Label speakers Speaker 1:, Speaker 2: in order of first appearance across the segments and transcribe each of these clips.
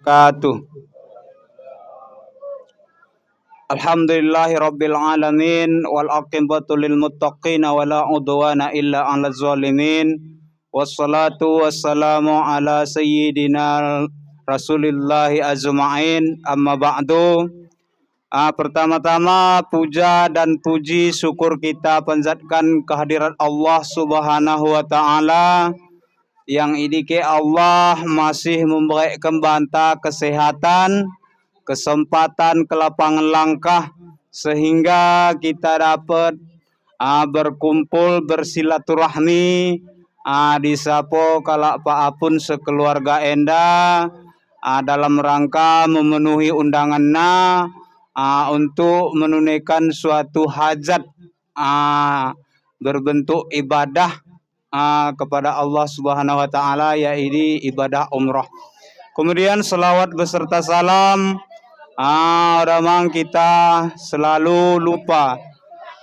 Speaker 1: wabarakatuh. Alhamdulillahi rabbil alamin wal aqibatu lil muttaqin wala udwana illa 'alal zalimin. Wassalatu wassalamu ala sayyidina Rasulillahi ajma'in. Amma ba'du. Pertama-tama puja dan puji syukur kita panjatkan kehadirat Allah Subhanahu wa taala yang idike Allah masih memberikan banta kesehatan, kesempatan kelapangan langkah sehingga kita dapat berkumpul bersilaturahmi di sapo kalak paapun sekeluarga enda dalam rangka memenuhi undangannya untuk menunaikan suatu hajat berbentuk ibadah kepada Allah Subhanahu wa taala, yaitu ibadah umrah. Kemudian selawat beserta salam ramang kita selalu lupa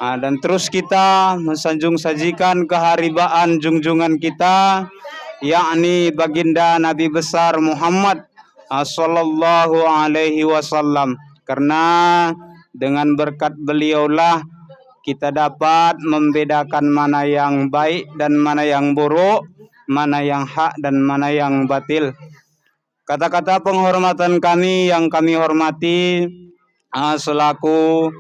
Speaker 1: dan terus kita mensanjung sajikan keharibaan junjungan kita, yakni baginda Nabi besar Muhammad sallallahu alaihi wasallam, karena dengan berkat beliaulah kita dapat membedakan mana yang baik dan mana yang buruk, mana yang hak dan mana yang batil. Kata-kata penghormatan kami yang kami hormati selaku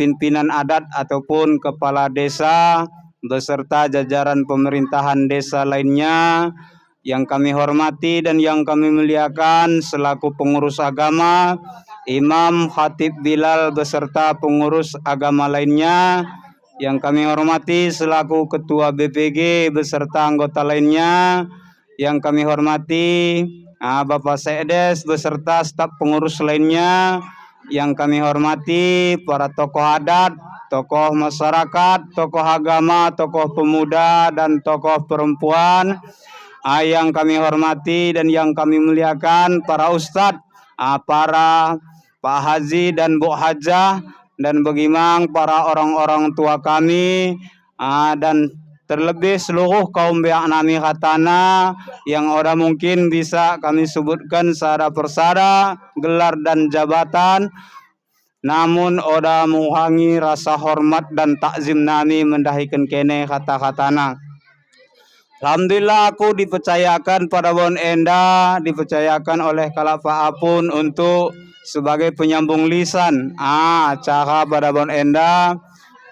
Speaker 1: pimpinan adat ataupun kepala desa beserta jajaran pemerintahan desa lainnya yang kami hormati dan yang kami muliakan, selaku pengurus agama, imam, khatib, bilal beserta pengurus agama lainnya yang kami hormati, selaku ketua BPG beserta anggota lainnya yang kami hormati, Bapak Sekdes beserta staf pengurus lainnya yang kami hormati, para tokoh adat, tokoh masyarakat, tokoh agama, tokoh pemuda dan tokoh perempuan yang kami hormati dan yang kami muliakan, para ustadz, para Pak Haji dan Bu Hajah, dan bagaimana para orang-orang tua kami dan terlebih seluruh kaum biak nami khatana yang ora mungkin bisa kami sebutkan secara persada gelar dan jabatan, namun ora menghalangi rasa hormat dan takzim nami mendahikan kene kata-katana. Alhamdulillah aku dipercayakan pada Bon Enda, dipercayakan oleh kalak paapun untuk sebagai penyambung lisan acara pada Bon Enda,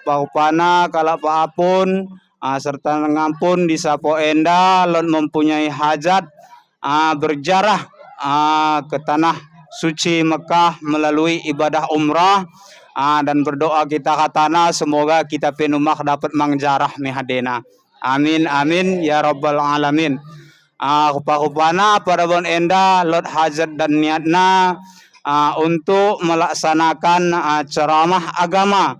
Speaker 1: paupana kalak paapun serta ngampun di sapo enda lon mempunyai hajat berjarah ke tanah suci Mekah melalui ibadah umrah dan berdoa kita katana semoga kita penumah dapat mangjarah mihadena. Amin amin ya rabbal alamin. Rupa-rupana pada Bon Enda lot hajat dan niatna untuk melaksanakan ceramah agama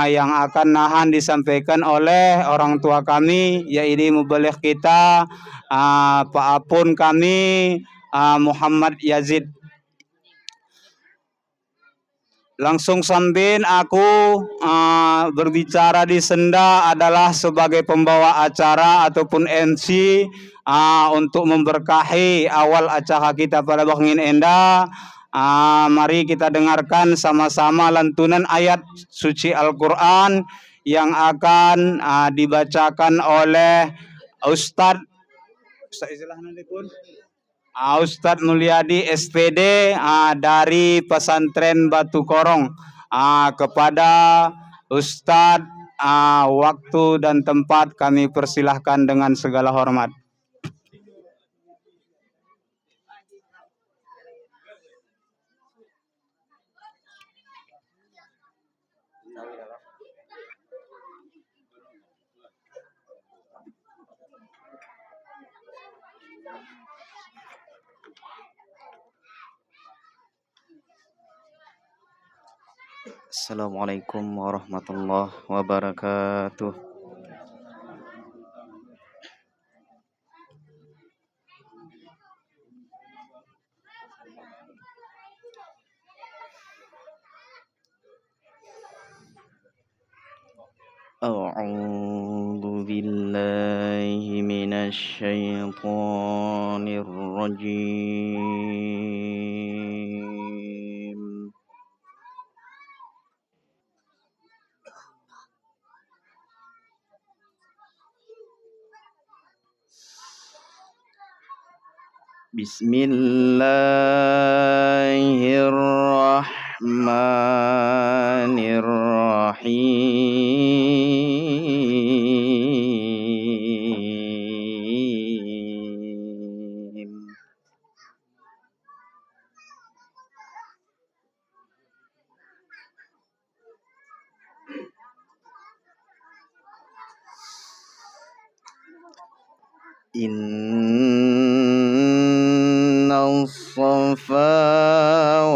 Speaker 1: yang akan nahan disampaikan oleh orang tua kami, yaitu mubaligh kita Pak Apun kami Muhammad Yazid. Langsung sambil aku berbicara di senda adalah sebagai pembawa acara ataupun MC untuk memberkahi awal acara kita pada Bangin Enda. Mari kita dengarkan sama-sama lantunan ayat suci Al-Quran yang akan dibacakan oleh Ustadz Ustadz Mulyadi SPD dari pesantren Batu Korong. Kepada Ustadz waktu dan tempat kami persilahkan dengan segala hormat.
Speaker 2: Assalamualaikum warahmatullahi wabarakatuh. A'udzu billahi minasy syaithanir rajim. Bismillahirrahmanirrahim. Inna safa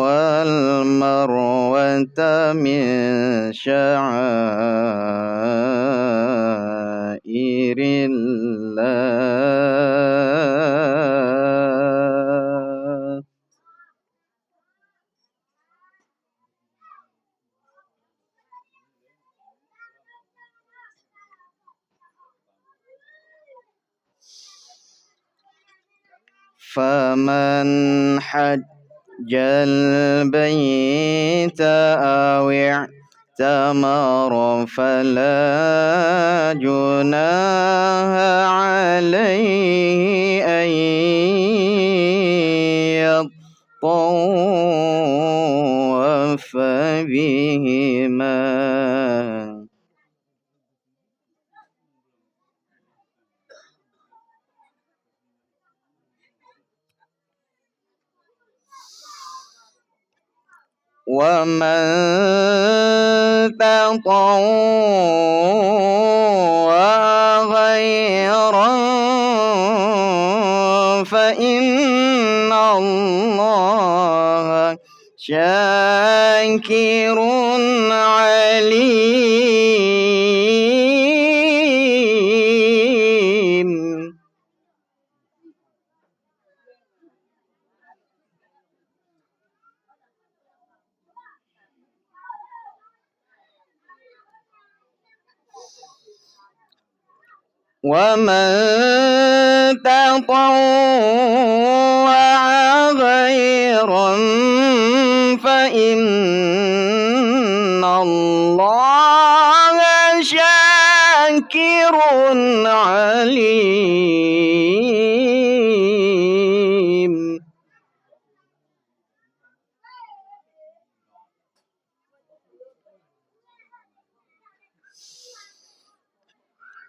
Speaker 2: wal marwata min sya'airillah. Faman hajjal baita aw i'tamara fala junaha alaihi an yattawafa bihima. وَمَن تَطَوَّعَ خَيْرًا فَإِنَّ اللَّهَ شَاكِرٌ عَلِيمٌ. وَمَن تَطَوَّعَ خَيْرًا فَإِنَّ اللَّهَ شَاكِرٌ عَلِيمٌ.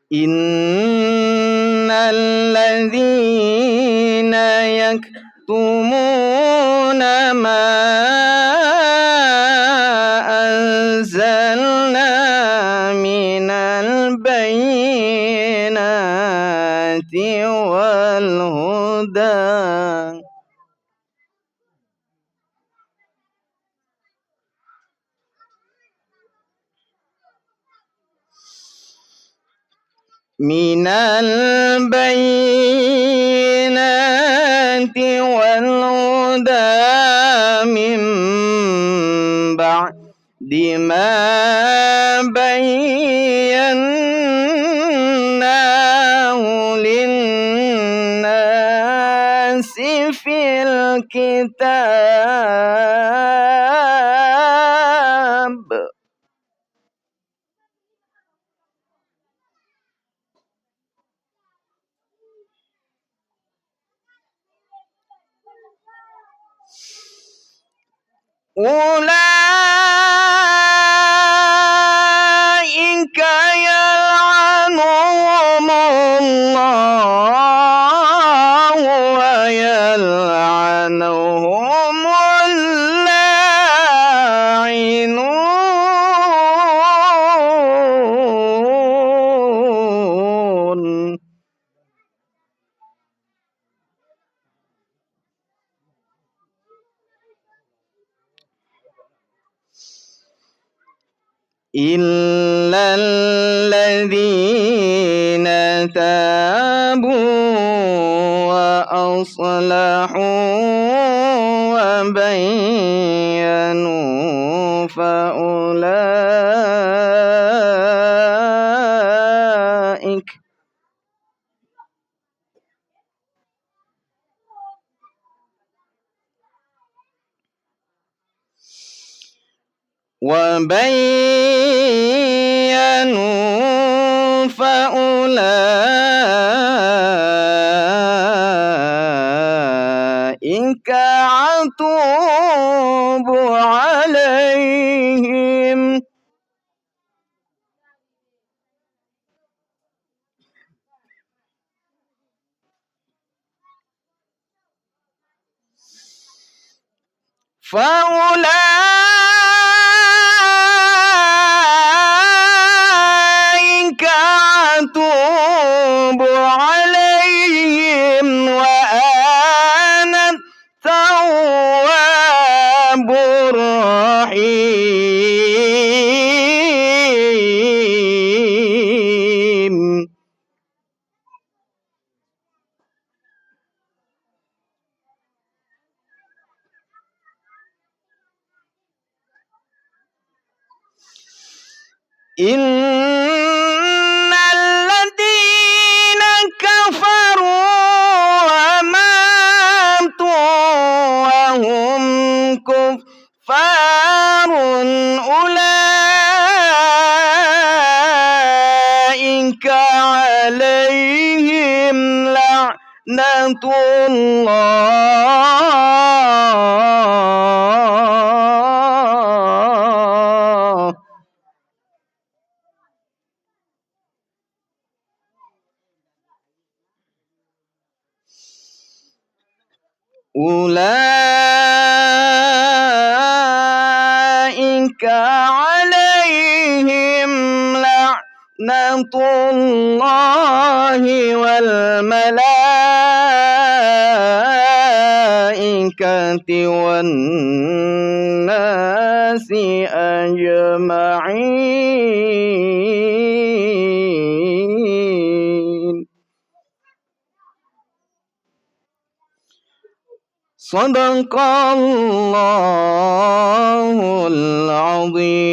Speaker 2: إِنَّ الَّذِينَ يَكْتُمُونَ مَا أَنزَلْنَا مِنَ الْبَيِّنَاتِ وَالْهُدَىٰ من بعد ما بيناه للناس في الكتاب. أولئك يلعنهم الله ويلعنهم اللاعنون. إلا الذين تابوا وأصلحوا وبينوا فأولئك فأولئك أتوب عليهم فأولئك أتوب عليهم وأنا التواب الرحيم إن الذين كفروا وماتوا وهم كفار أولئك عليهم لعنة الله أولئك عليهم لعنة الله والملائكة والناس أجمعين صدق الله العظيم.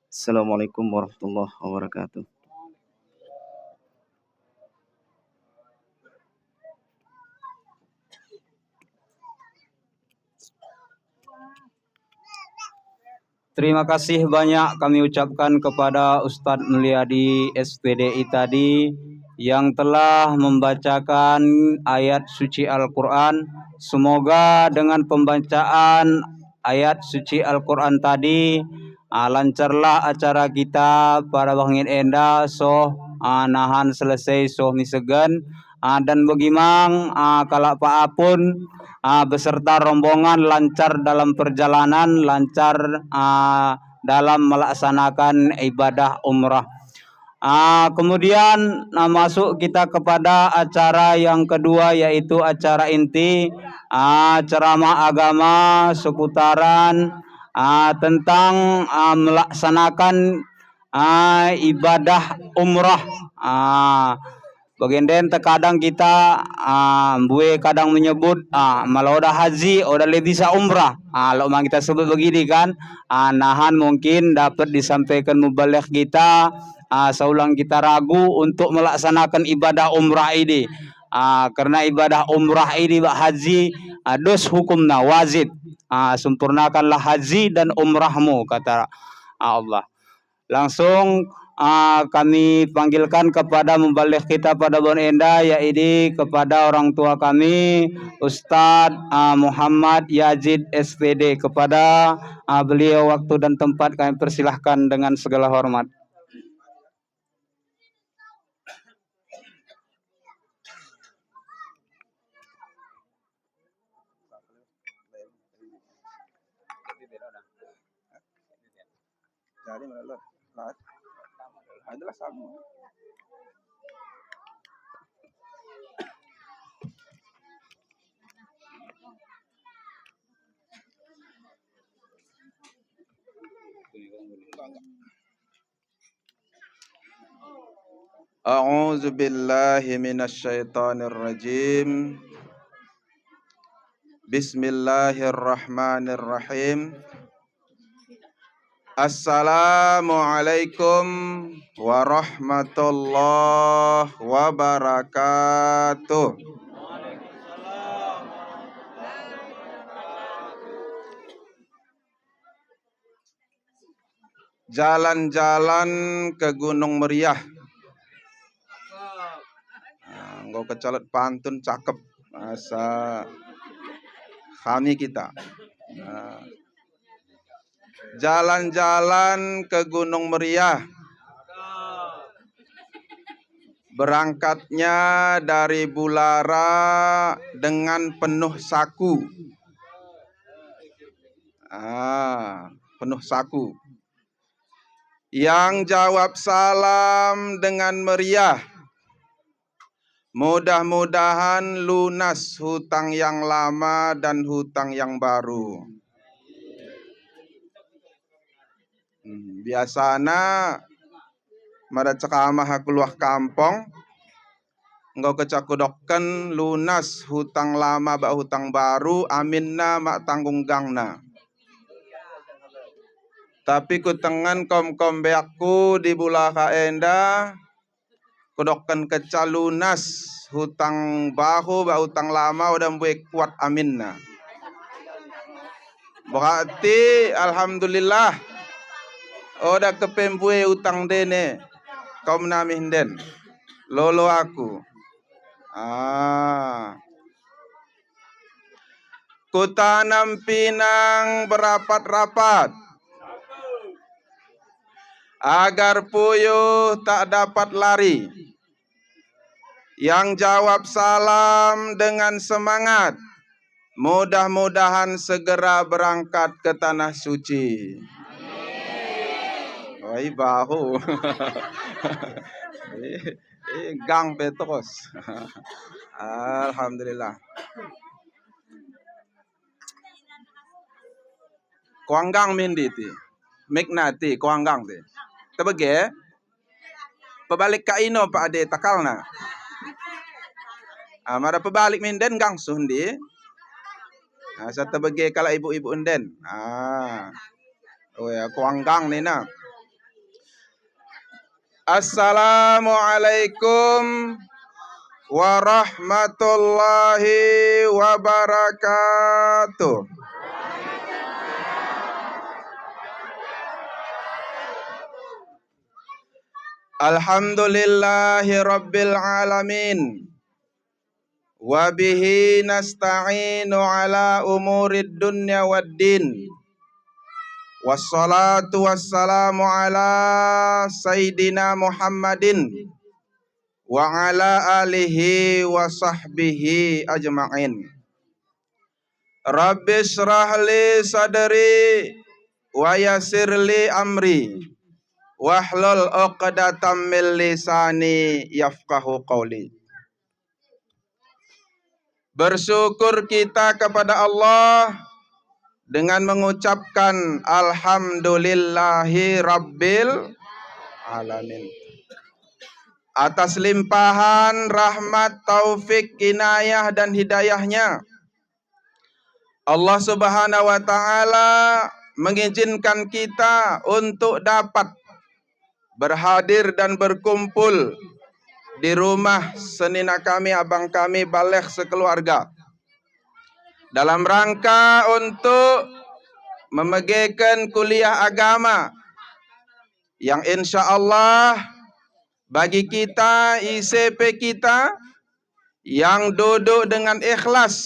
Speaker 2: Assalamualaikum warahmatullahi wabarakatuh.
Speaker 1: Terima kasih banyak kami ucapkan kepada Ustadz Mulyadi SPDI tadi yang telah membacakan ayat suci Al-Quran. Semoga dengan pembacaan ayat suci Al-Quran tadi lancarlah acara kita pada bangin enda nahan selesai misegan dan bagimang kalau apapun beserta rombongan lancar dalam perjalanan, lancar dalam melaksanakan ibadah umrah. Kemudian masuk kita kepada acara yang kedua, yaitu acara inti, ceramah agama seputaran tentang melaksanakan ibadah umrah. Bagian terkadang kita bue kadang menyebut malah udah haji udah lebih bisa umrah. Kalau memang kita sebut begini kan, nahan mungkin dapat disampaikan mubaligh kita seulang kita ragu untuk melaksanakan ibadah umrah ini. Karena ibadah umrah ini haji dos hukumna wajib. Sempurnakanlah haji dan umrahmu kata Allah. Langsung kami panggilkan kepada mubaligh kita pada Bon Enda, yaitu kepada orang tua kami Ustadz Muhammad Yazid SPD. Kepada beliau waktu dan tempat kami persilahkan dengan segala hormat.
Speaker 3: Adalah sama. A'udzu billahi minasyaitonir rajim. Bismillahirrahmanirrahim. Assalamualaikum warahmatullahi wabarakatuh. Jalan-jalan ke Gunung Meriah Engkau kecolot pantun cakep bahasa kami kita. Nah, jalan-jalan ke Gunung Meriah. Berangkatnya dari Bulara dengan penuh saku. Penuh saku. Yang jawab salam dengan meriah. Mudah-mudahan lunas hutang yang lama dan hutang yang baru. Biasana mada cekamah keluar kampung, engkau kecakudokken lunas hutang lama bak hutang baru, aminna mak tanggung gangna. Tapi kutengan kom-kom beakku di bulaka enda, kudokken keca lunas hutang bahu bak hutang lama udah buat kuat aminna. Berarti alhamdulillah udah kepempue utang dene kaum namih den lolo aku. Kutanam pinang berapat-rapat agar puyuh tak dapat lari. Yang jawab salam dengan semangat, mudah-mudahan segera berangkat ke tanah suci. Oi bahu. Gang Petros. Alhamdulillah. Kuanggang mindi ti. Miknati kuanggang ti. Tebege. Pebalik ka ino pa ade takalna. Mara pebalik minden gang sundi. Sa tebege kala ibu-ibu enden. Oh ya kuanggang ni na. Assalamualaikum warahmatullahi wabarakatuh. Alhamdulillahi rabbil alamin. Wabihi nasta'inu ala umurid dunya waddin. Wassalatu wassalamu ala Sayyidina Muhammadin wa ala alihi wa sahbihi ajma'in. Rabbi shrah li sadri wa yassir li amri wahlul 'uqdatam min lisani yafqahu qawli. Bersyukur kita kepada Allah dengan mengucapkan alhamdulillahi rabbil alamin. Atas limpahan rahmat, taufik, inayah dan hidayahnya, Allah Subhanahu wa taala mengizinkan kita untuk dapat berhadir dan berkumpul di rumah senina kami, abang kami, balik sekeluarga, dalam rangka untuk memegahkan kuliah agama yang insya Allah bagi kita, ICP kita yang duduk dengan ikhlas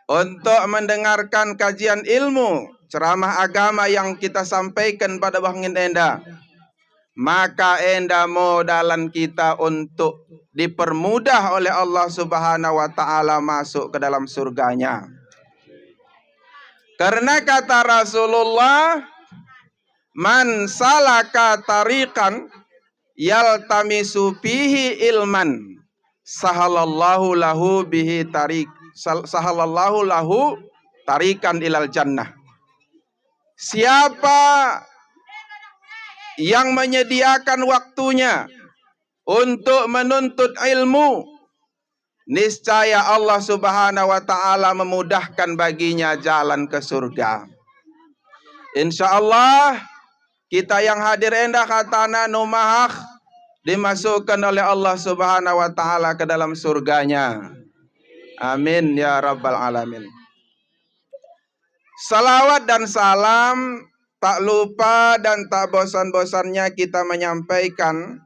Speaker 3: untuk mendengarkan kajian ilmu ceramah agama yang kita sampaikan pada bangin enda, maka enda modalan kita untuk dipermudah oleh Allah Subhanahu wa taala masuk ke dalam surganya. Karena kata Rasulullah, man salaka tariqan yaltamisu fihi ilman sahalallahu lahu bihi sahalallahu lahu tariqan ilal jannah. Siapa yang menyediakan waktunya untuk menuntut ilmu, niscaya Allah Subhanahu wa taala memudahkan baginya jalan ke surga. Insya Allah kita yang hadir endah katana numahak dimasukkan oleh Allah Subhanahu wa taala ke dalam surganya. Amin ya rabbal alamin. Salawat dan salam tak lupa dan tak bosan-bosannya kita menyampaikan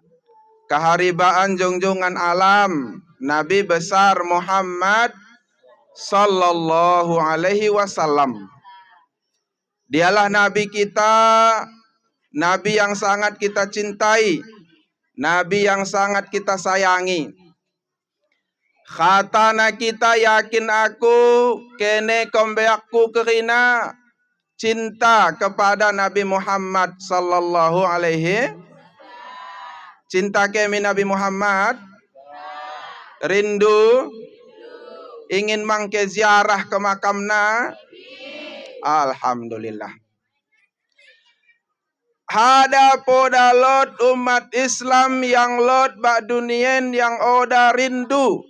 Speaker 3: keharibaan junjungan alam Nabi besar Muhammad sallallahu alaihi wasallam. Dialah Nabi kita, Nabi yang sangat kita cintai, Nabi yang sangat kita sayangi. Khatana kita yakin aku kene kombeakku kerina cinta kepada Nabi Muhammad sallallahu alaihi. Cinta kami Nabi Muhammad, rindu ingin mangke ziarah ke makamna. Alhamdulillah. Hada poda lot umat Islam yang lot bak dunien yang oda rindu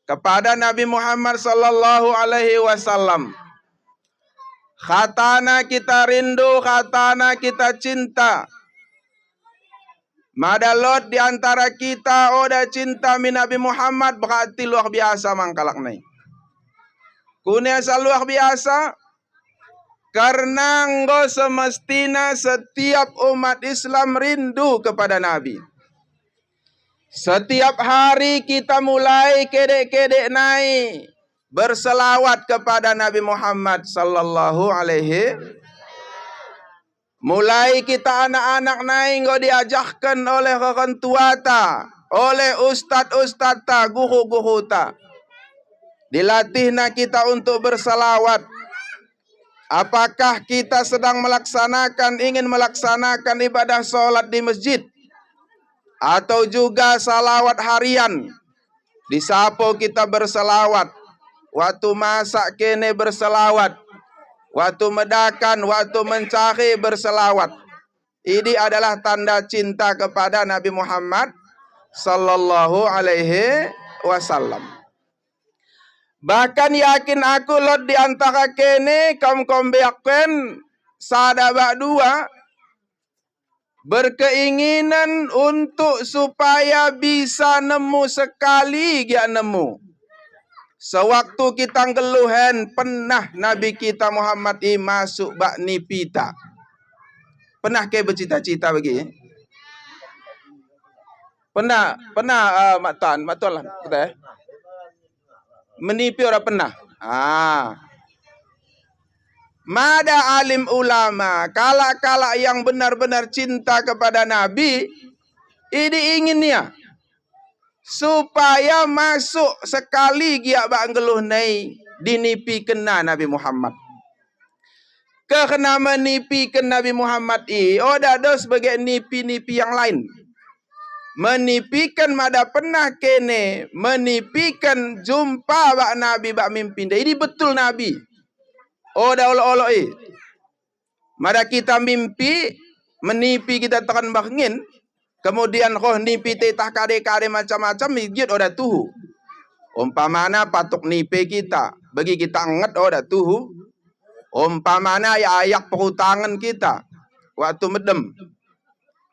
Speaker 3: kepada Nabi Muhammad sallallahu alaihi wasallam. Khatana kita rindu, khatana kita cinta. Madalot di antara kita oda cinta min Nabi Muhammad berarti luar biasa mangkalak nai. Kunesa luar biasa karena engkau semestinya setiap umat Islam rindu kepada Nabi. Setiap hari kita mulai kedek-kedek naik berselawat kepada Nabi Muhammad sallallahu alaihi. Mulai kita anak-anak naik engkau diajarkan oleh orang tua ta, oleh ustad-ustad ta, guru-guru ta. Dilatihna kita untuk berselawat. Apakah kita sedang ingin melaksanakan ibadah solat di masjid, atau juga salawat harian? Di sapo kita berselawat, waktu masak kene berselawat, waktu medakan, waktu mencari berselawat. Ini adalah tanda cinta kepada Nabi Muhammad sallallahu alaihi wasallam. Bahkan yakin aku lot di antara kene kaum beaken sadabak dua berkeinginan untuk supaya bisa nemu sekali dia nemu. Sewaktu kita ngeluhan pernah Nabi kita Muhammad masuk bak nipita. Pernah ke bercita-cita bagi? Pernah mak tuan lah kita. Menipi orang pernah. Mada alim ulama, kala-kala yang benar-benar cinta kepada Nabi, ini inginnya supaya masuk sekali giak bak ngeluh nai dinipi kena Nabi Muhammad. Karena menipikan Nabi Muhammad oda dos sebagai nipi-nipi yang lain. Menipikan mada pernah kene, menipikan jumpa bak Nabi bak mimpi. Ini betul Nabi. Oda olo-olo mada kita mimpi, menipi kita tekan bangin. Kemudian roh nipi tetah kade-kade macam-macam mijit oda tuhu. Umpamana patuk nipi kita, bagi kita nget oda tuhu. Umpamana ya ayak perhutangan kita waktu medem.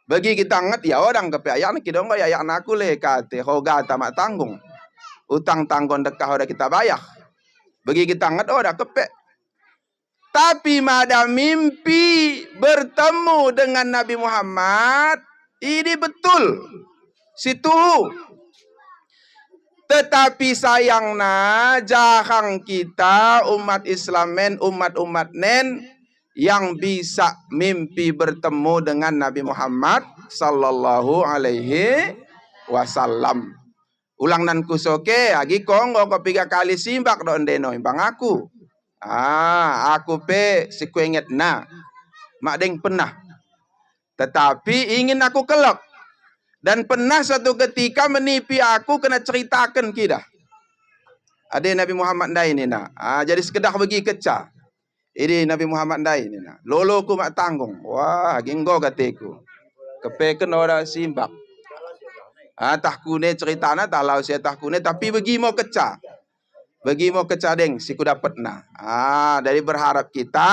Speaker 3: Bagi kita nget ya orang kepe ayak kita enggak ya ayak naku le kate hoga tamak tanggung. Utang tanggung dekah oda kita bayar. Bagi kita nget oda kepe. Tapi mada mimpi bertemu dengan Nabi Muhammad, ini betul situ. Tetapi sayangna jarang kita umat Islamen, umat-umat nen yang bisa mimpi bertemu dengan Nabi Muhammad sallallahu alaihi wasallam. Ulang nan kusoke agi konggo ko 3 kali simbak do ndeno imbang aku. Aku pe sikuenget na. Mak deng pernah. Tetapi ingin aku kelak. Dan pernah suatu ketika menipi aku kena ceritakan kita. Ada Nabi Muhammad dai ni nak. Jadi sekedar bagi kecah. Ini Nabi Muhammad dai ni nak. Lolo ku mak tanggung. Wah, ginggo katiku. Kepeken orang simbak. Tahkune cerita na talau saya tahkune tapi bagi mau kecah. Bagi mau kecah deng siku dapat na. Dari berharap kita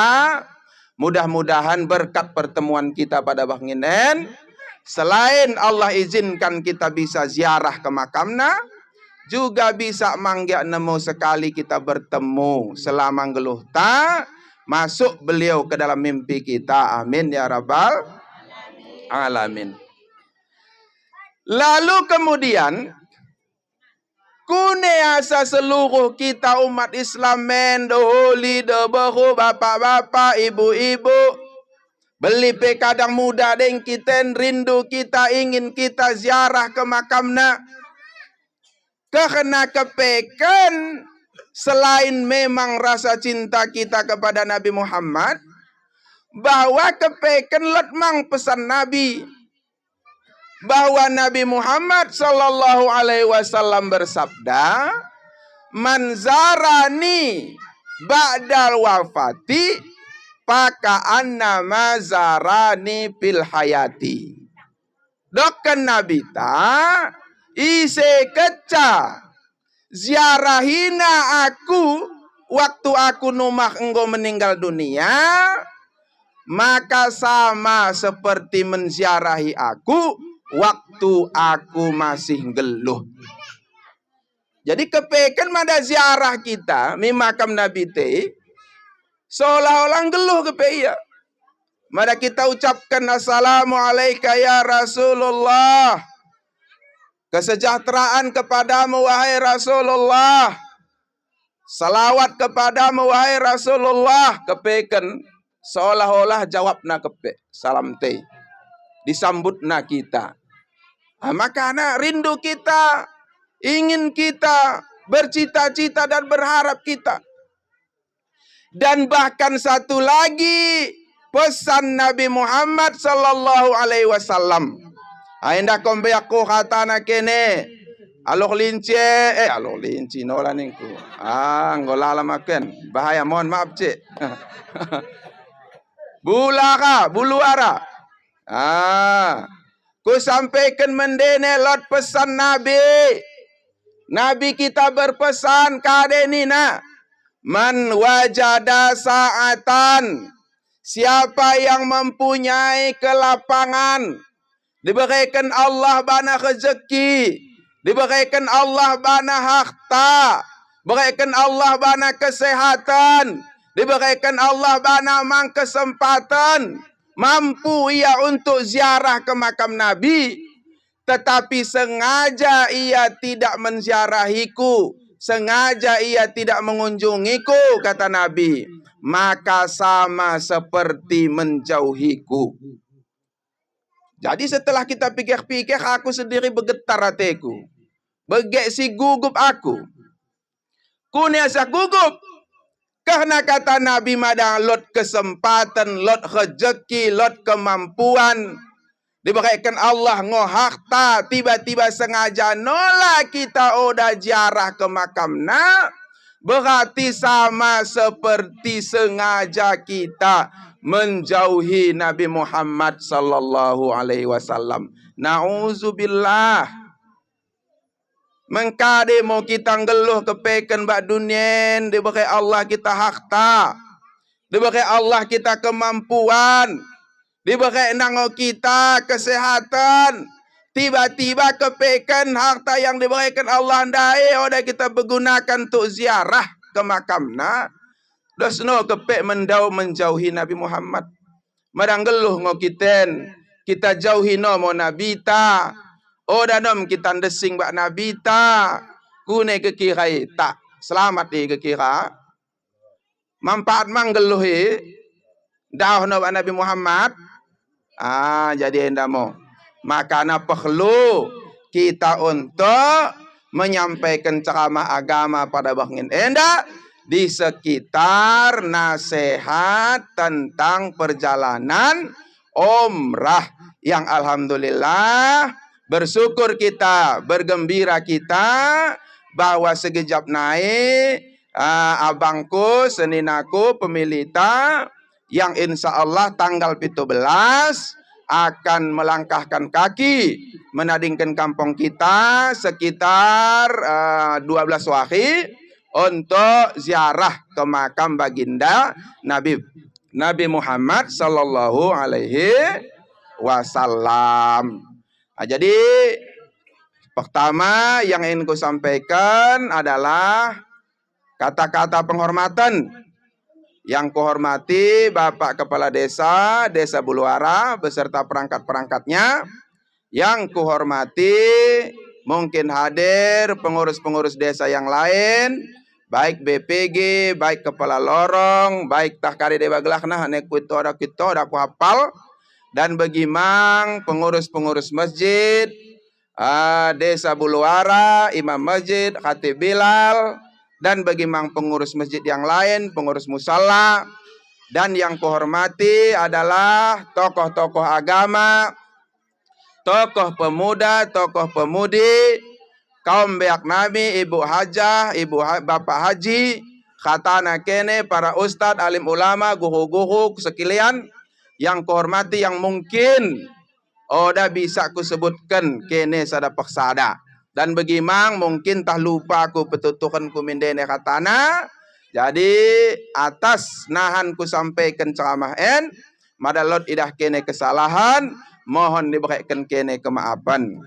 Speaker 3: mudah-mudahan berkat pertemuan kita pada banginen. Selain Allah izinkan kita bisa ziarah ke makamna, juga bisa mangga nemu sekali kita bertemu selama ngeluh ta, masuk beliau ke dalam mimpi kita. Amin ya rabbal alamin. Lalu kemudian Kune asa seluruh kita umat Islam mendoholi debehu bapak-bapak, ibu-ibu. Beli pe kadang muda deng kita rindu kita ingin kita ziarah ke makamna. Karena kepeken selain memang rasa cinta kita kepada Nabi Muhammad, bahwa kepeken letmang pesan Nabi bahwa Nabi Muhammad sallallahu alaihi wasallam bersabda, "Man zarani ba'dal wafati paka anna mazarani fil hayati." Doken Nabi ta ise keca ziarahina aku waktu aku numah engkau meninggal dunia, maka sama seperti menziarahi aku waktu aku masih geluh. Jadi kepeken mada ziarah kita mi makam Nabi te seolah-olah geluh kepe ya. Mada kita ucapkan assalamualaikum ya Rasulullah. Kesejahteraan kepadamu wahai Rasulullah. Salawat kepadamu wahai Rasulullah. Kepeken seolah-olah jawabna kepe salam te. Disambutna kita. Maka rindu kita, ingin kita, bercita-cita dan berharap kita. Dan bahkan satu lagi pesan Nabi Muhammad sallallahu alaihi wasallam. Ainda kombe aku katana kene. Alok linci nola ningku. Ngolala makan. Bahaya, mohon maaf cik. Buluara. Ku sampaikan mendene lot pesan Nabi. Nabi kita berpesan kadenina. Man wajada sa'atan. Siapa yang mempunyai kelapangan, diberikan Allah bana rezeki, diberikan Allah bana harta, diberikan Allah bana kesehatan, diberikan Allah bana mang kesempatan, mampu ia untuk ziarah ke makam Nabi, tetapi sengaja ia tidak menziarahiku, sengaja ia tidak mengunjungiku, kata Nabi, maka sama seperti menjauhiku. Jadi setelah kita pikir-pikir, aku sendiri bergetar hatiku. Begesi gugup aku. Kuniasa gugup. Karena kata Nabi madang lot kesempatan, lot rezeki, lot kemampuan. Diberikan Allah ngoharta, tiba-tiba sengaja nolak kita udah ziarah ke makamna. Berarti sama seperti sengaja kita menjauhi Nabi Muhammad sallallahu alaihi wasallam. Nauzubillah. Mengkade mau kita ngeluh kepeken bak dunien, diberi Allah kita harta, diberi Allah kita kemampuan, diberi nango kita kesehatan. Tiba-tiba kepeken harta yang diberikan Allah ndai udah kita bergunakan untuk ziarah ke makamna. Dosno kepek menjauhi Nabi Muhammad. Madanggeluh ngo kita jauhi no mo Nabi ta. Oda nom kita ndesing bak Nabi ta. Kune kekirai tak selamat di kekira. Manfaat manggeluh dah no bak Nabi Muhammad. Jadi endamo. Maka perlu kita untuk menyampaikan ceramah agama pada bangin enda di sekitar nasihat tentang perjalanan umrah yang alhamdulillah bersyukur kita, bergembira kita bahwa sekejap naik abangku, seninaku, pemilita yang insya Allah tanggal 17 akan melangkahkan kaki menadingkan kampung kita sekitar 12 wahid untuk ziarah ke makam baginda Nabi Muhammad sallallahu alaihi wasallam. Jadi pertama yang ingin ku sampaikan adalah kata-kata penghormatan. Yang kuhormati Bapak Kepala Desa Buluara beserta perangkat-perangkatnya. Yang kuhormati mungkin hadir pengurus-pengurus desa yang lain, baik BPG, baik kepala lorong, baik tahkari dewa gelakna, hanek kuito ada aku hafal, dan bagi mang pengurus-pengurus masjid, desa Buluara, imam masjid, khatib Bilal, dan bagi mang pengurus masjid yang lain, pengurus musalla, dan yang kuhormati adalah tokoh-tokoh agama, tokoh pemuda, tokoh pemudi, kaum beak nabi, ibu hajah, bapak haji, khatana kene, para ustadz, alim ulama, guhu-guhu sekalian, yang kuhormati yang mungkin oda bisa ku sebutkan kene sada paksada. Dan bagi mang mungkin tah lupa ku petutukan ku mindene khatana. Jadi atas nahan ku sampaikan ceramah madalot idah kene kesalahan, mohon diberikan kene kemaafan.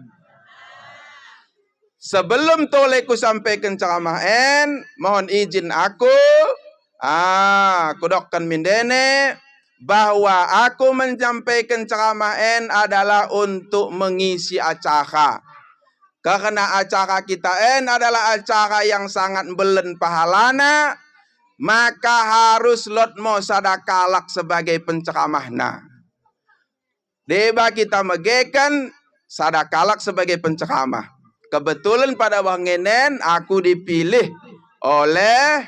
Speaker 3: Sebelum tole ku sampaikan ceramah mohon izin aku kudokkan mindene bahwa aku menyampaikan ceramah adalah untuk mengisi acara. Karena acara kita adalah acara yang sangat belen pahalana, maka harus lotmo sadakalak sebagai penceramahna. Deba kita megekan sadakalak sebagai penceramah. Kebetulan pada wangenen aku dipilih oleh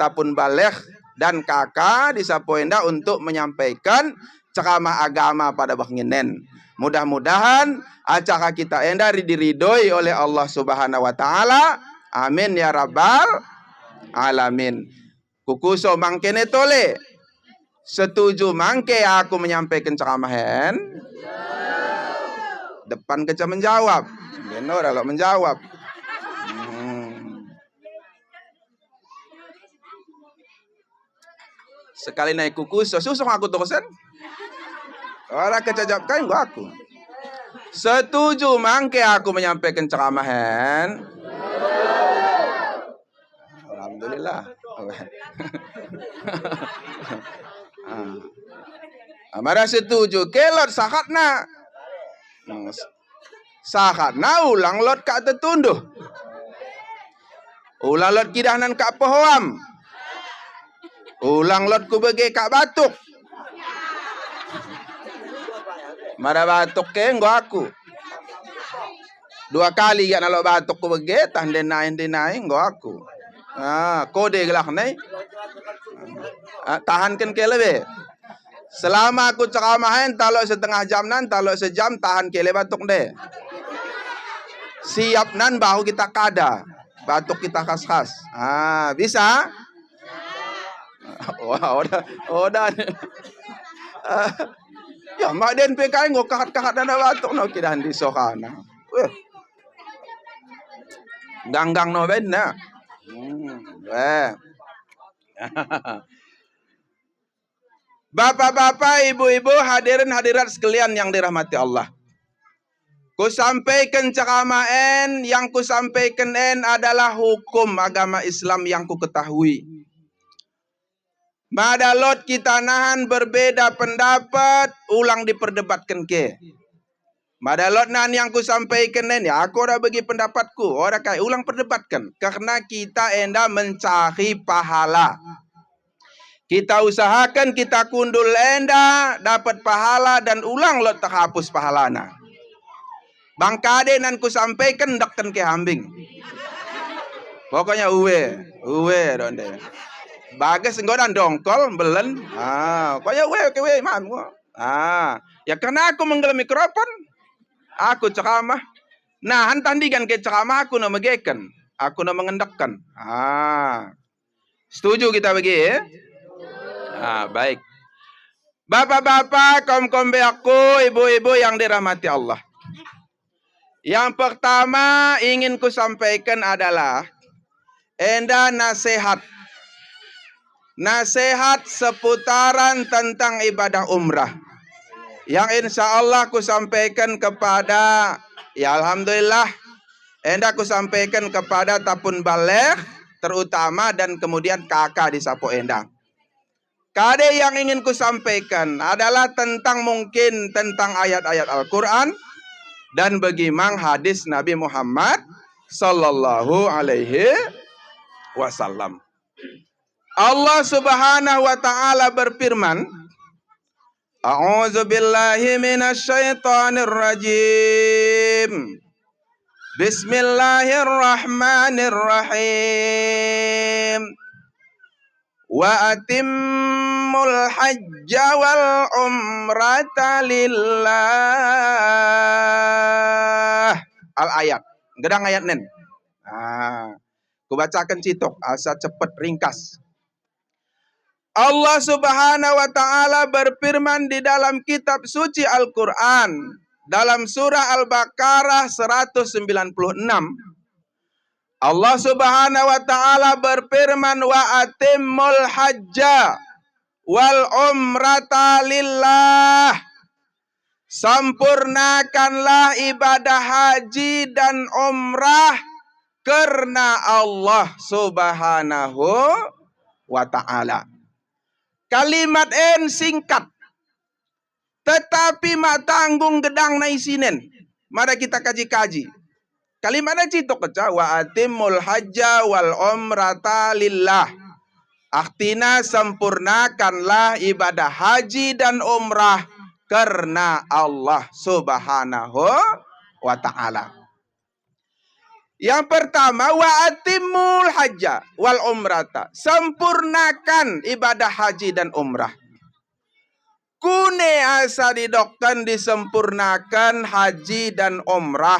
Speaker 3: Tapun Balekh dan kakak di Sapoenda untuk menyampaikan ceramah agama pada wangenen. Mudah-mudahan acara kita diridhoi oleh Allah Subhanahu wa taala. Amin ya rabbal alamin. Kukuso mangkene tole. Setuju mangke aku menyampaikan ceramahan? Depan keca menjawab. Benar kalau menjawab. Sekali naik kukuso, susung aku terusan. Orang keca jawab kain gua aku. Setuju mangke aku menyampaikan ceramahan? Alhamdulillah. Amara setuju kelot sakatna. Sakatna ulang lot kak tetunduh. Ulang lot kidahnan kak poham. Ulang lot ku bege kak batuk. Mara batuk ke nggo aku. 2 kali ya nalo batuk ku bege tah denain nggo aku. Kode gelak nai. Tahankan ke lebe. Selama aku ceramahin talok setengah jam nan, talok sejam tahan ke le batuk deh. Siap nan bahu kita kada. Batuk kita khas-khas. Bisa? Wah, udah. Ya mak den PKI nggo kahat-kahat dana batuk no kidan di sokana. Ganggang no benna. Bapak-bapak, ibu-ibu, hadirin hadirat sekalian yang dirahmati Allah. Ku sampaikan ceramah yang ku sampaikan adalah hukum agama Islam yang ku ketahui. Madalot kita nahan berbeda pendapat, ulang diperdebatkan ke. Madalot nahan yang ku sampaikan ya aku udah bagi pendapatku, orang kai ulang perdebatkan. Karena kita mencari pahala. Kita usahakan kita kundul dapat pahala dan ulang lot terhapus pahalana. Bang Kade nan ku sampaikan dakkan ke hambing. Pokoknya uwe donde. Bagas nggodan dongkol belen. Pokoknya uwe mam gua. Ya karena aku menggelam mikrofon, aku ceramah. Nah, hantandikan ke ceramah aku na megekan. Aku na mengendakkan. Setuju kita bagi ya? Baik. Bapak-bapak, kaum-kaum beaku, ibu-ibu yang dirahmati Allah. Yang pertama ingin ku sampaikan adalah nasihat. Nasihat seputaran tentang ibadah umrah. Yang insya Allah ku sampaikan kepada, ya alhamdulillah, ku sampaikan kepada Tapun Balekh terutama dan kemudian kakak di Sapo Endang. Kade yang ingin ku sampaikan adalah tentang mungkin tentang ayat-ayat Al-Quran dan bagaimana hadis Nabi Muhammad sallallahu alaihi wasallam. Allah Subhanahu wa taala berfirman, A'udzu billahi minasyaitonir rajim. Bismillahirrahmanirrahim. Wa atimmul hajja wal umrata lillah. Al-ayat. Gedang ayat nen. Ku bacakan citok asa cepet ringkas. Allah Subhanahu wa taala berfirman di dalam kitab suci Al-Qur'an dalam surah Al-Baqarah 196. Allah Subhanahu wa taala berfirman wa atimmul hajja wal umrata lillah. Sempurnakanlah ibadah haji dan umrah karena Allah Subhanahu wa taala. Kalimat en singkat, tetapi mak tanggung gedang na isinen. Mari kita kaji-kaji. Kalimatnya citok keca wa atimul hajja wal umrata lillah. Artinya sempurnakanlah ibadah haji dan umrah karena Allah Subhanahu wa taala. Yang pertama, wa atimul hajja wal umrata. Sempurnakan ibadah haji dan umrah. Kune asa didoktan disempurnakan haji dan umrah.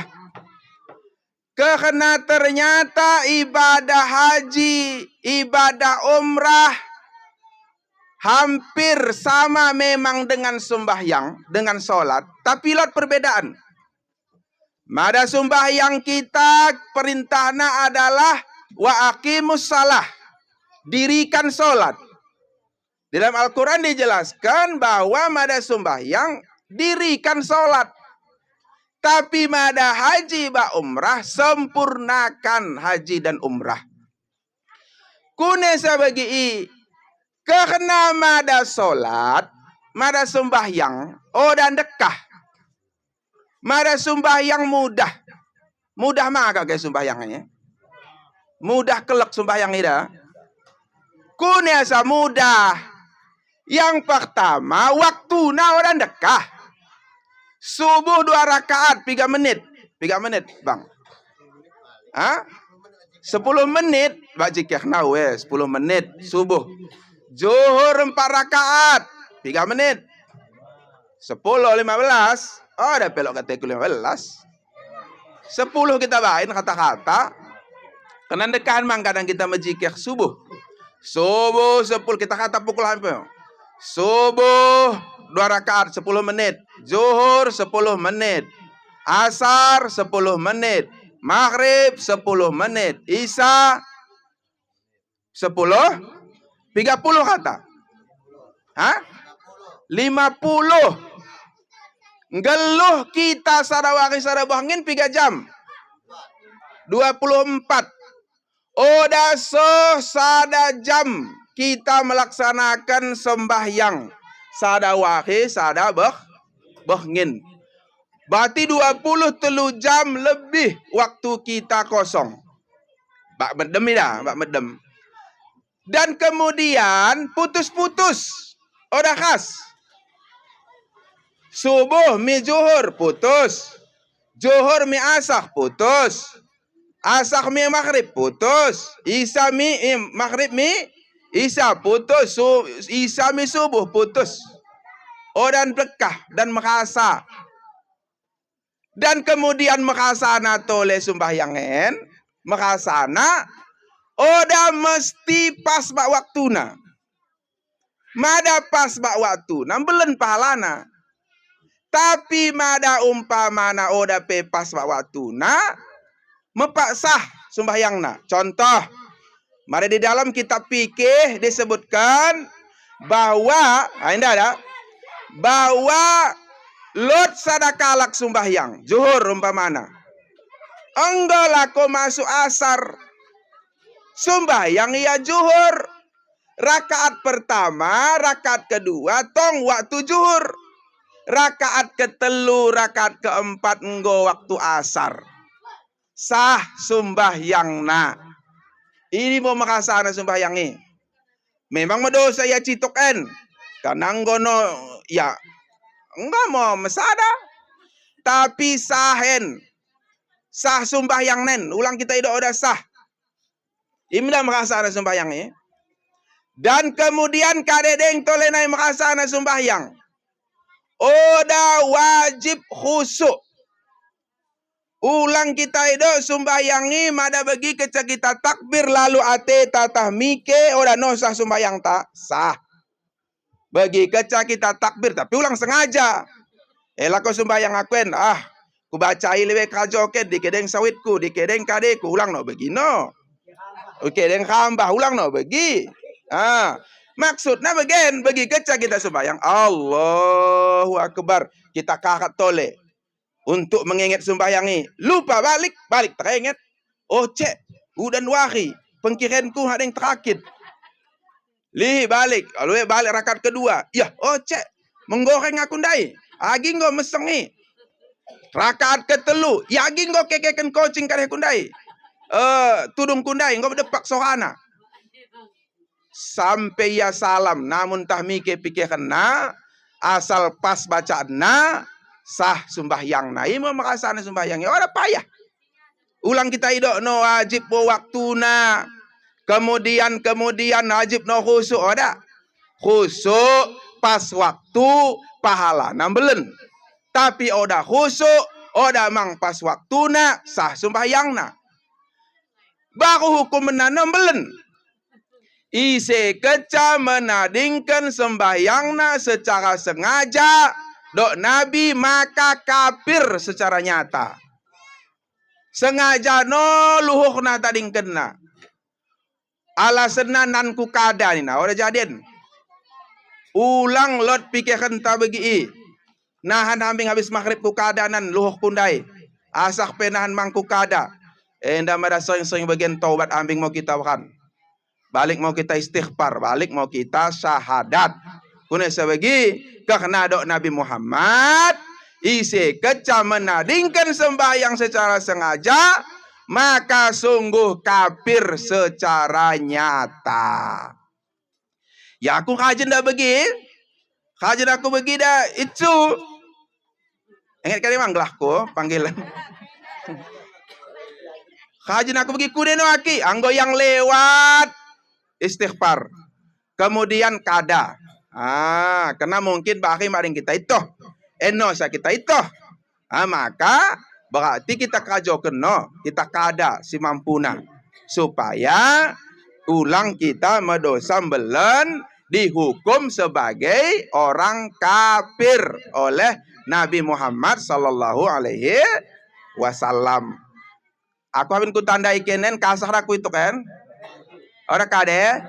Speaker 3: Karena ternyata ibadah haji, ibadah umrah hampir sama memang dengan sembahyang, dengan sholat. Tapi lihat perbedaan. Mada sembahyang kita perintahnya adalah wa aqimus salah. Dirikan sholat. Di dalam Al-Quran dijelaskan bahwa mada sembahyang dirikan sholat. Tapi mada haji ba umrah sempurnakan haji dan umrah. Kune sabagi karena mada sholat, mada sembahyang, dan dekah. Mada sembahyang mudah. Mudah maka kayak sembahyangnya. Mudah kelak sembahyang ida. Kune asa mudah. Yang pertama waktu na orang dekah. Subuh 2 rakaat 3 menit. 3 menit bang. 10 menit. Bak jikah na 10 menit subuh. Zuhur 4 rakaat 3 menit. 10 15. Ada pelok kata 15. 10 kita bain kata-kata. Kena dekahan mang kadang kita majikir subuh. Subuh 10 kita kata pukul hampir. Subuh 2 rakaat 10 menit. Zuhur 10 menit. Asar 10 menit. Maghrib 10 menit. Isya 10. 30 kata. 50. Geluh kita sarawaki sarabangin 3 jam. 24. Oda sada jam kita melaksanakan sembahyang. Sadawaki sadabangin. Berarti 23 jam lebih waktu kita kosong. Bak medem dah, bak medem. Dan kemudian putus-putus. Oda khas. Subuh mi zuhur putus. Zuhur mi asar putus. Asar mi maghrib putus. Isya mi maghrib mi isya putus. Isya mi subuh putus. Dan bekah dan merasa. Dan kemudian merasana tole sumbayangen. Merasana. Oda mesti pas bak waktuna. Mada pas bak waktuna. Belen pahalana. Tapi mada umpamana oda pepas bak waktuna. Mepaksah sumbahyangna. Contoh. Mari di dalam kitab fikih disebutkan. Bahwa. Ini ada. Bahwa. Lot sadakalak sumbahyang. Zuhur umpamana. Enggak ko masuk asar. Sumbahyang ya zuhur. Rakaat pertama, rakaat kedua, tong waktu zuhur. Rakaat ketelu, rakaat keempat nggo waktu asar. Sah sembahyangna. Ini mau makasana sembahyangi. Memang mendosa ya citoken. Karena nggono ya enggak mau mesada. Tapi sahen. Sah sembahyang nen. Ulang kita tidak udah sah. Imda makasana sembahyangnya. Dan kemudian kadedeng tolenai makasana sembahyang. Oda wajib khusyuk. Ulang kita itu sumbayangi mada bagi keca kita takbir lalu ate tatah mike oda no sah sumbayang tak sah. Bagi keca kita takbir tapi ulang sengaja. Elako sumbayang akuen ku baca lewe kajoket di kedeng sawitku di kedeng kadeku ulang no bagi no. Kedeng kambah ulang no bagi. Maksudnya bagi keca kita sembahyang Allahu Akbar kita kakak tole untuk mengingat sembayangi lupa balik teringat udah wahi pengkiranku ada yang terakit balik rakaat kedua ya menggoreng aku ndai agi ngo mesengi rakaat ketelu ya agi ngo kekeken coaching kare kundai tudung kundai ngo depak sohana sampai ya salam namun tah mike pikirkan asal pas bacaan sah sembahyang ima makasana sembahyangnya ora payah ulang kita idok no wajib waktuna kemudian wajib no khusyuk ada khusyuk pas waktu pahala nambelen tapi oda khusyuk oda mang pas waktuna sah sembahyangna baru hukum menanambelen ise keca menadingkan sembahyangna secara sengaja dok Nabi maka kafir secara nyata. Sengaja no luhuk na tading kena. Alasanna nan ku kada ni na ora jadian. Ulang lot pikirkan ta begi. Nahan hambing habis maghrib ku kada nan luhuk kundai. Asak penahan mangku kada. Enda mada sering bagian taubat ambing mau kita wakan. Balik mau kita istighfar, balik mau kita syahadat. Kuna sebagi karena dok Nabi Muhammad isi keca menadingkan sembahyang secara sengaja maka sungguh kafir secara nyata. Ya aku kajen dah bagi, kajen aku bagi dah itu. Ingat kali manglahku panggilan. Kajen aku bagi kudeno aki, anggo yang lewat istighfar. Kemudian kada. Karena mungkin bahari maring kita itu. Enosa kita itu. Maka berarti kita kajo keno. Kita kada si mampuna. Supaya ulang kita medosa belen dihukum sebagai orang kafir oleh Nabi Muhammad sallallahu alaihi wasallam. Aku habin ku tandai kenen kasar aku itu kan. Orang kade.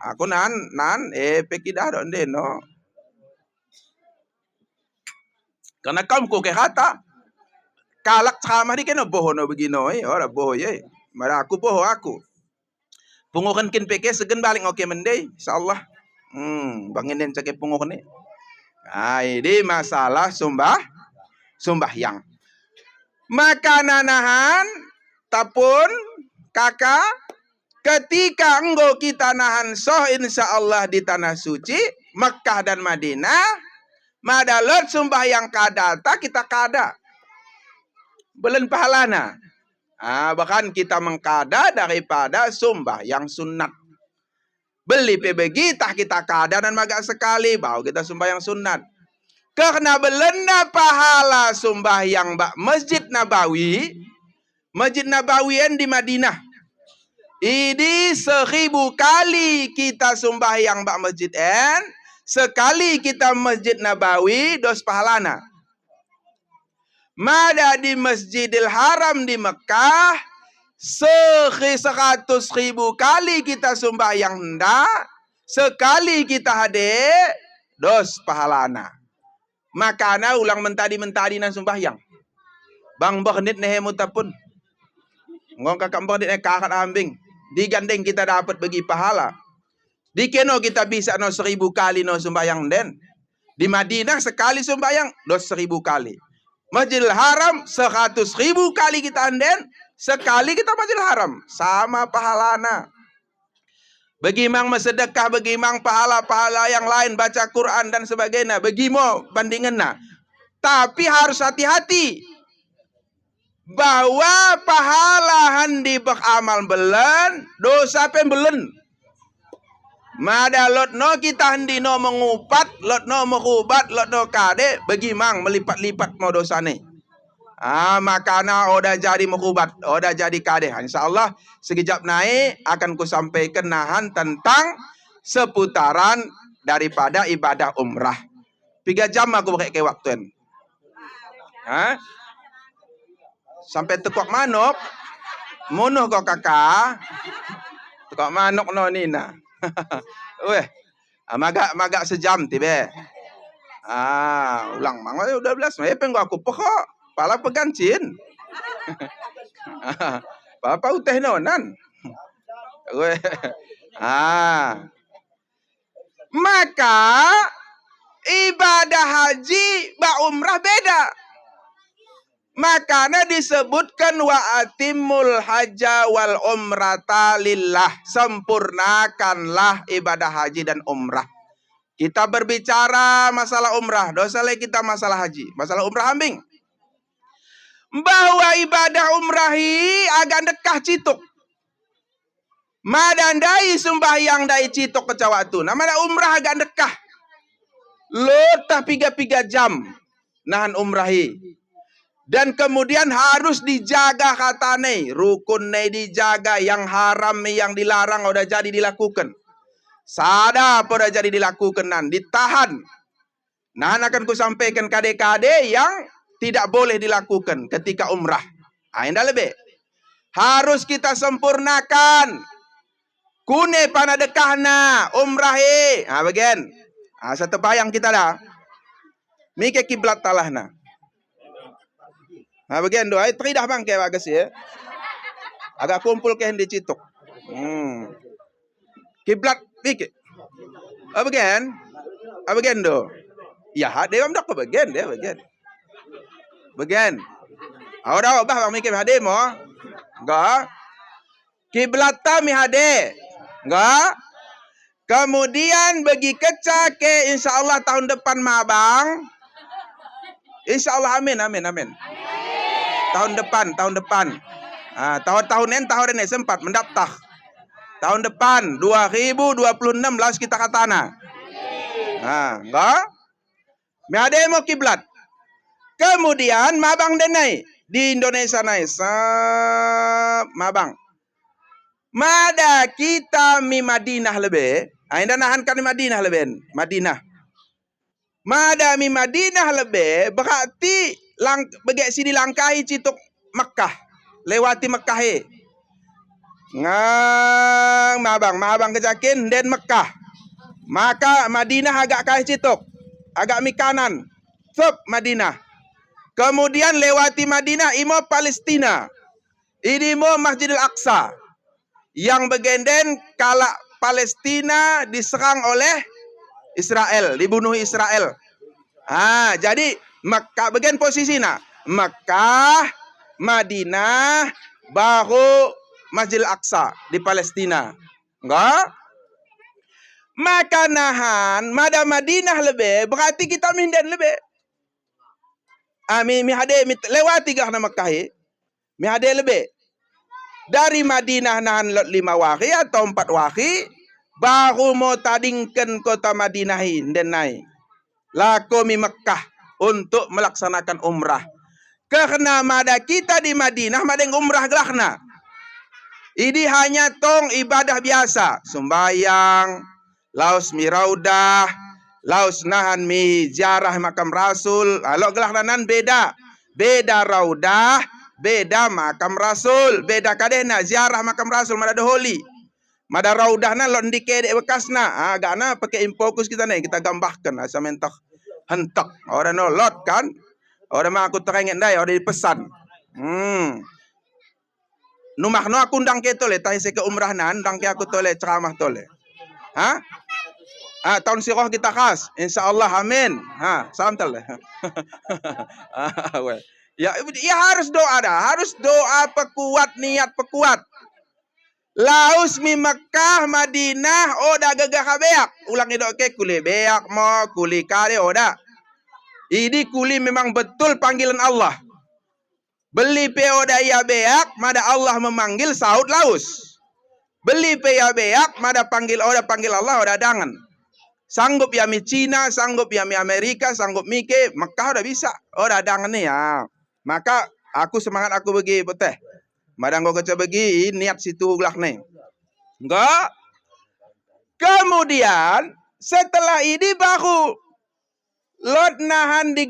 Speaker 3: Aku nan pekidah don deno. Karena kaum ko ke kata kalak sama di kena boho no begino ora boho ye. Mara aku boho aku. Pungukan kin peke segen balik oke mendai insyaallah. Bangin den cake pungukan ni. Ini masalah sembahyang. Maka nanahan tapun kakak ketika enggo kita nahan soh insyaallah di tanah suci Mekah dan Madinah madalot sembahyang kadata kita kada belen pahalana. Bahkan kita mengkada daripada sembahyang sunat. Beli PBG tah kita kada dan magak sekali bau kita sembahyang sunat. Karena belenda pahala sembahyang Masjid Nabawi. Masjid Nabawi yang di Madinah. Ini 1000 kali kita sembahyang masjid sekali kita Masjid Nabawi dos pahalana. Mada di Masjidil Haram di Mekah 100.000 kali kita sembahyang sekali kita hade dos pahalana. Makana ulang mentadi nan sembahyang. Bang baknit nehemu tapun. Ngong kakak baknit kakak ambing. Digandeng kita dapat bagi pahala. Dikeno kita bisa 1000 kali no sembahyang den. Di Madinah sekali sembahyang 2.000 kali. Masjidil Haram 100.000 kali kita anden, sekali kita Masjidil Haram. Sama pahalana. Bagi mang sedekah, bagi mang pahala-pahala yang lain, baca Quran dan sebagainya, bagi mo bandinganna. Tapi harus hati-hati bahwa pahala handi beramal belen, dosa pen belen. Mada lot no kita handi no mengupat, lot no mengubat, lot no kade, bagi mang melipat-lipat mau dosa ni. Makana oda jadi mengubat, oda jadi kade. InsyaAllah sekejap naik akan kusampaikan nahan tentang seputaran daripada ibadah umrah. 3 jam aku pakai waktu. Sampai tekok manuk, munuh kau kakak, tekok manuk no nina. Weh, magak sejam tiba. Ulang mang udah 12, pengen aku pokok, pala pegancin. Papa uteh nonan. Weh. Maka ibadah haji ba umrah beda. Makanya disebutkan wa atimul hajja wal umrata lillah. Sempurnakanlah ibadah haji dan umrah. Kita berbicara masalah umrah. Dosa lagi kita masalah haji. Masalah umrah ambing. Bahwa ibadah umrahi agak dekah cituk. Madandai sembahyang dai cituk kecawatu. Namanya umrah agak dekah. Lotah 3 jam. Nahan umrahi. Dan kemudian harus dijaga katane, rukun dijaga, yang haram yang dilarang udah jadi dilakukan. Sada udah jadi dilakukan nan, ditahan. Nah, akan kusampaikan kade-kade yang tidak boleh dilakukan ketika umrah. Ainda lebih. Harus kita sempurnakan. Kune panadekahna umrahi. Bagian. Satu bayang kita dah. Mike kiblat talahna. Bagian doa, teridah bang kayak bagus ya. Agak kumpul ke di cituk. Kiblat pikir. Bagian do. Ya, dia amdak ke bagian dia bagian. Bagian. Dah bah bang mikir hade mo. Enggak. Kiblat mi hade. Enggak. Kemudian bagi keca ke insyaallah tahun depan mabang. Insyaallah amin. Tahun depan. Tahun ini sempat mendaftar. Tahun depan 2026 laus kita katana. Enggak? Miade mo kiblat. Kemudian mabang denai di Indonesia naik. Mabang. Mada kita mi Madinah lebih. Ainda nahankan di Madinah lebih. Madinah. Mada mi Madinah lebih berarti bagi sini langkahi cituk Makkah, lewati Makkah ngang mabang kejakin dan Makkah. Maka Madinah agak kai cituk, agak mi kanan, Madinah. Kemudian lewati Madinah imo Palestina. Ini mo Masjidil Aqsa yang begenden kala Palestina diserang oleh Israel, dibunuh Israel. Jadi Makkah bagian posisinya Makkah, Madinah, baru Masjidil Aqsa di Palestina. Enggak? Maka nahan mada Madinah lebih berarti kita minden lebih. Mi hade lewati gahna Makkah. Mi hade lebih. Dari Madinah nahan 5 waki atau 4 waki baru mau tadingkan kota Madinah dan naik. Laku mi Makkah untuk melaksanakan umrah. Karena mada kita di Madinah madeng umrah gelakna. Ini hanya tong ibadah biasa, sembahyang, laus mi raudah, laus nahan mi ziarah makam Rasul. Kalau gelakna nan beda. Beda raudah, beda makam Rasul, beda kadehna ziarah makam Rasul mada doholi. Mada raudah na lo ndike bekasna. Agakna pakai impokus kita nih, kita gambahkan asa mentok hentak. Orang nolot kan? Orang mah aku terengin dai, orang dipesan. Numah no aku ndang ke tole, tahi se ke umrah nan, ndang ke aku tole ceramah tole. Tahun sirah kita khas. InsyaAllah, amin. Salam tal. Ya, harus doa dah. Harus doa pekuat, niat pekuat. Laus mi Mekah, Madinah, oda gagah beak. Ulang itu ke kuli beak mo, kuli kare oda. Ini kuli memang betul panggilan Allah. Beli pe oda ya beak, mada Allah memanggil saud laus. Beli pe ya beak, mada panggil Allah oda dangan. Sanggup ya mi Cina, sanggup ya mi Amerika, sanggup mi ke Mekah udah bisa. Oda dangan nih ya. Maka aku semangat aku bagi beteh. Madang kau kerja bagi niat situ gelak nih. Enggak. Kemudian setelah ini baru lot nahan di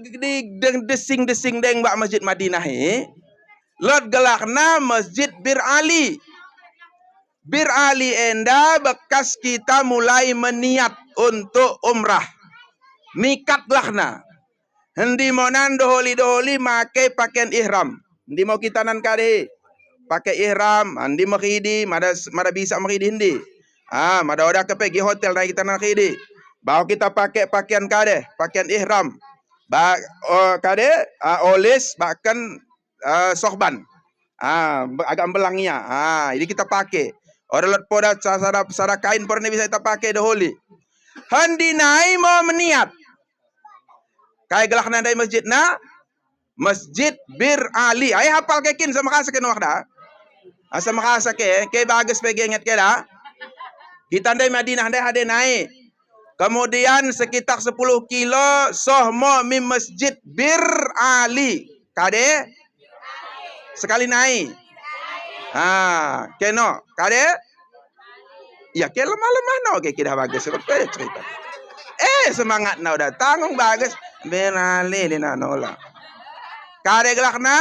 Speaker 3: desing-desing deng bak Masjid Madinah ini. Lot gelakna Masjid Bir Ali. Bir Ali enda bekas kita mulai meniat untuk umrah. Mikat gelakna. Hendi mau nan doholi make pakaian ihram. Hendi mau kita nan kade. Pakai ihram, andi makhidi, mada bisa makhidi hindi. Mada oda ke pergi hotel naik kita nak khidi. Bawa kita pakai pakaian kade, pakaian ihram. Kade olis bahkan sohban. Agak belangnya. Ini kita pakai. Orang lot poda cara kain pernah bisa kita pakai dahulu. Handi nai mau meniat. Kayak gelak nandai masjid na. Masjid Bir Ali. Ay hafal kekin sama kasakin wakda. Asa makasa ke bagus pegi ingat ke dah. Kita andai Madinah andai hade naik. Kemudian sekitar 10 kilo sohmo mi Masjid Bir Ali. Kade? Sekali naik. Keno, kade? Ya ke lemah-lemah no ke kita bagus cerita. Semangat na udah tanggung bagus. Bir Ali di nanola. Kade gelakna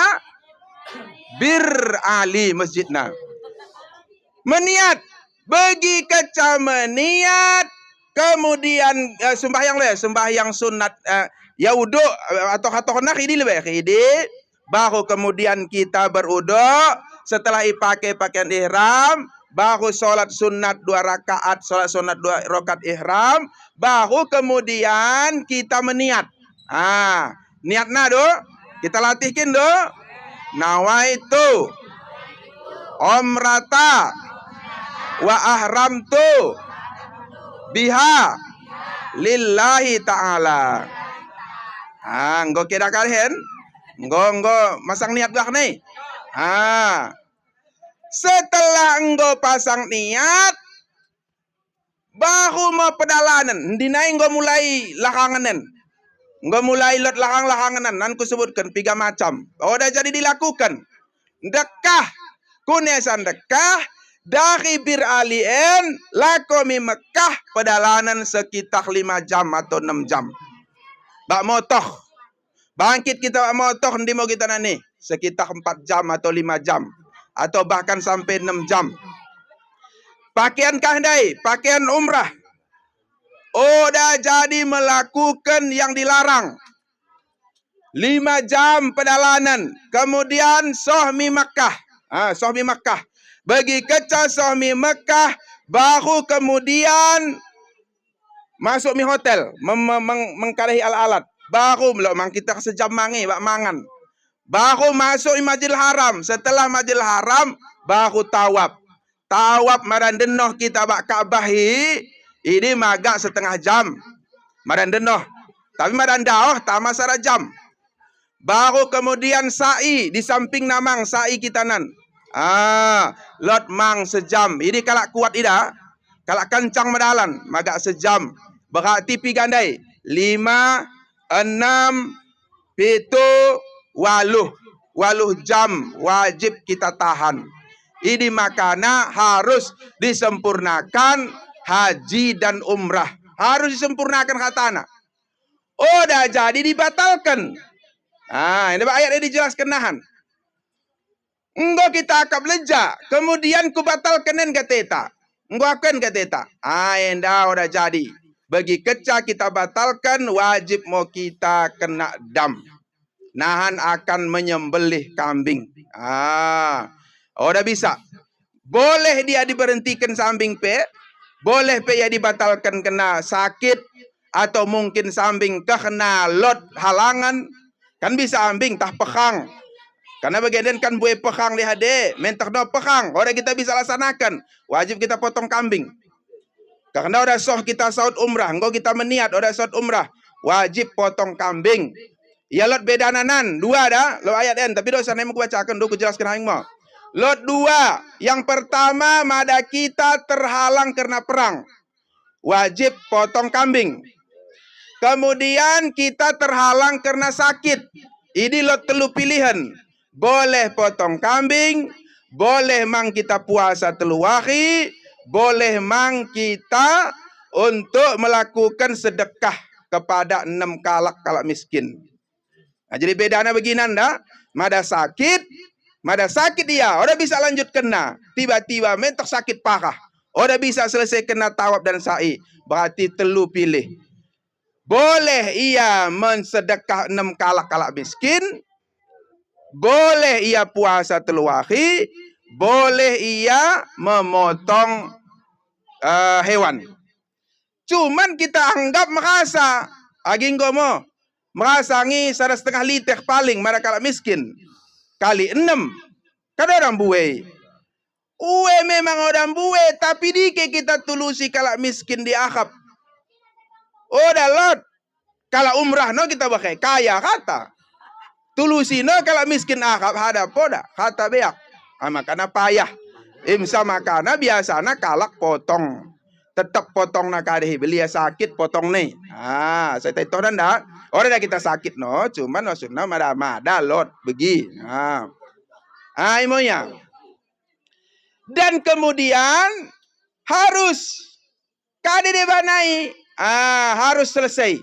Speaker 3: Bir Ali masjidna. Meniat bagi keca meniat kemudian sembahyang sunat yaudu atau nak ini lebih khidi baru kemudian kita berudu setelah pakai pakaian ihram baru sholat sunat 2 rakaat sholat sunat 2 rakaat ihram baru kemudian kita meniat niatna do kita latihkan do nawaitu umrata wa ahramtu biha lillahi ta'ala. Engko kira kalian engko masang niat dah nih. Setelah engko pasang niat baru mau pedalanan dinai engko mulai lakanganan. Enggak mulai lot lahang-lahanganan. Nan ku sebutkan 3 macam. Udah jadi dilakukan. Dekah. Kunesan dekah. Dari Bir Alien. Lakomi Mekah. Pedalanan sekitar 5 jam atau 6 jam. Bak motoh. Bangkit kita bak motoh. Nanti mau kita nani. Sekitar 4 jam atau 5 jam. Atau bahkan sampai 6 jam. Pakaian kahdai. Pakaian umrah. Udah jadi melakukan yang dilarang. 5 jam pedalanan. Kemudian sohmi Makkah. Sohmi Makkah. Bagi keca sohmi Makkah. Baru kemudian masuk mi hotel. Mengkarahi alat-alat. Baru memang kita sejam mangi. Bak mangan. Baru masuk Masjidil Haram. Setelah Masjidil Haram. Baru tawab. Tawab maran denoh kita bak Ka'bahi. Ini magak setengah jam. Madan denoh. Tapi madan daoh tak masalah jam. Baru kemudian sa'i. Di samping namang sa'i kita nan. Lot mang sejam. Ini kalak kuat ida. Kalak kencang medalan. Magak sejam. Berarti pi gandai. 5, 6, 7, 8 jam. Wajib kita tahan. Ini makana harus disempurnakan. Haji dan umrah. Harus disempurnakan katana. Udah jadi dibatalkan. Ini ayatnya dijelaskan nahan. Enggak kita akab leja. Kemudian ku batalkan kateta. Enggak akan kateta. Endah udah jadi. Bagi keca kita batalkan. Wajib mau kita kena dam. Nahan akan menyembelih kambing. Udah bisa. Boleh dia diberhentikan samping pe. Boleh pe ya dibatalkan kena sakit atau mungkin sambing kena lot halangan. Kan bisa ambing tah pekang. Karena bagian kan buai pekang di hade, mentak no pekang. Orang kita bisa laksanakan. Wajib kita potong kambing. Karena udah soh kita saud umrah, engkau kita meniat udah saud umrah, wajib potong kambing. Ya lot beda nanan, dua dah, lo ayat en, tapi dosa nih mau bacakan, aku jelaskan hang mau. Lot dua, yang pertama mada kita terhalang karena perang, wajib potong kambing. Kemudian kita terhalang karena sakit. Ini lot telu pilihan. Boleh potong kambing, boleh mang kita puasa telu hari, boleh mang kita untuk melakukan sedekah kepada 6 kalak miskin. Nah, jadi bedanya begini anda, mada sakit dia, orang bisa lanjut kena, tiba-tiba mentok sakit parah, orang bisa selesai kena tawab dan sa'i, berarti telu pilih. Boleh ia mensedekah 6 kalak miskin, boleh ia puasa telu hari, boleh ia memotong hewan. Cuman kita anggap merasa, aging gomo, merasa ngi 1,5 liter paling mana kalak miskin. Kali 6, kan orang buwe. Uwe memang orang buwe, tapi dike kita tulusi kalak miskin di akhab. Oh dalot, kalau umrah no kita pakai kaya kata. Tulusi no kalau miskin akhab hada poda kata beak. Makana payah. Imsa makana biasana kalak potong. Tetap potong nak kadeh beli sakit potong nih. Saya tahu nanda. Orang dah kita sakit no, cuman maksudnya mada lot begi. Imonya. Dan kemudian harus kadeh dibanai. Harus selesai.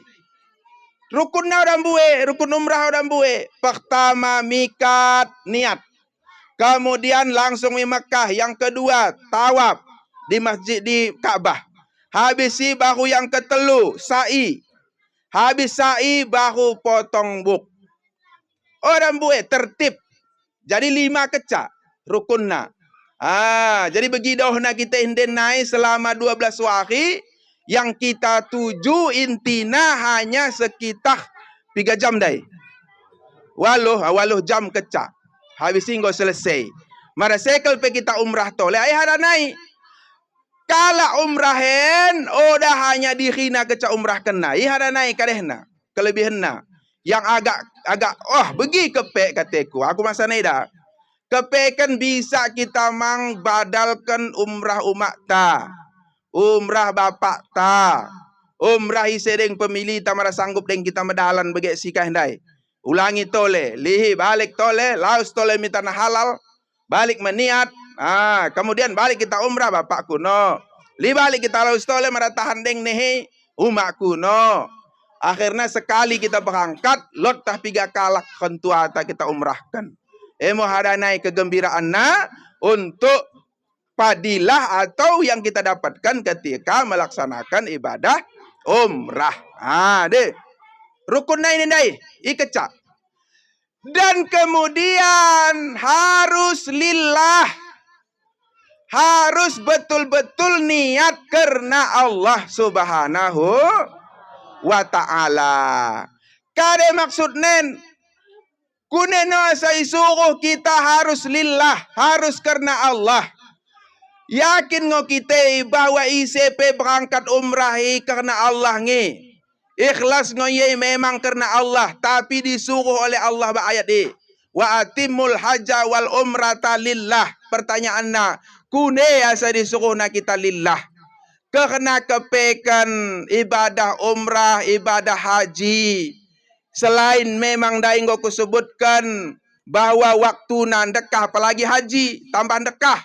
Speaker 3: Rukunnya orang buwe, rukun umrah orang buwe. Pertama mikat niat. Kemudian langsung di Mekah. Yang kedua tawaf di masjid di Ka'bah. Habis si baru yang ketelu sa'i. Habis sa'i baru potong buk. Orang buwe tertib. Jadi 5 kecak rukunna. Jadi begidohna kita inden naik selama 12 hari. Yang kita tuju intina hanya sekitar 3 jam dai. Waluh jam kecak. Habis ini selesai. Mara sekel pe kita umrah tole. Ayah ada naik. Kala umrahen, dah hanya dihina kecak umrah kena. Ayah ada naik kadehna. Kelebihanna. Yang agak, begi kepek kateku. Aku masa naik dah. Kepek kan bisa kita mang badalkan umrah umat ta. Umrah bapak ta. Umrah isedeng pemilih ta mara sanggup deng kita medalan bagi sikah ndai. Ulangi tole, lihi balik tole, laus tole minta halal, balik meniat. Kemudian balik kita umrah bapak kuno. Li balik kita laus tole mara tahan deng nehe umak kuno. Akhirnya sekali kita berangkat, lot tah 3 kalak kentuata kita umrahkan. Emo hada naik kegembiraan na untuk fadilah atau yang kita dapatkan ketika melaksanakan ibadah umrah. Deh. Rukun ini dai, ikecak. Dan kemudian harus lillah. Harus betul-betul niat karena Allah Subhanahu wa ta'ala. Kade maksud nen kuneno sa isuruh kita harus lillah, harus karena Allah. Yakin ngo kita bahwa ICP berangkat umrahi karena Allah ngi. Ikhlas ngoye memang karena Allah, tapi disuruh oleh Allah ayat di. Wa atimul hajja wal umrata lillah. Pertanyaannya, kune asa disuruh na kita lillah. Karena kepekan ibadah umrah, ibadah haji. Selain memang daing ku sebutkan bahwa waktu nan dekah, apalagi haji, tambah dekah.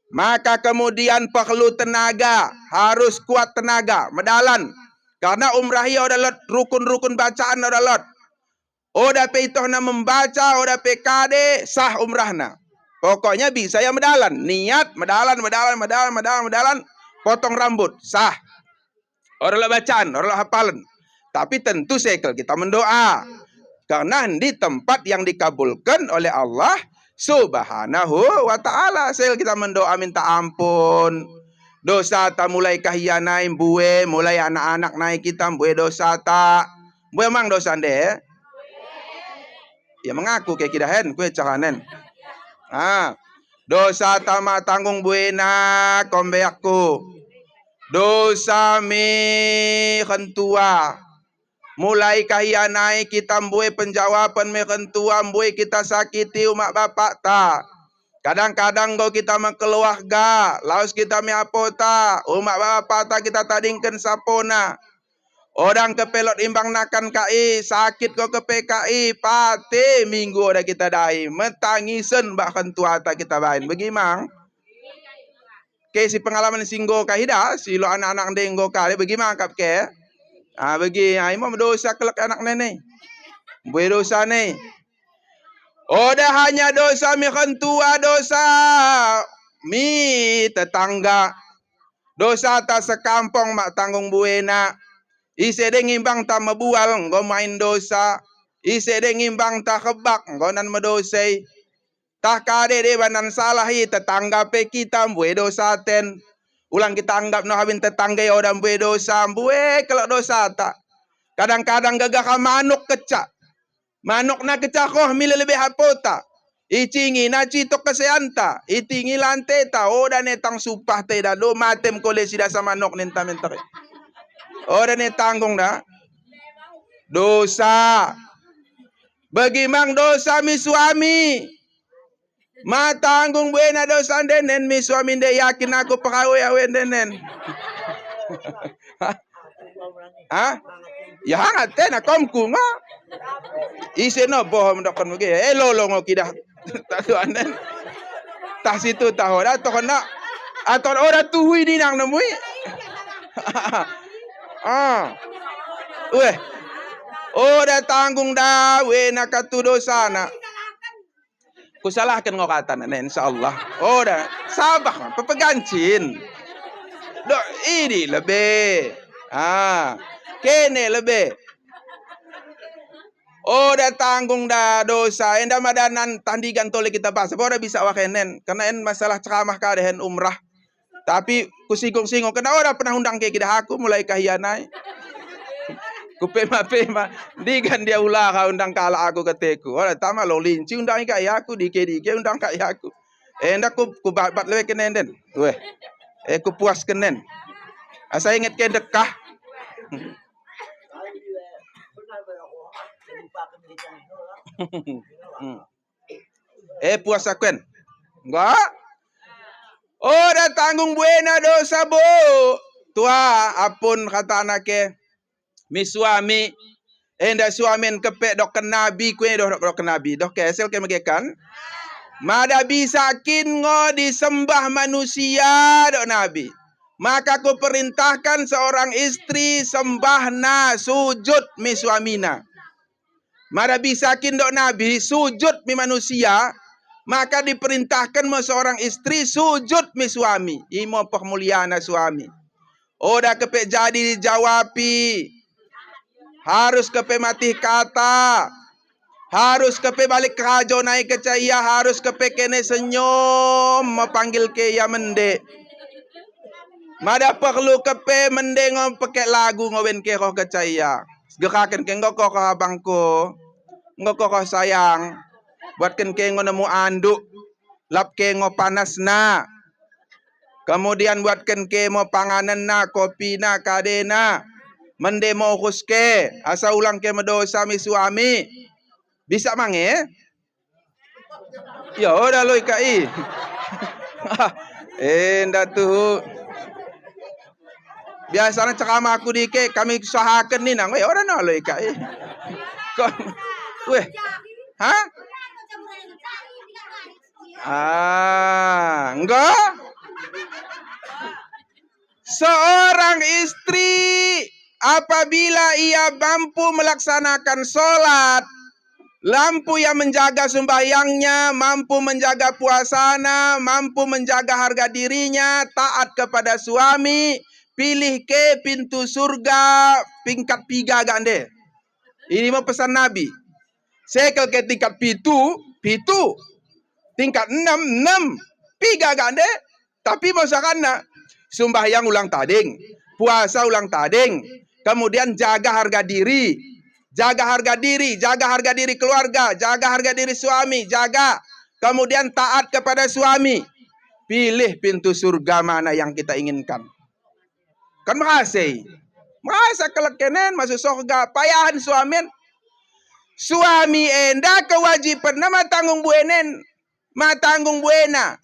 Speaker 3: Maka kemudian perlu tenaga, harus kuat tenaga, medalan. Karena umrah ya udah lot, rukun-rukun bacaan udah lot. Udah pe itohna membaca, udah PKD, sah umrahna. Pokoknya bisa ya medalan, niat medalan, potong rambut, sah. Orang lah bacaan, orang lah hafalan. Tapi tentu sekel kita mendoa. Karena di tempat yang dikabulkan oleh Allah Subhanahu wa ta'ala. Sekel kita mendoa minta ampun. Dosa ta mulai kahiyanai buwe, mulai anak-anak naik kita buwe dosa ta. Buwe mang dosa ande. Ya mengaku kayak kidahen kue cakanen. Dosa ta ma tanggung buena kombeakku. Dosa mi kentua. Mulai kahiyanai kita mbue penjawaban me kentua mbue kita sakiti umak bapak ta. Kadang-kadang go kita mengeluarga, laos kita me apota, umak bapak ta kita tadingkan sapona. Orang kepelot imbang nakan KI, sakit ko ke PKI, pate minggu ada kita dai, metangisen bak kentua ta kita bain. Bagaimana? Ke si pengalaman singgo kahida, si lo anak-anak denggo kali, bagaimana kap ke? Bagi imam dosa kelak anak nenek. Boleh dosa ni. Dah hanya dosa mi kentua, dosa mi tetangga. Dosa ta sekampung mak tanggung buena. Ise deng imbang ta mebual nggo main dosa. Ise deng imbang ta kebak nggo nan medosai. Tah kade de banan salahi tetangga pe kita boleh dosa ten. Ulang kita anggap no habin tetangga ya orang buat dosa, buat kalau dosa tak. Kadang-kadang gagah manuk kecak. Manuk na kecak koh mila lebih hapota. Icingi na citok keseanta. Itingi lantai ta. Dan netang supah te dah. Do matem kole sida sama manuk nenta mentari. Dan netanggung dah. Dosa. Bagaimana dosa mi suami. Matanggung buena dosa denen mi suami de yakin aku pekawe awen denen. Ya hangat ten akomku nga. Ise no bohong dokon muge. Lolo ngo kidah. Tatuanen. Tah situ tahu dah tokon nak. Atau ora tuhui di nang nemui. Weh. Dah tanggung dah we nakatu dosa nak. Kusalahkan ngokatan nen insyaallah. Dah sabah pepegancin. Dok ini lebih. Kene lebih. Dah tanggung dah dosa. Enda madanan tandigan tole kita bahas. Ora bisa wakenen karena en masalah ceramah kadehen umrah. Tapi kusinggung-singgung kena ora pernah undang ke kita aku mulai kahianai. Kupema-pema digan dia ulah ka undang kala aku keteku. Ora tama lo linci undang ka aku dike-dike undang ka aku. Enda ku bat lewe kenen den. Weh. Ku puas kenen. Asa inget ke dekah. Puas akuen. Enggak. Dah tanggung buena dosa bo. Tua apun kata anake. Mi suami enda suamen kepek dok kenabi kue dok kenabi dok kesel ke megekan mada bisa kin ngo disembah manusia dok nabi maka ku perintahkan seorang istri sembahna sujud mi suamina mada bisa kin dok nabi sujud mi manusia maka diperintahkan mo seorang istri sujud mi suami imo permuliana suami dah kepek jadi dijawapi. Harus kepe mati kata. Harus kepe balik kerajo naik ke cahaya. Harus kepe kene senyum. Mepanggil ke ya mende. Mada perlu kepe mende ngom pakai lagu ngowen ke roh ke cahaya. Gerakan ke ngoko ke abangku. Ngoko ke sayang. Buatkan ke ngonemu anduk. Lap ke ngo panas na. Kemudian buatkan ke mo panganan na. Kopi na kadena. Mende mau kuske asa ulang ke medosa mi suami bisa mange ya udah loy kai endah tuh biasanya ceramah aku dike kami usahakan nih nang ora no loy kai kon weh enggak seorang istri apabila ia mampu melaksanakan sholat, mampu yang menjaga sembahyangnya, mampu menjaga puasana, mampu menjaga harga dirinya, taat kepada suami, pilih ke pintu surga tingkat 3 gande. Ini mau pesan Nabi. Sekel ke tingkat pitu, tingkat 6, 3 gande. Tapi masakannya Sembahyang ulang tading, puasa ulang tading, kemudian jaga harga diri, jaga harga diri keluarga, jaga harga diri suami, jaga. Kemudian taat kepada suami. Pilih pintu surga mana yang kita inginkan. Kan makasih. Masa kelekenen masuk surga, payahan suamin. Suami enda kewajiban nama tanggung buenen, matanggung buena.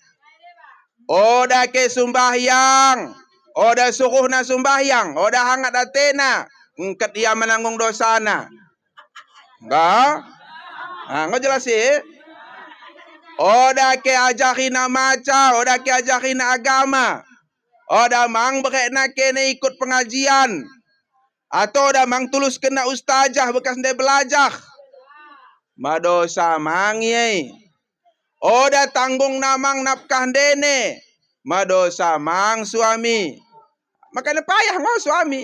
Speaker 3: Oda ke sumbahyang, oda suruh na sumbahyang, oda hangat atena, ngket ia menanggung dosana. Enggak? Enggak jelas sih? Oda ke ajarina maca, oda ke ajarina agama. Oda mang berkena kena ikut pengajian. Atau oda mang tulus kena ustazah bekas dia belajar. Madosa mang ye. Oda tanggung namang nafkah dene. Madosa mang suami. Makanya payah ngau suami.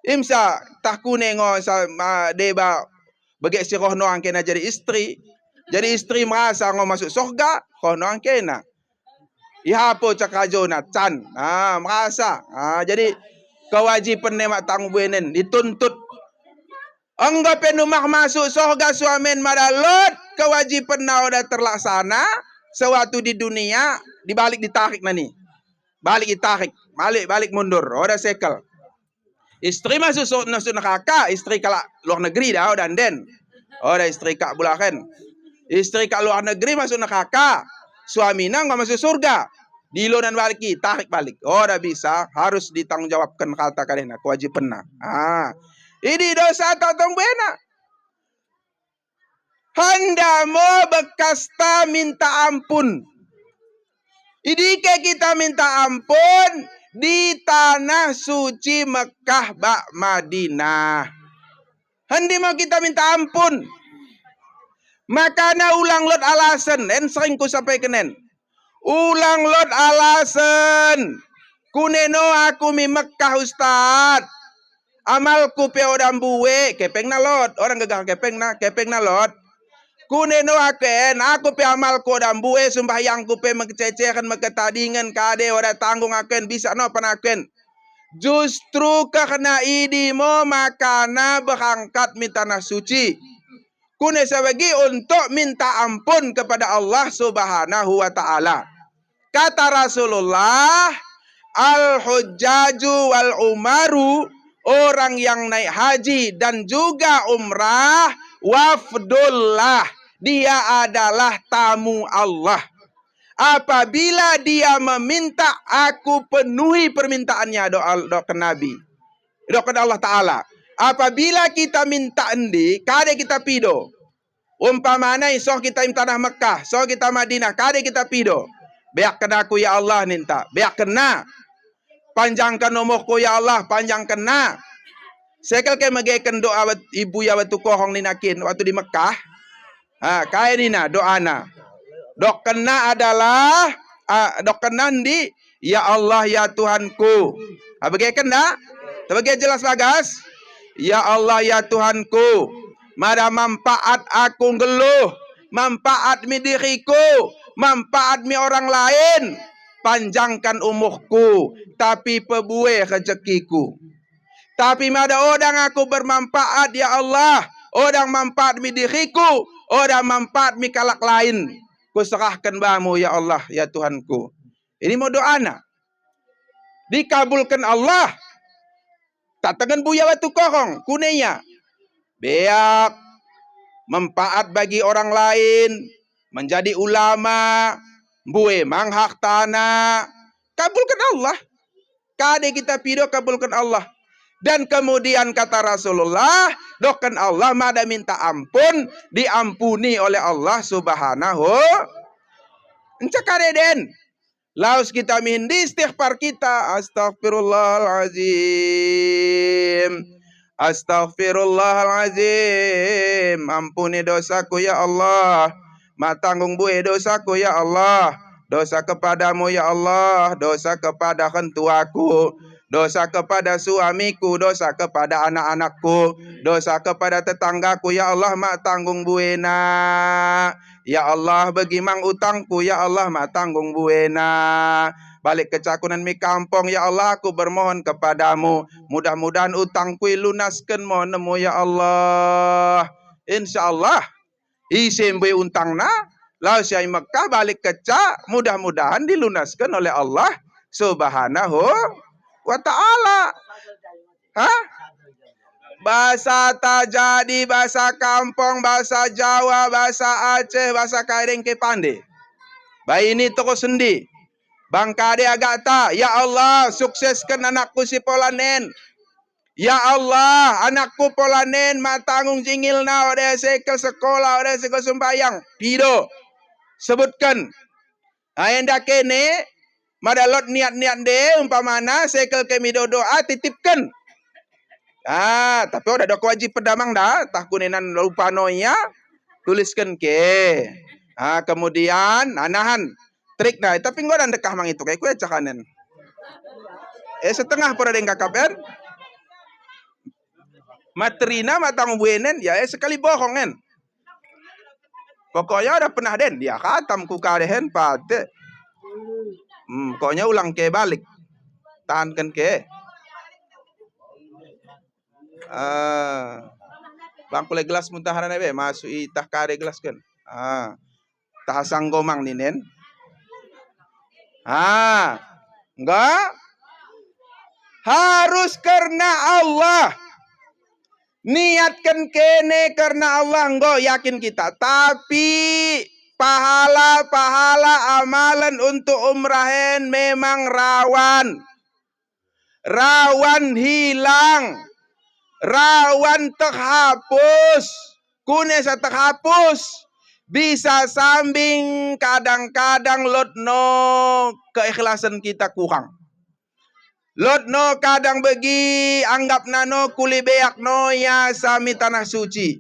Speaker 3: Imsa takune ngau sa deba bagi si roh noang kena jadi istri. Jadi istri merasa ngau masuk surga, roh noang kena. Ihapo cakajona can. Merasa. Jadi kewajiban nemak tanggung buenen dituntut. Enggak penumah masuk surga suamen madalot kewajiban na udah terlaksana sewaktu di dunia dibalik ditarik nani. Balik ditarik, balik mundur, udah sekel. Istri masuk neraka, istri kalak luar negeri dah udah den. Udah istri kak bulakan. Istri kak luar negeri masuk neraka, suaminya enggak masuk surga. Dilo dan baliki, tarik balik. Udah bisa, harus ditanggungjawabkan kata kalian kewajiban. Ini dosa totong bena. Handa mo bekasta minta ampun. Ini kita minta ampun di tanah suci Mekah bak Madinah. Handi mau kita minta ampun. Makanya ulang lot alasan. En sering ku sampai kenen. Ulang lot alasan. Kuneno aku mi Mekah Ustad. Amalku pe odam buwe, kepeng na lot. Orang gagal kepeng na lot. Kuneno aken, aku pe amalku odam buwe, sembahyangku pe mengececekan, mengketadingan, kade ora tanggung aken, bisa no panaken. Justru karena ini mo makana berangkat minta tanah suci. Kune sebagi untuk minta ampun kepada Allah Subhanahu wa taala. Kata Rasulullah, al-hujjaju wal umaru, orang yang naik haji dan juga umrah, wafdullah, dia adalah tamu Allah. Apabila dia meminta, aku penuhi permintaannya, doa ke Nabi, doa ke Allah Ta'ala. Apabila kita minta endi, kade kita pido. Umpamana isoh kita tanah Mekah, so kita Madinah, kade kita pido. Beak kena aku ya Allah minta, beak kena. Panjangkan umurku ya Allah, panjangkan na. Sekal ke magaikan doa ibu ya waktu kohong ninakin waktu di Mekah. Kaya nina doa na. Dok kena adalah dok kena di ya Allah ya Tuhanku. Bagaikan na? Sebagai jelas bagas. Ya Allah ya Tuhanku. Mada manfaat aku ngeluh, manfaat mi diriku, manfaat mi orang lain. Panjangkan umurku, tapi pebuai rezekiku. Tapi mada orang aku bermanfaat ya Allah, orang manfaat mi diriku, orang manfaat mi kalak lain. Kuserahkan bamu ya Allah ya Tuhanku. Ini mau doana. Dikabulkan Allah. Tak tengen buya watu korong, kunenya. Beak manfaat bagi orang lain, menjadi ulama, buwe manghak tanah, kabulkan Allah. Kade kita pido kabulkan Allah. Dan kemudian kata Rasulullah, dokan Allah mada minta ampun, diampuni oleh Allah Subhanahu. Encak kadeden. Laus kita mindi istighfar kita, astagfirullahalazim. Astaghfirullahalazim. Ampuni dosaku ya Allah. Matanggung buih dosaku ya Allah. Dosa kepadamu ya Allah. Dosa kepada kentuaku. Dosa kepada suamiku. Dosa kepada anak-anakku. Dosa kepada tetanggaku ya Allah. Mak tanggung buena. Ya Allah bagi mang utangku ya Allah mak tanggung buena. balik kecakunan mi kampung ya Allah, aku bermohon kepadamu, mudah-mudahan utangku lunaskan mohonmu ya Allah. Insyaallah isembe untangna lau syai Mekah balik kecak, mudah-mudahan dilunaskan oleh Allah Subhanahu wa taala. Hah? Bahasa Tajadi, bahasa kampung, bahasa Jawa, bahasa Aceh, bahasa Kaireng ke pandai. Baik ini toko sendi. Bang Kade agak tak. Ya Allah, sukseskan anakku si Polanen. Ya Allah, anakku Polanen matanggung jingil na ode sekel sekolah, ode sekel sembayang. Pido. Sebutkan. Ayanda kene, madalot niat-niat de, umpamana sekel kemi doa titipkan. Tapi udah ada wajib pedamang dah, tah kunenan lupa noya, tuliskan ke. Kemudian nahan trik dah, tapi enggak ada dekah mang itu kayak kue cakanen. Setengah pura deng kakapen. Materina matang buenen, ya sekali bohongen. Pokoknya udah pernah den, dia khatam ku kadehen pate. Pokoknya ulang ke balik, tahankan ke. Bang kule gelas muntaharan be masuk itah kare gelas kan. Tah sanggomang ninen. Enggak. Harus karena Allah. Niatkan kene karena Allah, enggak yakin kita. Tapi pahala-pahala amalan untuk umrahen memang rawan. Rawan hilang. Rawan terhapus. Kunesa terhapus. Bisa sambing kadang-kadang lotno keikhlasan kita kurang. Lotno kadang begi anggap nano kuli beak no ya sami tanah suci.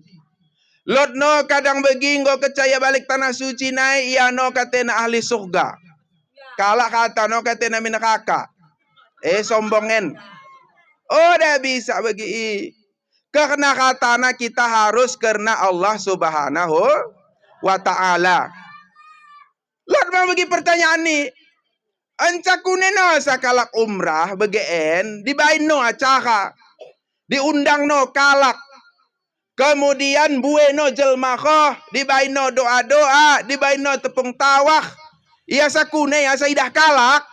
Speaker 3: Lotno kadang begi ngo kecaya balik tanah suci naik ya no katena ahli surga. Kalak kata no katena minakaka. Sombongen. Udah bisa bagi. Karena katana kita harus karena Allah Subhanahu wa ta'ala. Lot mau bagi pertanyaan ni. Ancakune no sakalak umrah begeen dibain no acara. Diundang no kalak. Kemudian bue no jelmakoh. Dibain no doa-doa. Dibain no tepung tawah. Ia sakune asa idah kalak.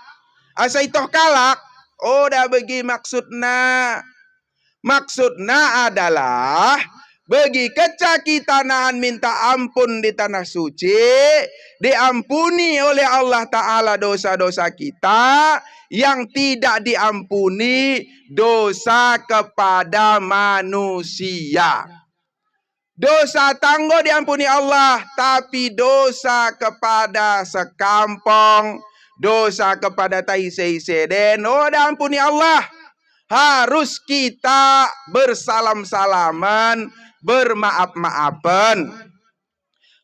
Speaker 3: Asa itoh kalak. Dah bagi maksudna. Maksudna adalah bagi kecaki tanahan minta ampun di tanah suci, diampuni oleh Allah Ta'ala dosa-dosa kita, yang tidak diampuni dosa kepada manusia. Dosa tanggo diampuni Allah, tapi dosa kepada sekampung, dosa kepada taisei-sei den, diampuni Allah. Harus kita bersalam-salaman, bermaaf-maafan.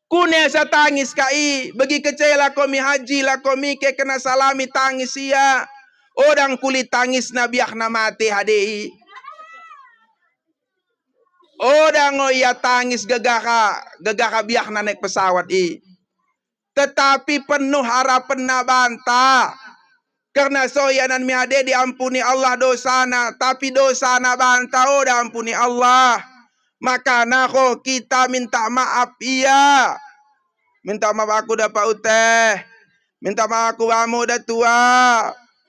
Speaker 3: Kunesa tangis kai, bagi kecela komi haji lah komi ke kena salami tangis ya. Orang kulit tangis nabiak na mati hadei. Orang ya tangis gegaka biak na naik pesawat i. Tetapi penuh harapan na banta. Karena soyanan miade diampuni Allah dosana, tapi dosana banta diampuni Allah. Maka nako kita minta maaf iya. Minta maaf aku dapat uteh. Minta maaf aku bamu dah tua.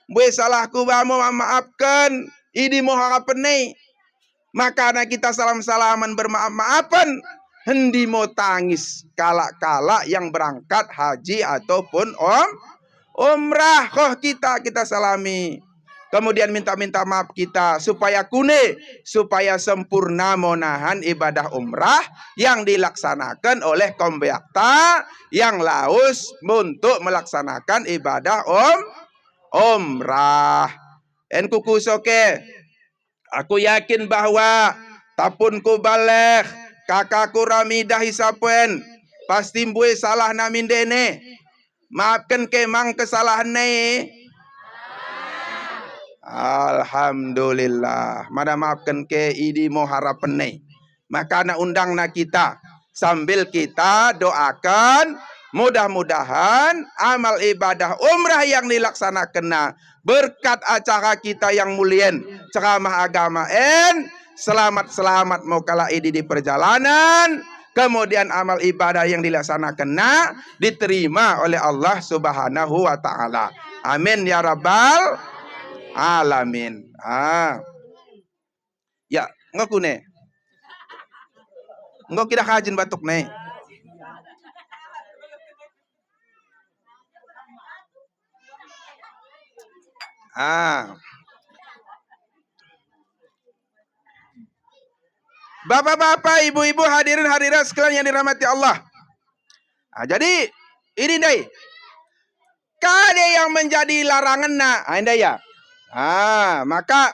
Speaker 3: Bue salahku bamu maafkan. Ini mau harapan nih. Maka kita salam-salaman bermaaf-maafan. Hendi mau tangis kalak-kalak yang berangkat haji ataupun umrah kita salami. Kemudian minta maaf kita supaya supaya sempurna menahan ibadah umrah yang dilaksanakan oleh kaum beakta yang laus untuk melaksanakan ibadah umrah. Enku soke. Aku yakin bahwa tapunku balik kakakku Ramidah hisapuen pasti mbue salah namin dene. Maafkan kemang kesalahan ni. Alhamdulillah. Mada maafkan ke idi mo harapan ni. Maka nak undang na kita. Sambil kita doakan Mudah-mudahan amal ibadah umrah yang dilaksanakan berkat acara kita yang mulien ceramah agama selamat-selamat mau kala idi di perjalanan. Kemudian amal ibadah yang dilaksanakan diterima oleh Allah Subhanahu wa taala. Amin ya rabbal alamin. Ya, ngaku ne. Engkau kita kajin batuk ne. Bapak-bapak, ibu-ibu, hadirin hadirat sekalian yang dirahmati Allah. Jadi ini dai. Kade yang menjadi larangan anda ya. Maka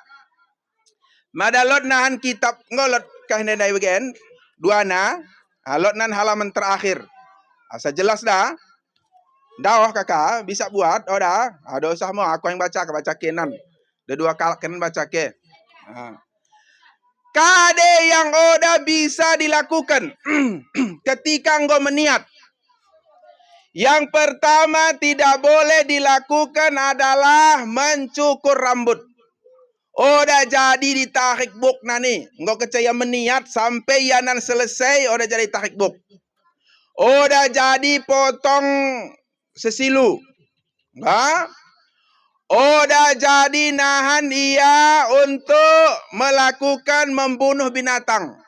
Speaker 3: madalot nahan kitab ngolot kahne dai bagian dua lot nan halaman terakhir. Asa jelas dah. Dawah kakak bisa buat, dah. Ada usah mau aku yang baca kenan. Dua kali kenan baca ke. Kade yang oda bisa dilakukan ketika engkau meniat. Yang pertama tidak boleh dilakukan adalah mencukur rambut. Oda jadi ditarik buk nani. Engkau kecaya meniat sampai yanan selesai oda jadi tarik buk. Oda jadi potong sesilu. Oda jadi nahan ia untuk melakukan membunuh binatang.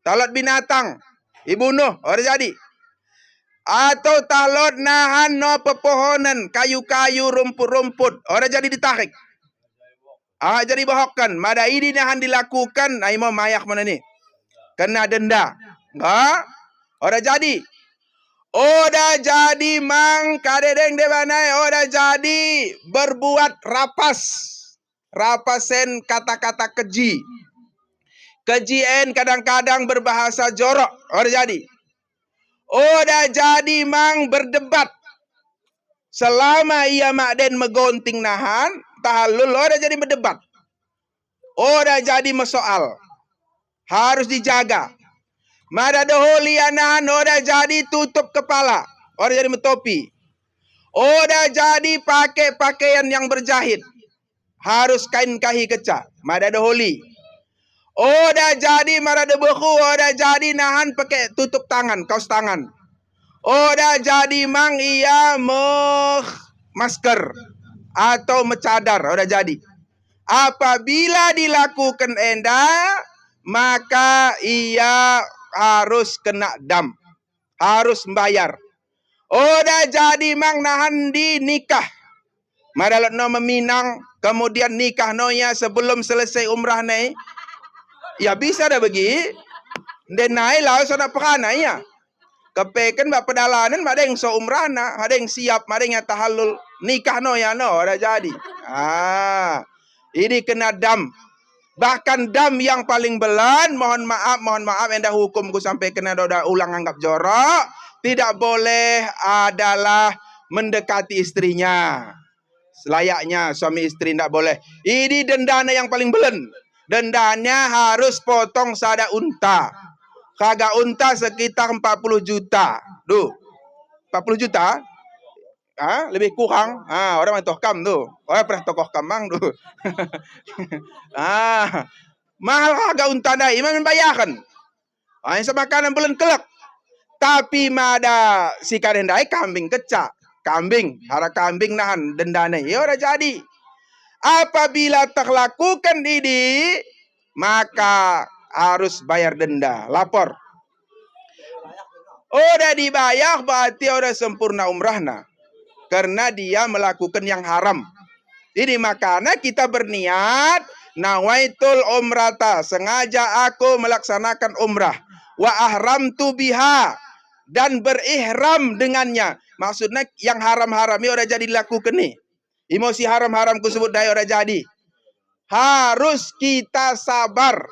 Speaker 3: Talot binatang, dibunuh, oda jadi. Atau talot nahan no pepohonan, kayu-kayu, rumput-rumput, oda jadi ditarik. Jadi bohokkan. Mada ini nahan dilakukan, mau mayak mana ni? Kena denda. Oda jadi. Oda jadi mang kadedeng dewanai oda jadi berbuat rapasen kata-kata keji. Kejien kadang-kadang berbahasa jorok oda jadi. Oda jadi mang berdebat. Selama ia makden megonting nahan tahallul oda jadi berdebat. Oda jadi mesoal. Harus dijaga. Mada doholi anahan oda jadi tutup kepala. Oda jadi metopi. Oda jadi pakai pakaian yang berjahit. Harus kain kahi kecak. Mada doholi. Oda jadi mada beku. Oda jadi nahan pakai tutup tangan. Kaos tangan. Oda jadi mang ia masker. Atau mencadar. Oda jadi. Apabila dilakukan maka ia harus kena dam. Harus membayar. Oda jadi mang nahan di nikah. Madalot no meminang. Kemudian nikah no ya sebelum selesai umrah ni. Ya bisa dah bagi. Dan naik lah sana perana ya. Kepekan bak pedalanan. Ada yang so umrah na. Ada yang siap. Ada yang tahallul. Nikah no ya no. Oda jadi. Ini kena dam. Bahkan dam yang paling belan, mohon maaf, endah hukumku sampai kena doda ulang anggap jorok. Tidak boleh adalah mendekati istrinya. Selayaknya suami istri tidak boleh. Ini dendana yang paling belan. Dendanya harus potong sada unta. Kagak unta sekitar 40 juta. 40 juta? Lebih kurang. Orang main tohkam tu. Orang pernah tokoh kamang tu. Mahal harga unta dah. Imam membayarkan. Yang semakanan bulan kelak. Tapi mada si kadendai kambing kecak. Kambing. Harga kambing nahan dendana. Ya udah jadi. Apabila terlakukan ini. Maka harus bayar denda. Lapor. Udah dibayar berarti udah sempurna umrahna. Karena dia melakukan yang haram. Ini makanya kita berniat. Nawaitul umrata. Sengaja aku melaksanakan umrah. Wa ahramtu biha. Dan berihram dengannya. Maksudnya yang haram-haram ini udah jadi dilakukan nih. Emosi haram-haram ku sebut daya udah jadi. Harus kita sabar.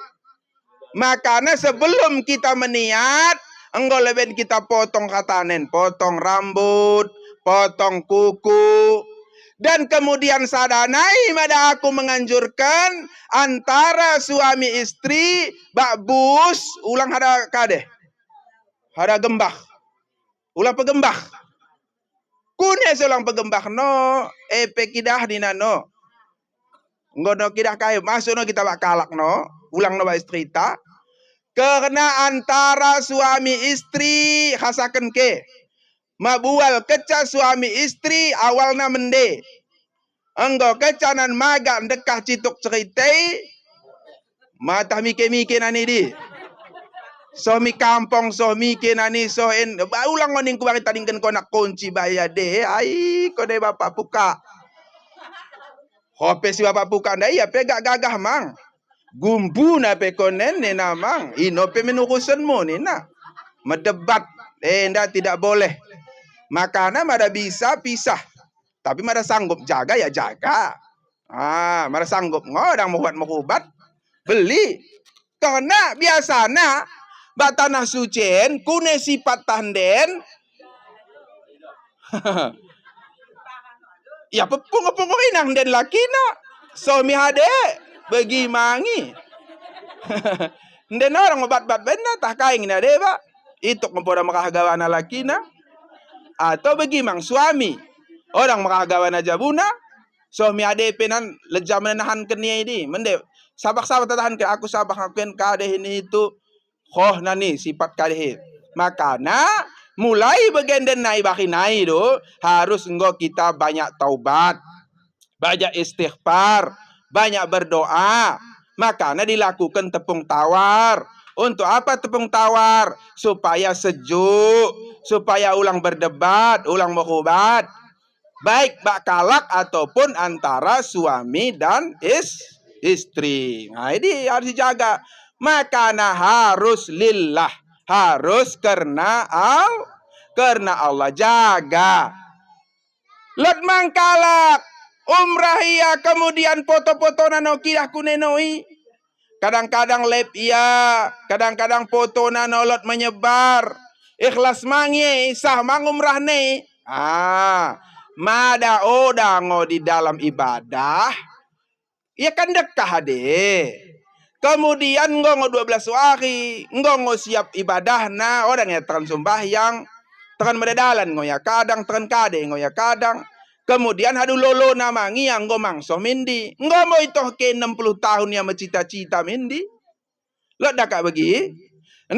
Speaker 3: Makanya sebelum kita meniat. Enggak lebih kita potong katanen. Potong rambut. Potong kuku. Dan kemudian sadanai mada aku menganjurkan antara suami istri bak bus ulang ada kade. Ada gembah. Ulang pegembah. Kune selang pegembah no, epe kidah di nano. Ngono kidah kayu masuk no kita bakalak no, ulang no cerita. Karena antara suami istri khasakan ke mabual keca suami istri awalna mende. Enggo kecanan maga dekah cituk ceritai mata mike-mike nani di. Somi kampung somi kenani soen ulang ngoning ku bari tadingken ko nak kunci baya de ai ko de bapak buka. Hope si bapak buka nda iya pe gak gagah mang. Gumbu na pe konen ni namang. Ino pe menurusan mo ni na. Mendebat. Nda tidak boleh. Makanan mada bisa pisah. Tapi mada sanggup jaga ya jaga. Mada sanggup ngodang mubat beli. Karena biasana batanah sucen kune sifat tanden. Ya pepung inang den lakina. Suami hade bagi mangi. Den orang obat-bat benda tah kaing na de ba. Itu mempoda makahagawana lakina. Atau bagi mang suami. Orang makahagawana jabuna. Suami hade penan lejam menahan kenia ini. Mende sabak-sabak tahan ke aku sabak ngakuin kadeh ini itu. Khoh nani sifat kadeh. Makana mulai bagian den nai bakinai do harus enggo kita banyak taubat, banyak istighfar, banyak berdoa. Makanya dilakukan tepung tawar. Untuk apa tepung tawar? Supaya sejuk, supaya ulang berdebat, ulang berhubat. Baik bakalak ataupun antara suami dan istri. Nah, ini harus dijaga. Makanya harus lillah, harus karena Allah jaga. Lot mangkalak umrah iya kemudian foto-foto nano kidah kunenoi. Kadang-kadang lep iya, kadang-kadang foto nano lot menyebar. Ikhlas mangi sah mangumrah nih. Mada odango di dalam ibadah. Ya kan dekah deh. Kemudian ngongo 12 hari, ngongo siap ibadah na orang ya tekan sembahyang, tekan medalan ngoya kadang tekan kade ngoya kadang. Kemudian hadu lolo namangi yang ngomang so mindi. Ngomo itu ke 60 tahun yang mencita-cita mindi. Lo dak bagi 60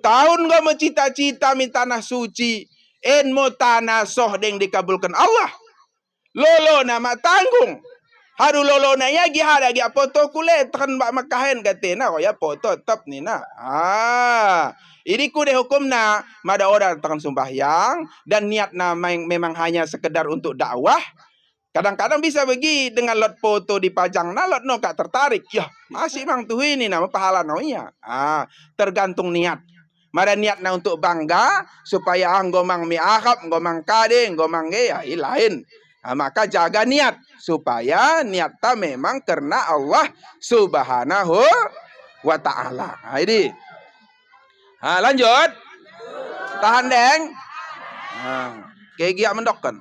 Speaker 3: tahun ngomo cita-cita minta tanah suci. En mo tanah soh deng dikabulkan Allah. Lolo nama tanggung. Hadu lolo na ya gihada gia foto kulet tekan bak makahen katena ko ya foto tetap ni na. Ini kude hukum na mada orang tekan sembahyang dan niat na memang hanya sekedar untuk dakwah. Kadang-kadang bisa bagi dengan lot foto dipajang na lot no kak tertarik. Ya masih bang tuh ini nama pahala no ya. Tergantung niat. Mada niat na untuk bangga supaya anggomang mi akap, anggomang kade, anggomang ya lain. Maka jaga niat supaya niatnya memang karena Allah Subhanahu wa ta'ala. Ini. Lanjut. Tahan deng. Kayak gia mendokkan.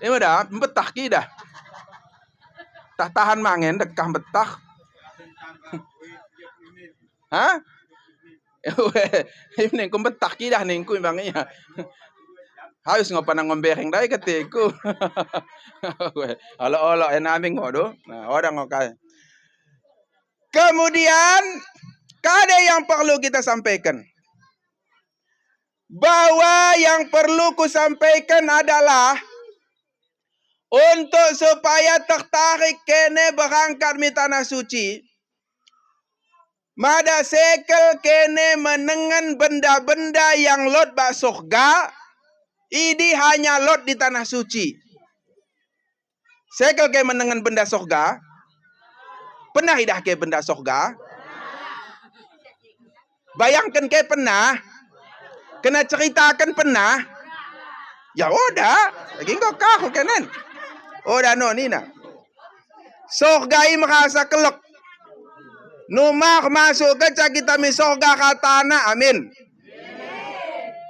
Speaker 3: Ini udah betah kita. Tahan mangen dekah betah. Ini ku betah kita nih ku bangnya. Harus ngopan ngombereng dai ketiku. Olo enaming ngodo. Nah, orang ngokai. Kemudian ada yang perlu kita sampaikan. Bahwa yang perlu ku sampaikan adalah untuk supaya tertarik kene berangkat mi tanah suci. Mada sekel kene menengan benda-benda yang lot bak surga. Ini hanya lot di tanah suci. Sekel ke menengan benda surga. Pernah idah ke benda surga? Bayangkan ke pernah? Kena ceritakan pernah? Ya udah. Lagi kau kau kenen. Udah no nina. Surga ini merasa kelak. Numar masuk ke kita mi surga katana. Amin.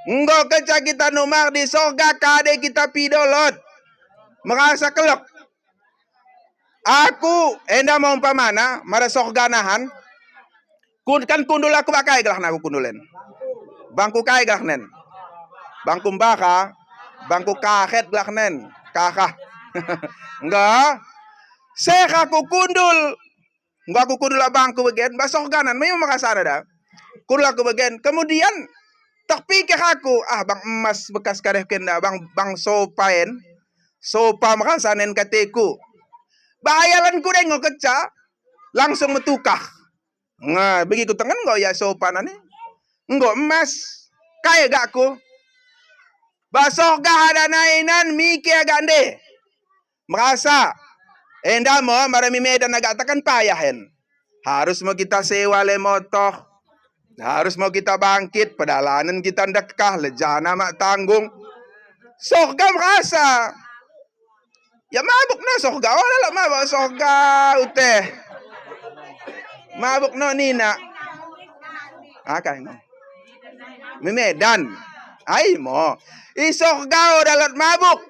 Speaker 3: Enggo keca kita numar di surga kade kita pidolot. Merasa kelak. Aku enda mau umpamana mara surga nahan. Kan kundul aku pakai gelah aku kundulen. Bangku kai gaknen. Bangku baka, bangku kaket gaknen. Kakah. Enggak. Saya aku kundul. Enggak aku kundul bangku bagian. Basok kanan. Memang makasana dah. Kundul aku bagian. Kemudian tak pikir aku. Bang emas bekas kareh kena. Bang sopain. Sopa makasanen kateku. Bahayalan ku dengok keca. Langsung metukah. Nah, begitu tangan enggak ya sopan ani. Enggak emas. Kaya gak aku. Basok gak ada nainan mikir gande. Merasa endah mo marami medan agak tekan payahen. Harus mau kita sewa le motor. Harus mau kita bangkit pedalanan kita dekah lejana mak tanggung. Sorga merasa. Ya mabuk na sorga. Oh lah mabuk sorga uteh. Mabuk no nina. Kaya mo. Medan. Ay mo. Isorga dalat mabuk.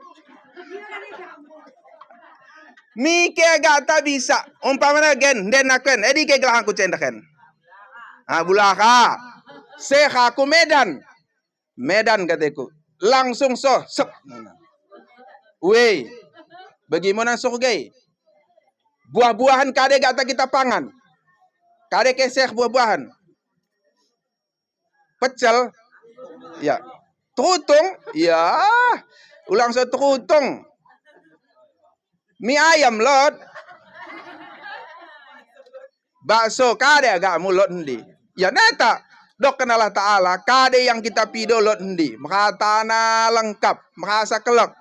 Speaker 3: Mikir gata bisa. Umpamanya gen. Den aken. Edi ke gelahan ku cendaken. Bulaka. Seha ku Medan. Medan kataku. Langsung sep. Weh. Bagaimana surgai? Buah-buahan kade gata kita pangan. Kade keseh buah-buahan. Pecel. Ya. Terutung. Ya. Ulang terutung. Mie ayam lot. Bakso kade agak mulut ndi. Ya neta. Dok kenalah ta'ala. Kade yang kita pido lot ndi. Makatana lengkap. Makasa kelak.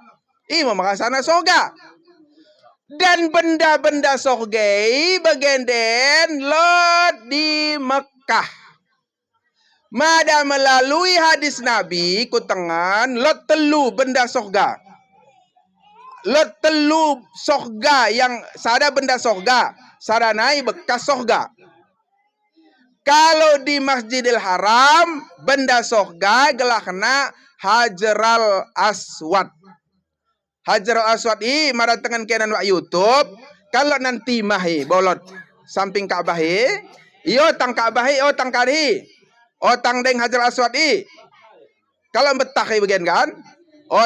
Speaker 3: Imo makasana soga. Dan benda-benda sorgai bagenden lot di Mekah. Mada melalui hadis Nabi kutengan lot telu benda sorga. Lot telu sorga yang sada benda sorga, sada naik bekas sorga. Kalau di Masjidil Haram benda sorga gelakna Hajaral Aswad. Hajaral Aswad i mara tengan kenan wak YouTube. Kalau nanti mahi bolot samping Ka'bah iyo tang Ka'bah iyo tang kari. Otang deng Hajaral Aswad i. Kalau betah bagian kan?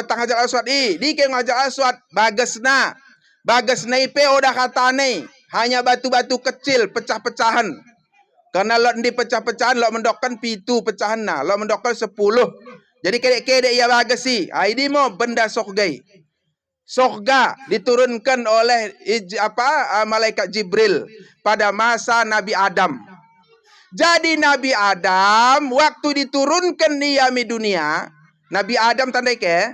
Speaker 3: Tang Hajar Aswad i. Di ke Hajar Aswad bagesna. Bagesna ipe udah katane. Hanya batu-batu kecil pecah-pecahan. Karena lot di pecah-pecahan lot mendokkan pitu pecahan na. Lot mendokkan 10. Jadi kedek-kedek ya bagesi. Ini mo benda sorgai. Sorga diturunkan oleh malaikat Jibril pada masa Nabi Adam. Jadi Nabi Adam waktu diturunkan di dunia, Nabi Adam tandai ke?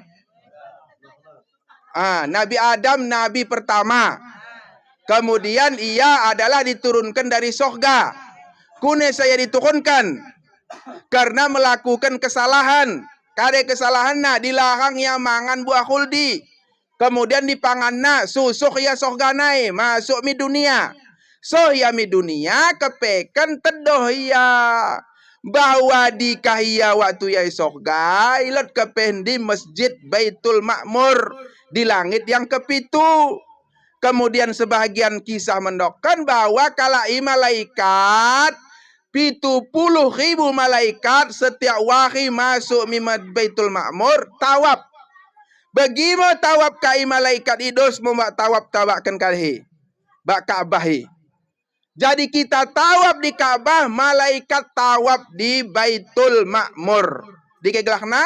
Speaker 3: Nabi Adam nabi pertama. Kemudian ia adalah diturunkan dari sorga. Kune saya diturunkan karena melakukan kesalahan. Kade kesalahan dilarang ya mangan buah khuldi. Kemudian dipanganna susuk ya sorga nai masuk mi dunia. So ya mi dunia kepekan tedoh ya. Bahwa di kahia waktu ya sorga ilot kependi Masjid Baitul Ma'mur di langit yang kepitu. Kemudian sebahagian kisah mendokkan bahwa kalai malaikat 70.000 malaikat setiap wahi masuk mimad Baitul Ma'mur tawab. Bagaimana tawab kai malaikat idos membak tawab-tawabkan kalhi. Bak Ka'bahi. Jadi kita tawab di Ka'bah, malaikat tawab di Baitul Ma'mur. Di ke gelakna?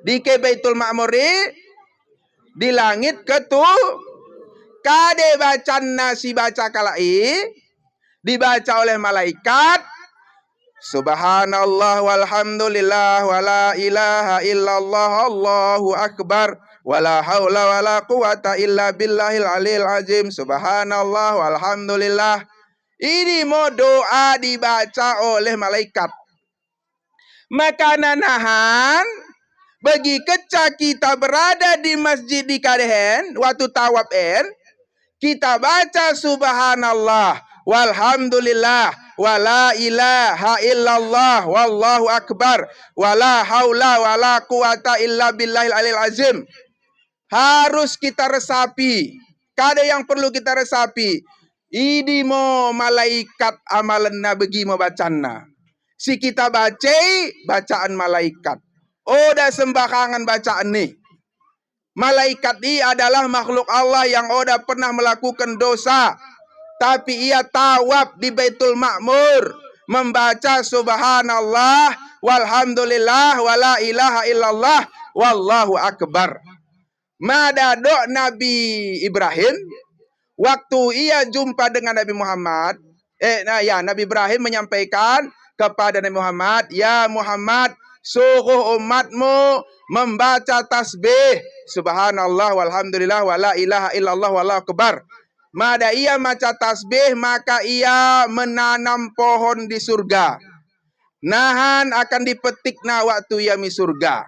Speaker 3: Di ke Baitul Ma'mur di langit ketu. Kade bacanna si baca kalai. Dibaca oleh malaikat. Subhanallah walhamdulillah wala ilaha illallah Allahu akbar. Wala haula wala quwata illa billahil alil azim. Subhanallah walhamdulillah. Ini mau doa dibaca oleh malaikat. Maka nanahan bagi keca kita berada di masjid di kadehen waktu tawab kita baca subhanallah walhamdulillah wala ilaha illallah wallahu akbar wala haula wala quwata illa billahil alil azim. Harus kita resapi. Kada yang perlu kita resapi. Ini mo malaikat amalan na bagi mo bacana. Si kita baca bacaan malaikat. Oda sembarangan bacaan nih. Malaikat ini adalah makhluk Allah yang oda pernah melakukan dosa. Tapi ia tawaf di Baitul Ma'mur. Membaca subhanallah, walhamdulillah, wala ilaha illallah, wallahu akbar. Madadok Nabi Ibrahim. Waktu ia jumpa dengan Nabi Muhammad. Nabi Ibrahim menyampaikan kepada Nabi Muhammad. Ya Muhammad, suruh umatmu membaca tasbih. Subhanallah, walhamdulillah, wala ilaha illallah, wallahu akbar. Mada ia baca tasbih, maka ia menanam pohon di surga. Nahan akan dipetik na waktu yami surga.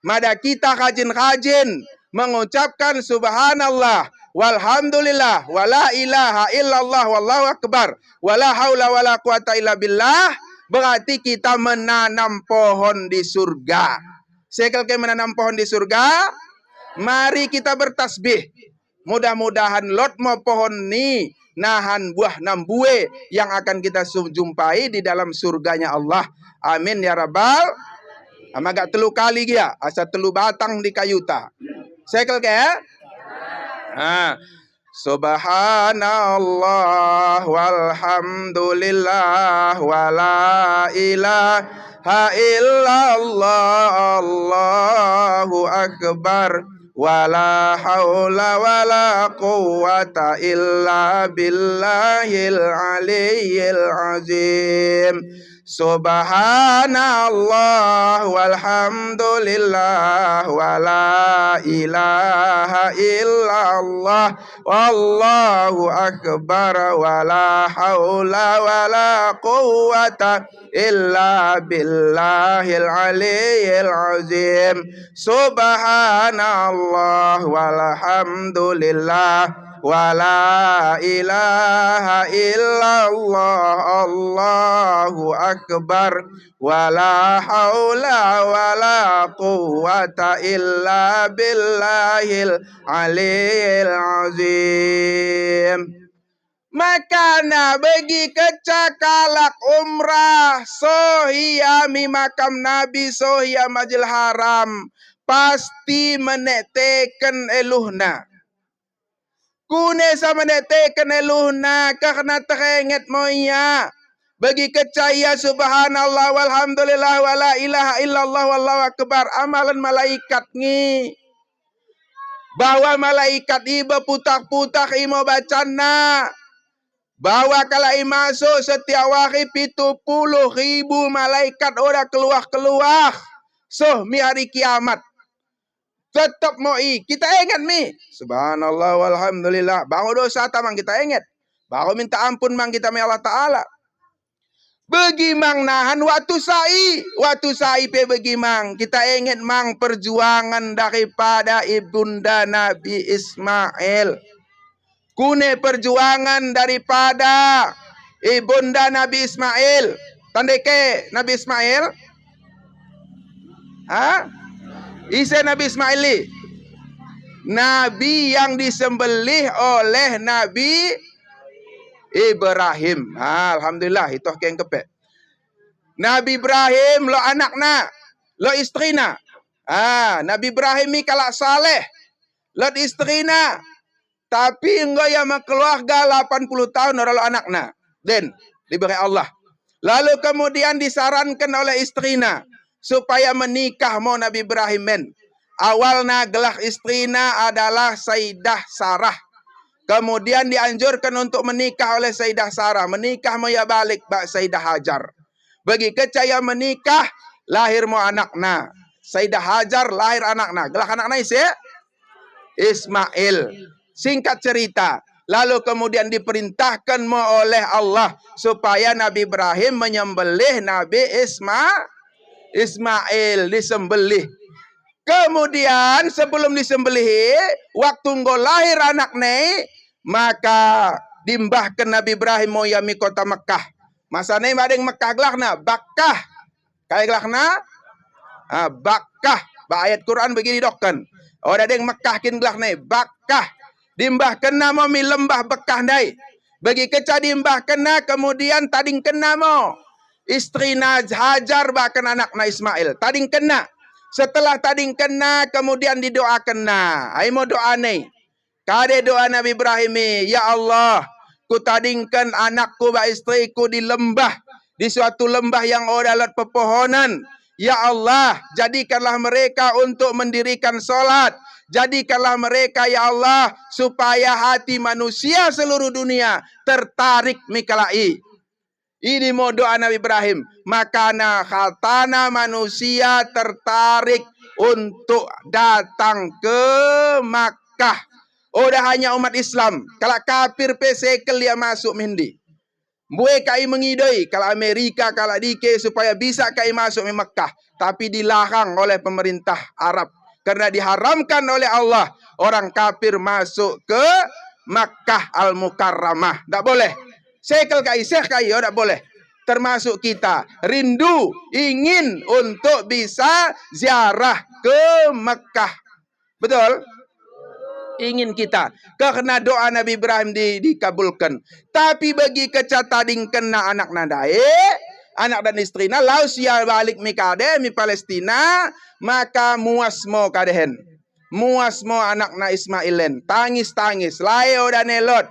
Speaker 3: Mada kita rajin-rajin mengucapkan subhanallah, walhamdulillah, wala ilaha illallah, wallahu akbar, wala haula wala quwata illa billah. Berarti kita menanam pohon di surga. Sekel ke menanam pohon di surga, mari kita bertasbih. Mudah-mudahan lot mau pohon ni nahan buah nambue yang akan kita jumpai di dalam surganya Allah. Amin ya rabbal. Agak telu kali dia, asa telu batang di kayuta. Sekel ke ya? Subhanallah walhamdulillah wala ilaha illallah, Allahu akbar. Wala haula wala quwata illa billahil aliyyil azim. Subhanallah walhamdulillah wala ilaha illallah, wallahu akbar. Wala haula wala quwata illa billahil aliyyil azim. Subhanallah walhamdulillah wala ilaha illallah, Allahu akbar. Wala haula wala quwata illa billahil aliyyil azim. Makana bagi kecakalak umrah sohiami makam Nabi, sohia Masjidil Haram, pasti meneteken eluhna. Kune sama meneteken eluhna karena terenget moya. Bagi kecaya subhanallah walhamdulillah wala ilaha illallah wallahu akbar. Amalan malaikat ni. Bahwa malaikat iba putak-putak imo bacana. Bahwa kalau masuk setiap hari 70.000 malaikat udah keluar. So, mi hari kiamat. Tetap moi. Kita ingat mi. Subhanallah walhamdulillah. Baru dosa tamang kita ingat. Baru minta ampun mang kita mi Allah Ta'ala. Bagi mang nahan waktu sai pe bagi mang. Kita ingat mang perjuangan daripada ibunda Nabi Ismail. Kune perjuangan daripada ibunda Nabi Ismail. Tandeke Nabi Ismail? Isa Nabi Ismail li. Nabi yang disembelih oleh Nabi Ibrahim. Alhamdulillah itu yang kepek. Nabi Ibrahim lo anakna, lo istrina. Nabi Ibrahim ni kalak saleh. Lo istrina. Tapi enggak ya keluarga 80 tahun orang lo anakna. Dan diberi Allah. Lalu kemudian disarankan oleh istrina supaya menikah mau Nabi Ibrahim men. Awalnya gelar istrina adalah Sayyidah Sarah. Kemudian dianjurkan untuk menikah oleh Sayyidah Sarah. Menikah mau ya balik bak Sayyidah Hajar. Bagi kecaya menikah lahir mau anakna. Sayyidah Hajar lahir anakna. Gelar anakna Ismail. Singkat cerita. Lalu kemudian diperintahkan oleh Allah supaya Nabi Ibrahim menyembelih Nabi Ismail disembelih. Kemudian sebelum disembelih, waktu engkau lahir anaknya, maka dimbahkan Nabi Ibrahim moyami kota Mekah. Masa ini ada yang Mekah gelakna, Bakkah. Kayak gelakna, Bakkah. Ayat Quran begini dokkan. Ada yang Mekah kin gelakna, Bakkah. Dimbahkan nama mi lembah Bekah dai. Bagi keca dimbahkan kemudian tading kena mo. istrina Hajar bahkan anakna Ismail. Tading kena. Setelah tading kena, kemudian didoakan na. Ai mau doa nih. Kade doa Nabi Ibrahim, ya Allah, ku tadingkan anakku ba istriku di lembah, di suatu lembah yang ada pepohonan. Ya Allah, jadikanlah mereka untuk mendirikan solat. Jadikanlah mereka, ya Allah, supaya hati manusia seluruh dunia tertarik mikalai. Ini mau doa Nabi Ibrahim. Makana khatana manusia tertarik untuk datang ke Makkah. Udah hanya umat Islam. Kalau kafir pesekel dia masuk mindi. Buai kai mengidoi. Kalau Amerika, kalau dike supaya bisa kai masuk di Makkah. Tapi dilarang oleh pemerintah Arab. Karena diharamkan oleh Allah. Orang kafir masuk ke Makkah Al-Mukarramah. Tak boleh. Sekel kai, tak boleh. Termasuk kita. Rindu, ingin untuk bisa ziarah ke Makkah. Betul? Ingin kita. Karena doa Nabi Ibrahim dikabulkan. Tapi bagi kecatading kena anak nadai, anak dan istrina, lau sia balik mi kade, mi Palestina, maka muasmo kadehen. Muasmo anak na Ismailen. Tangis-tangis. Layo dan elot.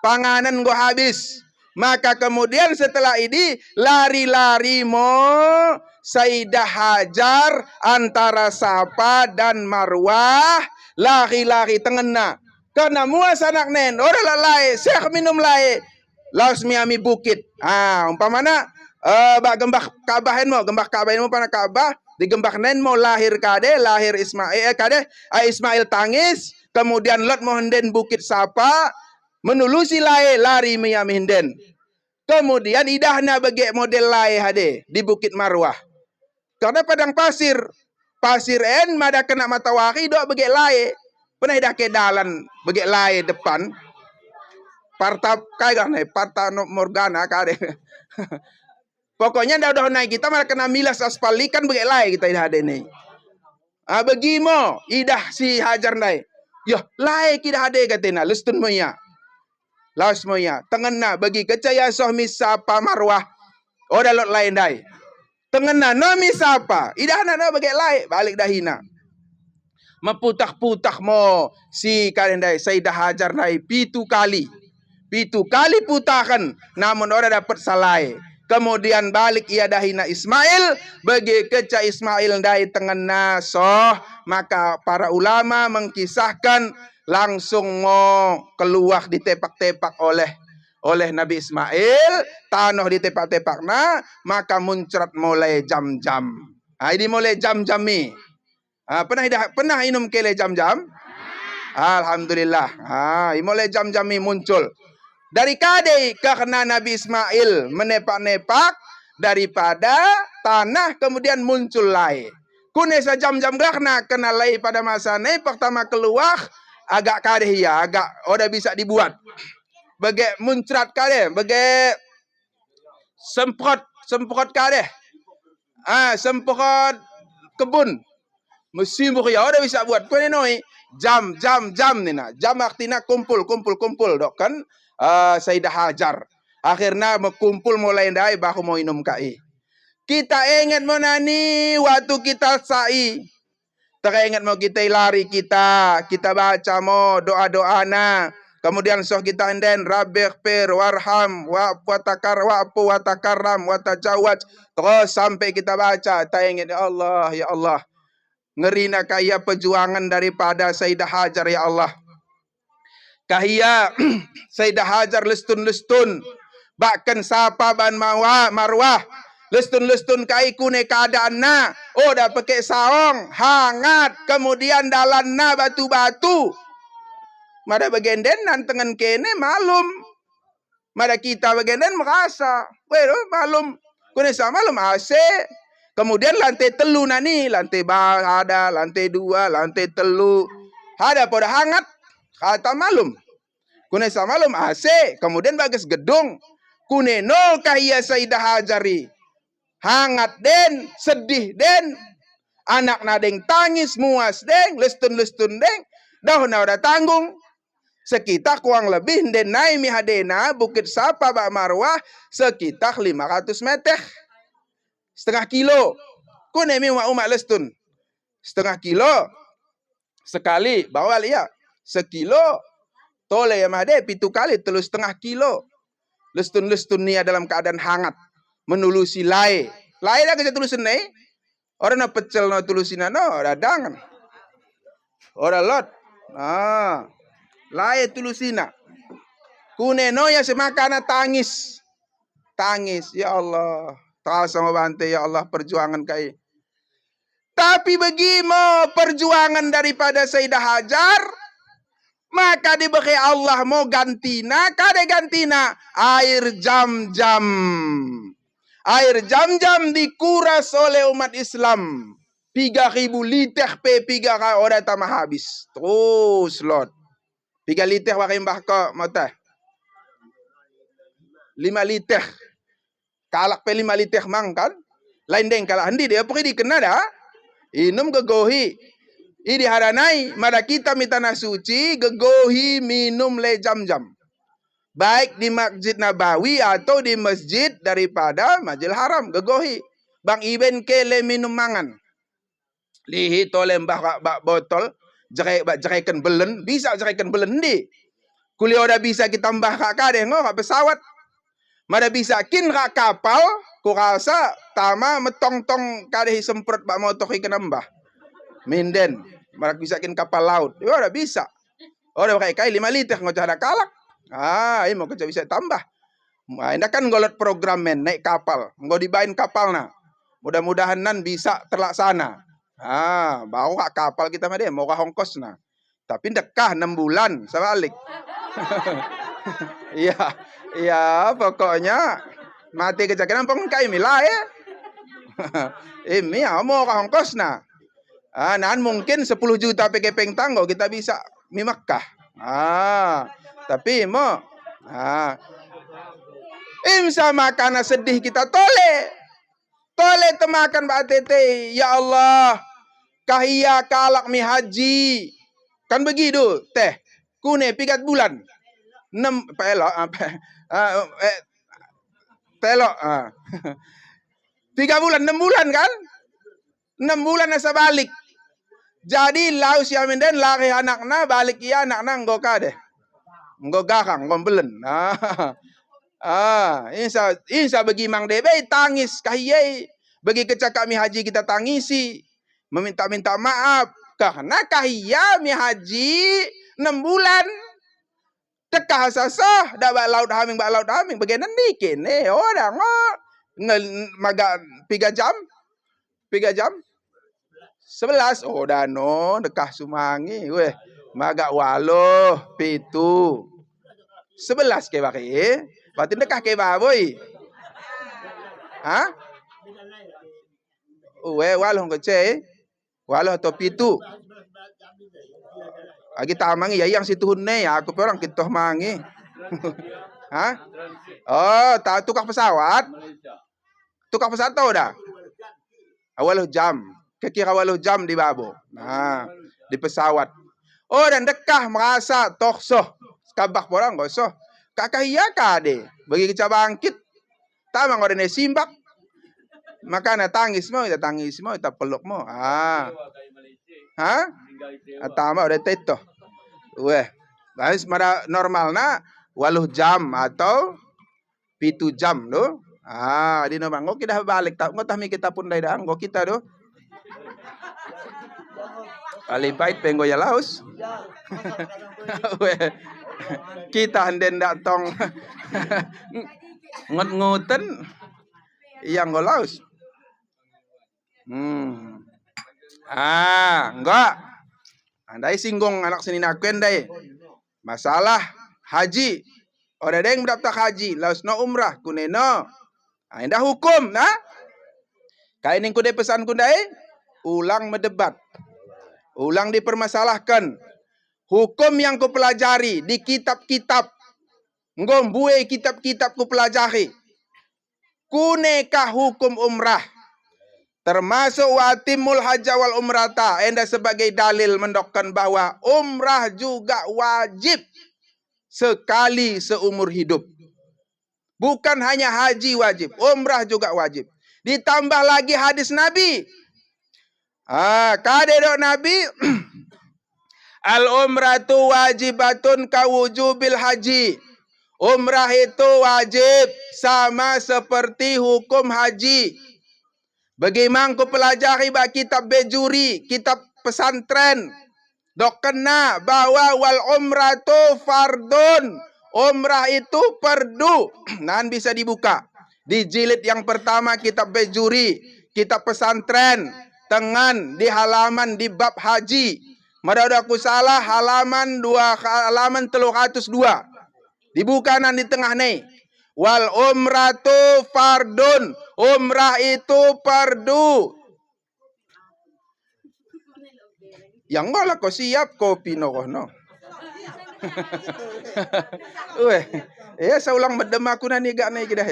Speaker 3: Panganan go habis. Maka kemudian setelah ini, lari-lari mo Sayyidah Hajar antara Safa dan Marwah. Lari-lari tengena. Karena muas anak nen. Orang lalai. Syekh minum lai. Laos miami bukit. Umpamana. Bak gembah Ka'bahin mo. Gembah Ka'bahin mo pana Ka'bah. Di gembah nen mo lahir kade. Lahir Ismail. Ismail tangis. Kemudian lot mo henden bukit Safa. Menulusi lai. Lari miami henden. Kemudian idahna bagi model lai hade. Di bukit Marwah. Karena padang pasir. Pasir en mada kena matahari dok bagi lai. Pernah dah ke dalan bagi lai depan. Parta kaya nih, parta morgana kade. Pokoknya dah naik kita malah kena milas aspal ikan bagi lai kita dah ada nih. Begimo idah si Hajar nai. Yo lai kita ada katena lestun moya. Laos moya tengena bagi kecaya soh misapa Marwah. Oda lot lain dai. Tengena nami siapa? Idah nak bagi lai balik dahina. Meputah-putah mo si kalendai Sayyidah Hajar nai pitu kali putahkan namun orang dapat salai. Kemudian balik ia dahina Ismail bagi keca Ismail dai tengena soh, maka para ulama mengkisahkan langsung mo keluar ditepak-tepak oleh Nabi Ismail, tanah ditepak-tepakna, maka muncrat mulai jam-jam. Ini mulai jam-jam ni. Pernah minum kele jam-jam? Alhamdulillah. Ini mulai jam-jam ni muncul. Dari kade karena Nabi Ismail menepak-nepak daripada tanah kemudian muncul lai. Kunesa jam-jam karena kena lai pada masa ni pertama keluar agak kade ya, agak udah bisa dibuat. Bagi muncrat kade, bagi semprot kade. Semprot kebun. Musim ya udah bisa buat. Kau ni noi jam ni na. Jam artinya kumpul dok kan. Sayyidah Hajar. Akhirnya kumpul mulai dai baru mau minum kai. Kita ingat mau nani waktu kita sa'i. Teringat mau kita lari kita baca mau doa-doa na. Kemudian soh kita enden rabbir fir warham wa takaram wa tajawaz. Terus sampai kita baca teringat ya Allah. Ngerina kaya perjuangan daripada Sayyidah Hajar ya Allah. Kahia Sayyidah Hajar lestun. Bahkan Safa ban Marwah. Lestun kai kune keadaan na. Oh dah pakai saong. Hangat. Kemudian dalan na batu-batu. Mada bagian nan tengen kene malum. Mada kita bagian merasa. Malum. Kune sama malum AC. Kemudian lantai telu nani. Lantai ada. Lantai 2. Lantai telu. Ada pada hangat. Kata malum. Kune sama malum AC. Kemudian bagas gedung. Kune nol kahia Sayyidah Hajari. Hangat den. Sedih den. Anak nadeng tangis muas deng. Lestun deng. Dah udah tanggung. Sekitar kurang lebih den naik mihadena Bukit Safa Bak Marwah sekitar 500 meter. setengah kilo. Kune mi umak lestun. Setengah kilo. Sekali bawal ya. Sekilo. Tole yang ada 7 kali 3,5 kilo. Lestun-lestun ni dalam keadaan hangat. Menulusi lai. Lai dah kerja tulusin ni. Orang nak pecel no tulusin no. Radang. Orang lot. Lai tulusina. Kune no ya semakana tangis. Tangis. Ya Allah. Terasa membantu ya Allah perjuangan kai. Tapi begitu perjuangan daripada Sayyidah Hajar. Maka diberi Allah mau gantina. Kade gantina. Air jam-jam. Air jam-jam dikuras oleh umat Islam. 3.000 liter P3 orang tak habis. Terus lot. 3 liter warim bahka mata. 5 liter. Kalak pe 5 liter mang kan. Lain deng kalak hendi dia pergi dikena dah. Inum gegohi. Ini haranai mada kita mitana suci gegohi minum le jam-jam. Baik di Masjid Nabawi atau di masjid daripada Masjidil Haram gegohi. Bang Iben ke le minum mangan. Lihi tole mbah bak botol jeraikan belen bisa jeraikan belen di. Kuliah dah bisa kita mbah kak kade ngok pesawat. Mada bisa kin kak kapal ku rasa tama metong-tong kade semprot bak motor ikan mbah. Minden, marak bisa kin kapal laut. Ya udah bisa. Udah pakai kai 5 liter ngocah ada kalak. Ini mau kerja bisa tambah. Ini kan golot program men naik kapal. Nggo dibain kapal na. Mudah-mudahan nan bisa terlaksana. Baru kak kapal kita mah dia mau ke Hongkos na. Tapi dekah 6 bulan sebalik. Iya, pokoknya mati kecakiran pengkai milah ya. Ini mau ke Hongkos na. Nan mungkin 10 juta PG Pengtanggo kita bisa mi Makkah. Tapi mau imsa makana sedih kita tole temakan Mbak Tete. Ya Allah, kahia kalak mi haji. Kan begitu teh. Kune 3 bulan. 6 pelok pelok 3 bulan 6 bulan kan? 6 bulan asa balik. Jadi laus yang minden lari anakna balik iya anakna nggo kade. Nggo garang nggo belen. Insya bagi Mang Debe tangis kahiyai. Bagi kecak kami haji kita tangisi. Meminta-minta maaf karena kahiyai mi haji 6 bulan. Tekah sasah dak bak laut haming bagian dikin orang maga 3 jam 11 dano dekah sumangi weh maga 8 7 11 ke baki berarti dekah ke baboy waloh kece waloh to 7 lagi tamangi ya yang situ hunne ya aku orang kita mangi. Tahu tukang pesawat tahu dah. Awal jam. Kira awal jam di babo. Di pesawat. Dan dekah merasa toksoh. Kabak orang gosoh. Kakak iya kade. Bagi kita bangkit. Tamang orang simbak. Maka na tangis mo, kita peluk mo. Tama udah teto. Bahas mara normal na 8 jam atau 7 jam do. Di nomang ngok kita balik tak ngok tahmi kita pun dai dang ngok kita do. Kali pait penggo ya laos. Kita handen dak tong ngut-nguten yang nggo laos. Enggak. Andai singgung anak sini nakuen dai. Masalah haji. Orang ada yang mendaftar haji, laos no umrah, kuneno. Indah hukum, nah. Kain yang kudai pesan kudai, ulang mendebat. Ulang dipermasalahkan. Hukum yang ku pelajari di kitab-kitab. Ngombue kitab-kitab ku pelajari. Kunekah hukum umrah? Termasuk watimul hajja wal umrata. Enda sebagai dalil mendokkan bahwa umrah juga wajib. Sekali seumur hidup. Bukan hanya haji wajib. Umrah juga wajib. Ditambah lagi hadis Nabi. Kadedok Nabi al-umratu wajibatun kawujubil haji. Umrah itu wajib sama seperti hukum haji. Bagaimana ku pelajari bak kitab bejuri, kitab pesantren. Dok kena bahwa wal umratu fardun. Umrah itu fardu. Nan bisa dibuka. Di jilid yang pertama kitab bejuri, kitab pesantren. Tengan di halaman di bab haji. Madadaku salah halaman 302. Dibuka nan di tengah nih. Wal umratu fardun. Umrah itu fardu. Yang enggak lah kau siap kopi no. Saya ulang medem aku nani gak naik dah.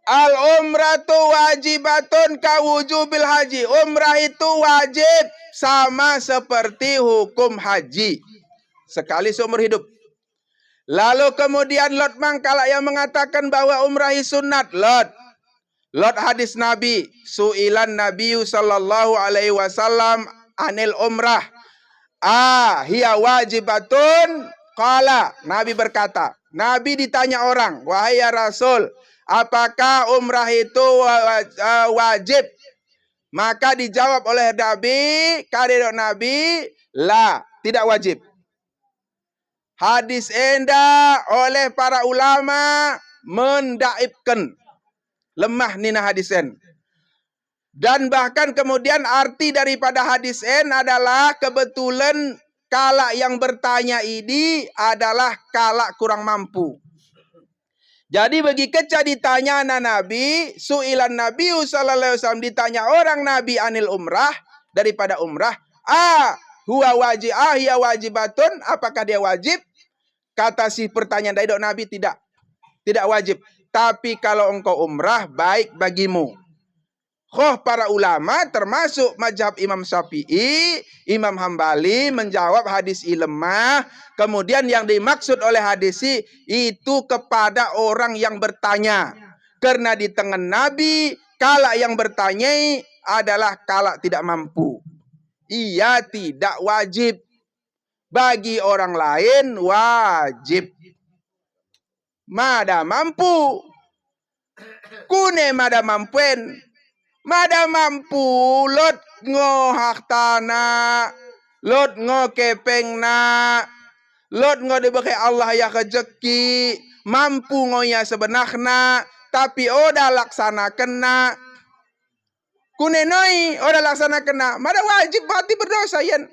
Speaker 3: Al umratu wajibatun kawujubil haji. Umrah itu wajib sama seperti hukum haji. Sekali seumur hidup. Lalu kemudian Lot mangkala yang mengatakan bahwa umrah sunat. Lot hadis Nabi. Su'ilan Nabi sallallahu alaihi wasallam anil umrah. Hiya wajibatun. Qala. Nabi berkata. Nabi ditanya orang. Wahai ya Rasul. Apakah umrah itu wajib? Maka dijawab oleh Nabi. Kadedok Nabi. La. Tidak wajib. Hadis enda oleh para ulama mendaibkan. Lemah nina hadisen. Dan bahkan kemudian arti daripada hadis en adalah kebetulan kala yang bertanya ini adalah kala kurang mampu. Jadi bagi keca ditanya Nabi, su'ilan Nabi sallallahu alaihi wasallam, ditanya orang Nabi anil umrah, daripada umrah, huwa wajib, hiya wajibatun, apakah dia wajib? Kata si pertanyaan dari Nabi, tidak wajib. Tapi kalau engkau umrah, baik bagimu. Para ulama termasuk mazhab Imam Syafi'i, Imam Hambali menjawab hadis lemah. Kemudian yang dimaksud oleh hadis itu kepada orang yang bertanya. Karena di tengah Nabi, kala yang bertanya adalah kala tidak mampu. Ia tidak wajib. Bagi orang lain wajib. Mada mampu. Kune mada mampuen. Mada mampu. Lot ngo haktana. Lot ngo kepengna. Lot ngo diberi Allah ya rezeki. Mampu ngo ya sebenarnya. Tapi oda laksanakan na. Kune noi oda laksanakan na. Mada wajib berarti berdosa yan.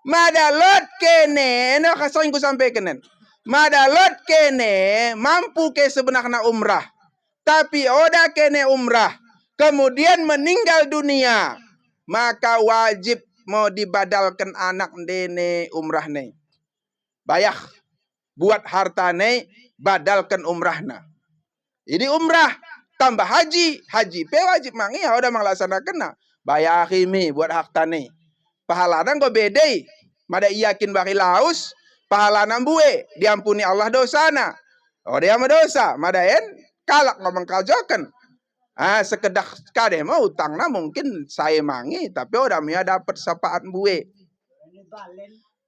Speaker 3: Mada lot kene. Ini kasih ku sampaikan. Madalot kene mampu ke sebenarnya umrah. Tapi oda kene umrah. Kemudian meninggal dunia. Maka wajib mau dibadalkan anak dene umrah ne. Bayah. Buat harta ne. Badalkan umrahna. Jadi umrah. Tambah haji. Haji pe wajib mangi. Oda melaksanakan. Bayah kimi buat harta ne. Pahalana kau bedai. Mada yakin bari laus. Pahala nambue, diampuni Allah dosana. Dia mendosa, madaen kalak ngomong kajokan. Sekedar kade mau utangna mungkin saya mangi, tapi udah mia dapat sapaat bue.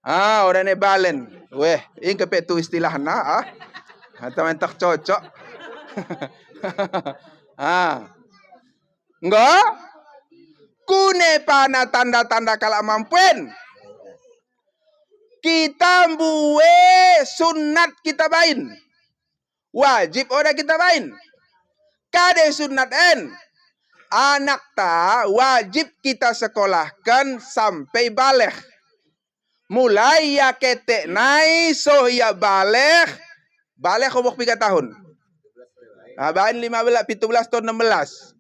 Speaker 3: Udah ne balen. Weh, ini kepetu istilahna atau mentak cocok. Enggak? Kune pana tanda-tanda kalak mampuen. Kita buwe sunat kita bain. Wajib oda kita bain. Kade sunat en. Anak ta wajib kita sekolahkan sampai balik. Mulai ya ketek nai so ya balik. Balik umur 3 tahun. Bain 15, 17 tahun 16.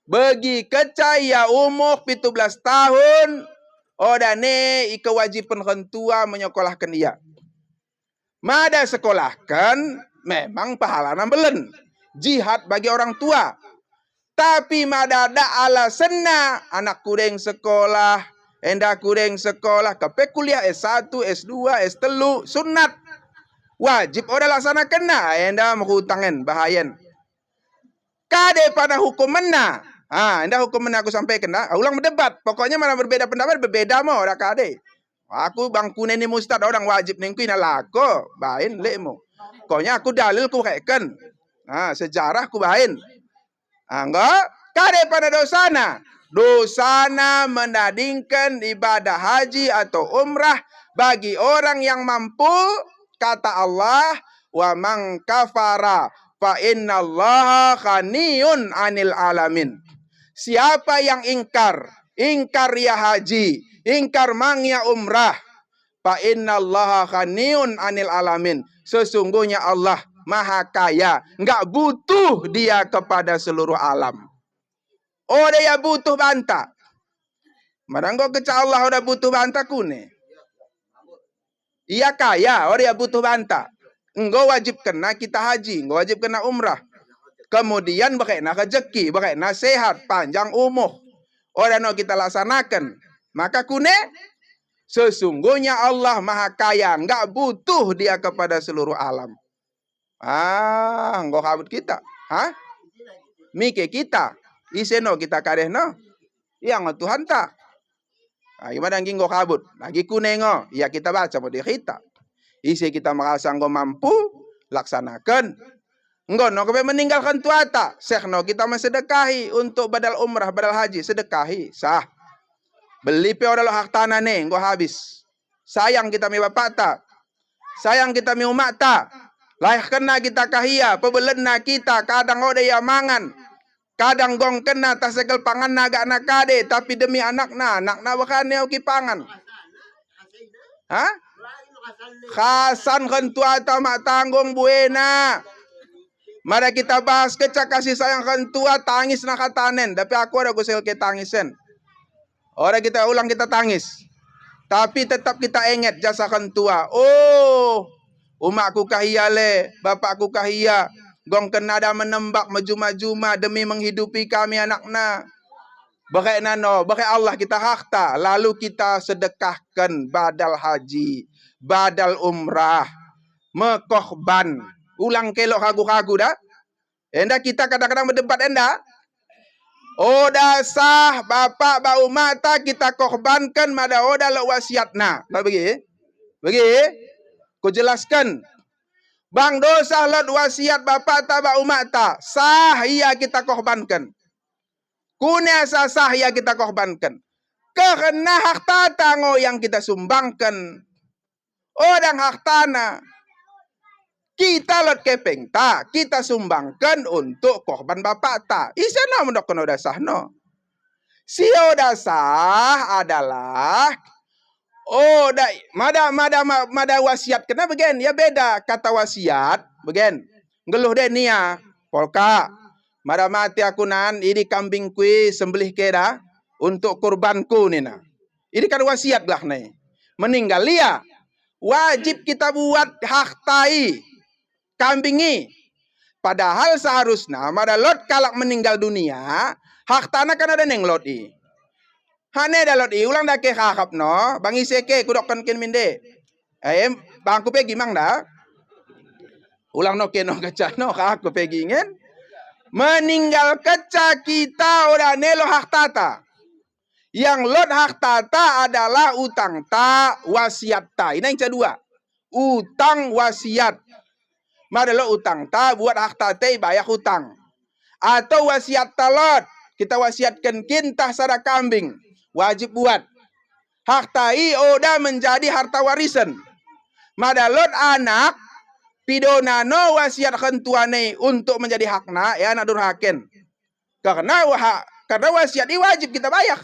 Speaker 3: Bagi kecaya umur 17 tahun. Odane kewajiban orang tua menyekolahkan ia. Mada sekolahkan memang pahala belen. Jihad bagi orang tua. Tapi mada ada alasanna anak kureng sekolah, enda kureng sekolah, kepe kuliah S1, S2, S3 sunat. Wajib oda laksanakan na. Enda menghutangin bahayan. Kade pada hukum mena. Enda hukum mena aku sampaikan na. Ulang berdebat. Pokoknya mana berbeda pendapat berbeda mo ora kade. Aku bangku ni mustad orang wajib ni kuina lako. Bain lemu. Pokoknya aku dalil ku kaikan. Sejarah ku bain. Enggak. Kade pada dosana. Dosana menandingkan ibadah haji atau umrah bagi orang yang mampu. Kata Allah, wa man kafara fa innallaha ghaniyun 'anil alamin. Siapa yang ingkar ya haji, ingkar mang ya umrah, fa innallaha ghaniyun 'anil alamin. Sesungguhnya Allah Maha Kaya, enggak butuh dia kepada seluruh alam. Oh dia butuh banta. Maranggo keca Allah udah butuh banta kune. Ia kaya, dia butuh banta. Engkau wajib kena kita haji, engkau wajib kena umrah. Kemudian bagaimana rezeki, bagaimana sehat, panjang umur. Orang nak kita laksanakan. Maka kune, sesungguhnya Allah Maha Kaya, enggak butuh dia kepada seluruh alam. Engkau kabut kita. Mike kita. Iseno kita kareh no. Yang Tuhan tak. Gimana yang engkau kabut? Lagi kunengo. Ya kita baca mau kita. Isi kita merasa engkau mampu. Laksanakan. Engkau no kepe meninggalkan tuata. Sekno kita mensedekahi. Untuk badal umrah, badal haji. Sedekahi. Sah. Beli pe odalo hak tanah ne. Engkau habis. Sayang kita mi bapak tak. Sayang kita mi umat tak. Layak kena kita kahia. Pebelena kita. Kadang oda ya mangan. Kadang gong kena tak segel pangan naga nak kade. Tapi demi anakna bakan yang kipangan. Khasan kentua atau mak tanggung buena. Mari kita bahas kecak kasih sayang kentua tangis nak katanen. Tapi aku ada gusel ke tangisen. Orang kita ulang kita tangis. Tapi tetap kita ingat jasa kentua. Oh, umakku kahia le, bapakku kahia. Gong kena dah menembak maju-maju demi menghidupi kami anakna. Bagai nano, bagai Allah kita hakta. Lalu kita sedekahkan badal haji, badal umrah, mekohban. Ulang kelok kagu-kagu dah. Enda kita kadang-kadang berdebat enda. Oda sah bapak bau mata kita korbankan mada oda lo wasiatna. Nak bagi? Ku jelaskan. Bang dosa lot wasiat bapak tak bak umat tak. Sah ia kita korbankan. Kunia sah ia kita korbankan. Kerana hak tanah yang kita sumbangkan. Orang hak tanah. Kita lot kepeng tak. Kita sumbangkan untuk korban bapak tak. Isana mendokon oda sah no. Si oda sah adalah mada wasiat kena begen ya beda kata wasiat begen ngeluh deh nia polka mada mati aku nan ini kambing kui sembelih keda untuk kurbanku nina ini kan wasiat belah nih meninggal lia wajib kita buat hak tai kambingi padahal seharusnya mada lot kalak meninggal dunia hak tanah kan ada neng lot i. Hane dalot ulang dah ke kakap no. Bang iseke kudokkan ken minde. Bang aku pergi mang dah. Ulang no ke no kaca no aku pergi ingin. Meninggal kaca kita udah nelo hak tata. Yang lot hak tata adalah utang ta wasiat ta. Ini yang kedua. Utang wasiat. Madalo utang ta buat hak tata bayar hutang. Atau wasiat talot. Kita wasiatkan kintah sada kambing. Wajib buat. Hak tai oda menjadi harta warisan. Madalot anak pidonano wasiat kentuane untuk menjadi hakna ya nak durhaken. Karena wasiat ini wajib kita bayar.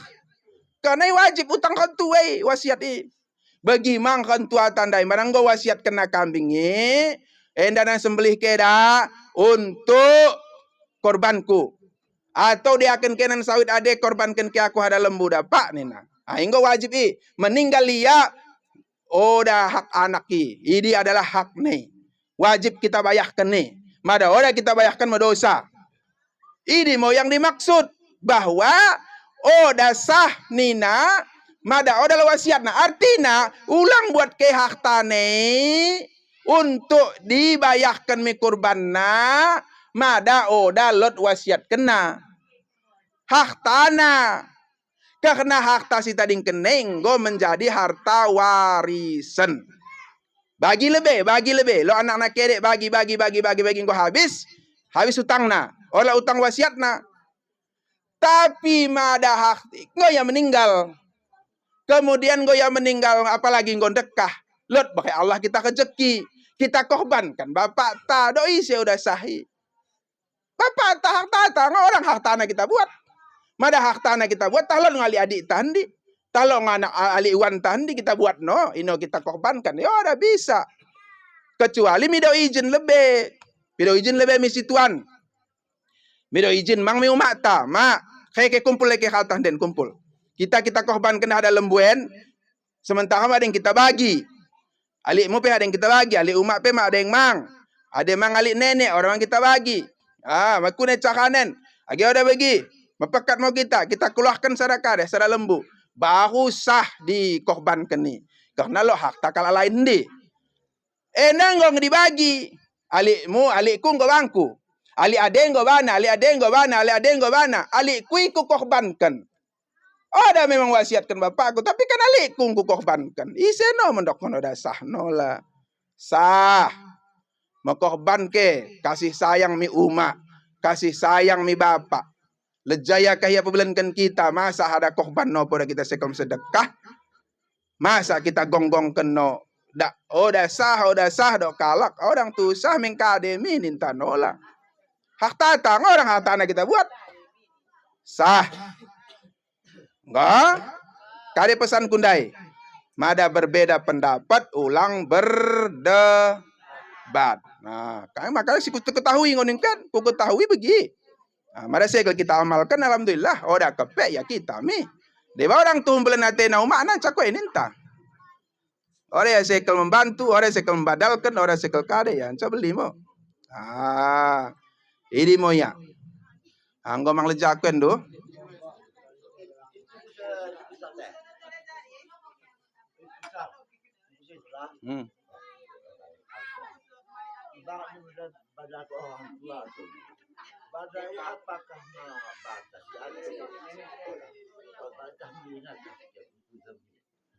Speaker 3: Karena wajib utang kentuai wasiat ini. Bagi mang kentua tandai maranggo wasiat kena kambingi endana sembelih keda untuk korbanku. Atau dia akan kenan sawit ade korbankan ke aku ada lembu dapak nina. Hingga wajib meninggal lia oda hak anak ini adalah hak ni. Wajib kita bayarkan ni. Mada oda kita bayarkan dosa. Ini mau yang dimaksud bahwa oda sah nina mada oda wasiat na artina ulang buat ke hak tane untuk dibayahkan mi kurbanna mada oda lot wasiat kena hak tanah. Karena harta si tading keneng go menjadi harta warisan. Bagi lebih. Lo anak-anak kedek bagi go habis hutang na. Olah utang wasiat na. Tapi mada hak go yang meninggal. Kemudian go yang meninggal apalagi go dekah. Lot pakai Allah kita rezeki. Kita korbankan. Bapak ta doi saya udah sahih. Bapak ta harta orang harta kita buat. Mada hak tanah kita buat talon ngali adik tandi, talon anak ali iwan tandi kita buat no, ino kita korbankan. Ya udah bisa. Kecuali mido izin lebih misi tuan. Mido izin mang mi umak ta, mak kayak kumpul lagi khaltah den kumpul. Kita korbankan ada lembuen, sementara ada yang kita bagi. Ali mu pe ada yang kita bagi, ali umak pe mak ada yang mang. Ada mang ali nenek orang kita bagi. Maku ne cakanen. Agi udah bagi. Mepekat mau kita keluarkan sedekah deh, sedekah lembu. Baru sah dikorbankan ni. Karena lo hak tak kalah lain di. Nanggong dibagi. Alikmu, alikku nggo bangku. Ali ade nggo bana, ali ade nggo bana. Alikku iku korbankan. Ada memang wasiatkan bapakku, tapi kan alikku nggo korbankan. Iseno mendok kono dah sah nola. Sah. Mekorban ke kasih sayang mi umak, kasih sayang mi bapak. Lejaya kaya pebelankan kita. Masa ada korban no pada kita sekom sedekah. Masa kita gonggongkan no. Dah sah dok kalak. Orang tu sah mengkademi ninta nola. Hak tatang orang hak tanah kita buat. Sah. Enggak. Kade pesan kundai. Mada berbeda pendapat ulang berdebat. Nah, makanya si ku ketahui ngonin kan. Ku ketahui begini. Mada segel kita amalkan alhamdulillah. Dah kepek ya kita mi. Deba orang tumbelan atena umakna cakwe ninta. Orang ya segel membantu, orang segel membadalkan, orang segel kade ya. Anca beli mo. Ini mo ya. Anggo mang lejakuen do.
Speaker 4: Badai apakah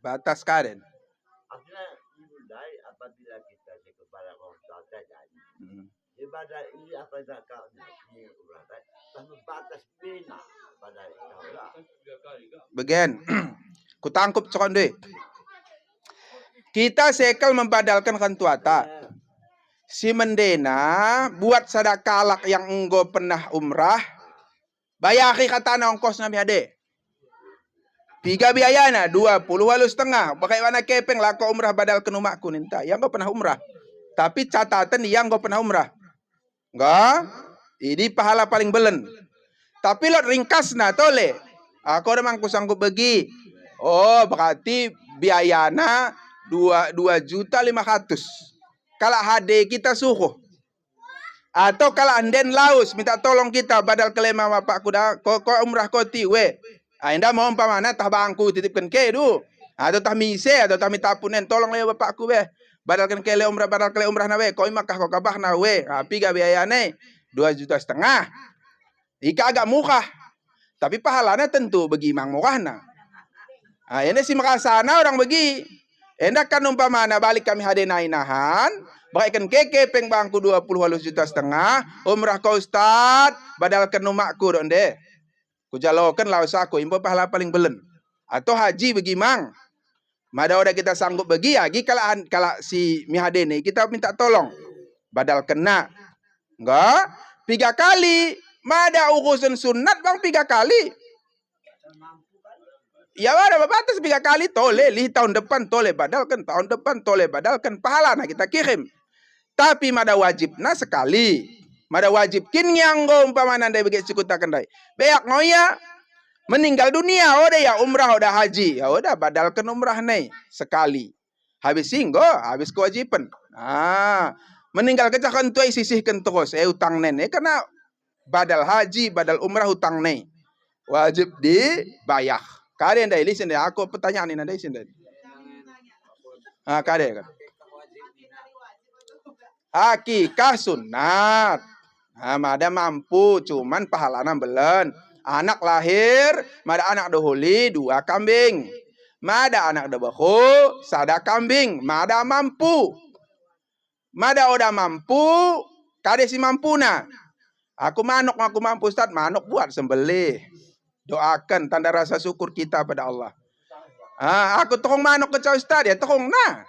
Speaker 3: batas karen?
Speaker 4: Akhirnya dimulai apabila kita kepada orang tua jadi. Ibadah ini apa yang kau ini berada tanpa batas bina pada Allah.
Speaker 3: Bagian, ku tangkup cokon deh. Kita sekel membadalkan kan tuata. Si mendena buat sadakalak yang enggo pernah umrah. Bayari kata na ongkos na miade. 3 biayana 20 walu setengah. Pakai warna kepeng lako umrah badal ke umakku ninta. Yang enggo pernah umrah. Tapi catatan yang enggo pernah umrah. Enggak. Ini pahala paling belen. Tapi lot ringkas na tole. Aku memang ku sanggup bagi. Oh berarti biayana 2.500.000. Kalau HD kita suruh. Atau kalau anden laus minta tolong kita badal kelema bapakku dah ko umrah koti we. Anda mau umpamana tah bangku titipkan ke du. Atau tah mise atau tah minta punen tolong le bapakku we. Badalkan kele umrah badal kele umrah na we. Ko imakah ko kabah na we. Piga biayane 2,5 juta. Ika agak murah. Tapi pahalanya tentu bagi mang murahna. Ini si makasana orang bagi. Endak kan umpamana balik kami hadenainahan. Baikkan keke peng bangku 20 juta setengah. Umrah kau ustad. Badalkan umakku dong deh. Kujalokan laus aku. Impo pahala paling belen. Atau haji bagi mang. Mada udah kita sanggup bagi lagi. Kalau si mihadene kita minta tolong. Badal kena. Enggak. 3 kali. Mada urusan sunat bang 3 kali. Ya ada batas 3 kali tole. Tahun depan tole badalkan. Tahun depan tole badalkan. Pahala nah kita kirim. Tapi mada wajib na sekali. Mada wajib kin yang go umpamana ndai bagi cikutakan dai. Beak ngoya meninggal dunia udah ya umrah udah haji. Ya udah badalkan umrah nih sekali. Habis singgo, habis kewajiban. Meninggal kecakan tuai sisihkan terus utang nenek karena badal haji, badal umrah utang nih. Wajib dibayar. Kalian dai listen deh aku pertanyaan ini ndai sini. Kalian kan. Akikah sunat. Mada mampu, cuman pahalana belen. Anak lahir, mada anak dohuli 2 kambing. Mada anak dobehu, 1 kambing. Mada mampu. Mada oda mampu, kade si mampu na. Aku mampu Ustaz, manuk buat sembelih. Doakan tanda rasa syukur kita pada Allah. Aku tohong manuk ke Ustaz, ya tohong na.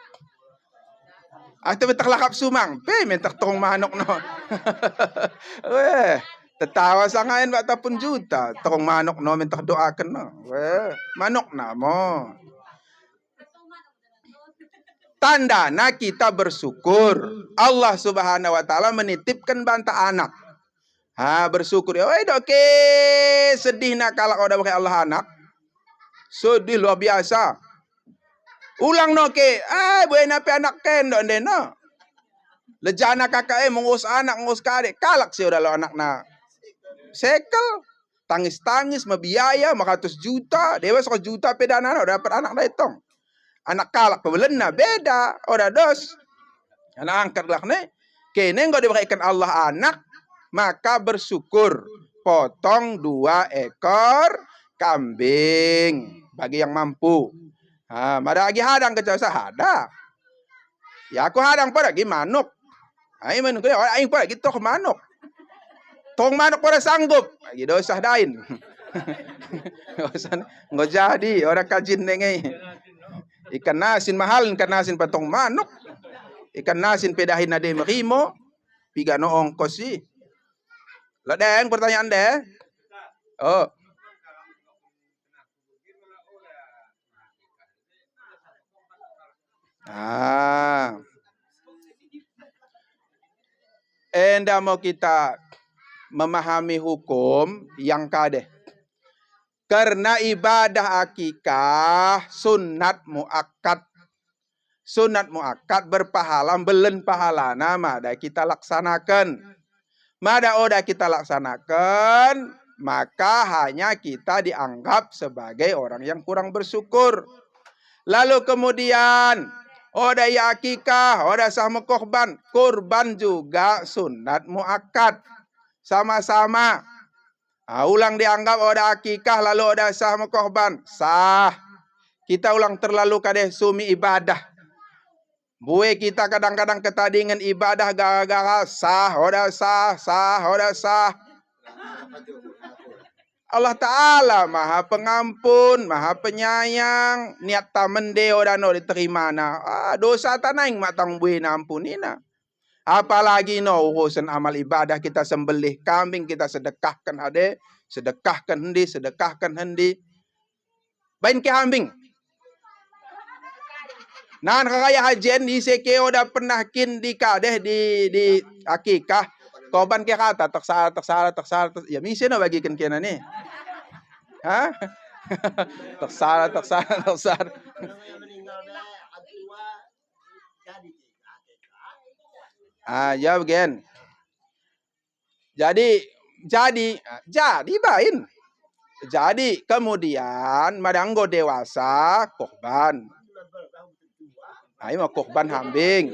Speaker 3: Aku betak lakap sumang, mentak tohong manuk no. Weh, tertawa sangain bak tapun juta, tohong manuk no mentak doakan no. Weh, manuk na mo. Tandana kita bersyukur. Allah Subhanahu wa taala menitipkan banta anak. Bersyukur ya. Oke, sedih nak kalau udah pakai Allah anak. Sedih luar biasa. Ulang no ke. Boleh napi anak ken dok no. Lejana kakak mengurus anak, ngurus kadek. Kalak sih udah lo anak na. Sekel. Tangis-tangis, biaya 100 juta. Dewa 100 juta pedana udah dapat anak datang. Anak kalak pebelena beda. Udah dos. Anak angkat lah nih. Kene nggak diberikan Allah anak. Maka bersyukur. Potong 2 ekor kambing. Bagi yang mampu. Mada lagi hadang ke jasa ada. Ya aku hadang pada lagi manuk. Aing manuk dia aing pada lagi toh manuk. Tong manuk pada sanggup. Lagi dosa dain. Nggak jadi orang kajin nengai. Ikan nasin mahal, ikan nasin patong manuk. Ikan nasin pedahin ade merimo. Piga no ongkos sih. Lah deng pertanyaan deh. Oh. Enda mau kita memahami hukum yang kadeh. Karena ibadah akikah sunat muakkad. Sunat muakkad berpahala, belen pahalana mada kita laksanakan. Mada oda kita laksanakan, maka hanya kita dianggap sebagai orang yang kurang bersyukur. Lalu kemudian oda ya akikah, oda sama korban. Kurban juga sunat muakkad. Sama-sama. Ulang dianggap oda akikah lalu oda sah korban. Sah. Kita ulang terlalu kadeh sumi ibadah. Bue kita kadang-kadang ketadingan ibadah gara-gara sah, oda sah, sah, oda sah. Allah Ta'ala maha pengampun, maha penyayang. Niat tamende oda no diterima na. Dosa tanaing matang bue nampunina. Apalagi no urusan amal ibadah kita sembelih kambing, kita sedekahkan ade, sedekahkan hendi. Bain ke kambing. Nan kakaya hajen di sekeo dah pernah kin di kadeh di akikah. Korban ke kata tersara. Ya misi no bagikan kena ni. Tersara. Ya begin. Jadi bain. Jadi kemudian madanggo dewasa korban. Ini mau korban hambing.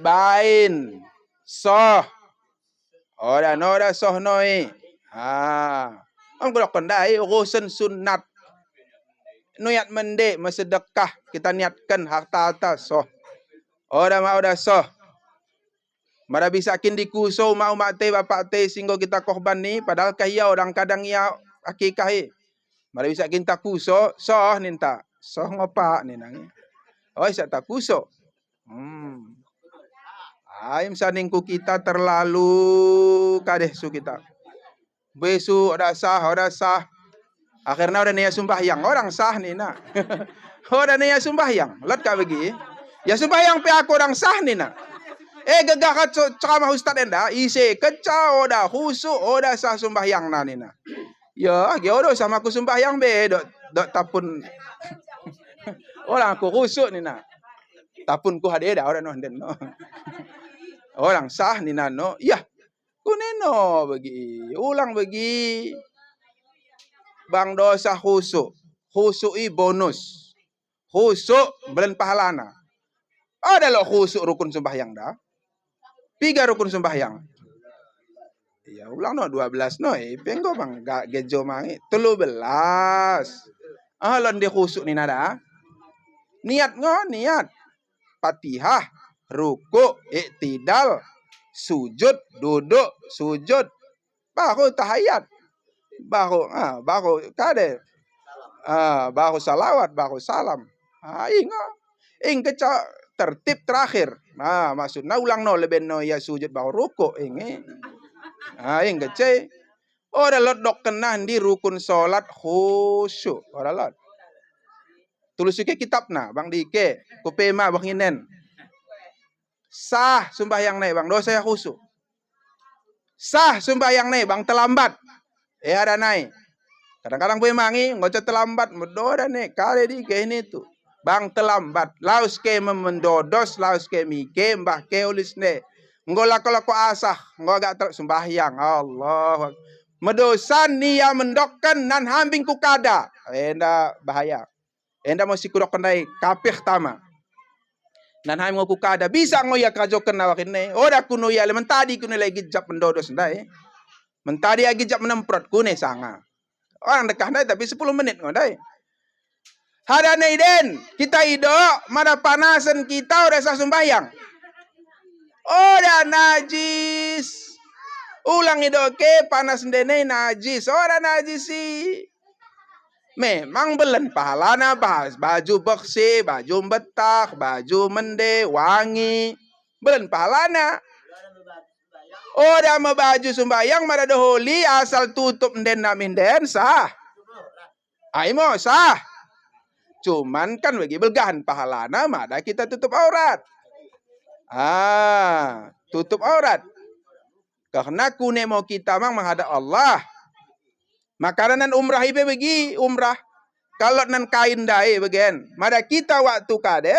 Speaker 3: Bain. Soh. Oda soh noi. Ang golok pendai urusan sunat. Niat mende mesedekah kita niatkan harta soh. Oda soh. Mada bisa kin dikuso mau mate bapak te singgo kita korban ni padahal kaya orang kadang ya akikah. Mada bisa kin takuso soh ninta. Soh ngopak ni nangi. Isa takuso. Ayam saningku kita terlalu kadeh su kita. Besu oda sah. Akhirnya udah niat sembahyang orang sah ni na. Udah niat sembahyang. Lot ka bagi. Ya sembahyang pe aku orang sah ni na. Gegah ceramah ustaz enda ise keca oda khusu oda sah sembahyang na ni na. Ya, odo sama aku sembahyang be dok tapun. Orang aku khusu ni na. Tapun ku hade dah orang no. Orang sah ni na no. Ya. Kuneno bagi. Ulang bagi. Bang dosa khusu. Khusui bonus. Khusu belen pahalana. Ada lo khusuk rukun sembahyang dah. 3 rukun sembahyang. Ya ulang no 12 no. Penggo bang gak gejo mangi 13. Lon dia khusuk ni nada. Niat niat. Fatihah, rukuk, iktidal, sujud, duduk, sujud, baru tahiyat. Baru kade. Baru salawat, baru salam. Keca tertib terakhir. Maksudnya ulang no lebih no ya sujud baru rukuk kece. Ora lot dok kenah di rukun salat khusyuk. Ora lot. Tulis ke kitab na bang dike, kupema bang inen. Sah sembahyang nai bang dosa ya khusyuk. Sah sembahyang nai bang terlambat. Ada nai. Kadang-kadang gue mangi ngocet terlambat mendoda nih kali di ke ini tuh. Bang terlambat, laus ke memendodos, laus ke mike, mbah ke ulis ne. Ngola kalau ko asah, ngogak ter sembahyang. Allah. Medosan nia mendokkan nan hambing ku kada. Enda bahaya. Enda mau sikurok kendai kapih tama. Nan hambing ku kada bisa ngoyak kajo kena wakin ne. Oda kuno ya lemen tadi kuno lagi jap mendodos ndai. Mentadi lagi jap menemprot kune sanga. Orang dekah ndai tapi 10 menit ngodai. Hadane iden, kita ido, mana panasan kita udah sah sembahyang. Udah najis. Ulang ido ke panas dene najis. Udah najis sih. Memang belen pahalana bahas. Baju bersih, baju betak, baju mende, wangi. Belen pahalana. Udah mau baju sembahyang, mana doholi asal tutup den namin den sah. Aimo sah. Cuman kan bagi belgahan pahalana mada kita tutup aurat. Tutup aurat. Karena kune mau kita mang menghadap Allah. Makanan umrah ibe bagi umrah. Kalau nan kain dai bagian. Mada kita waktu kade,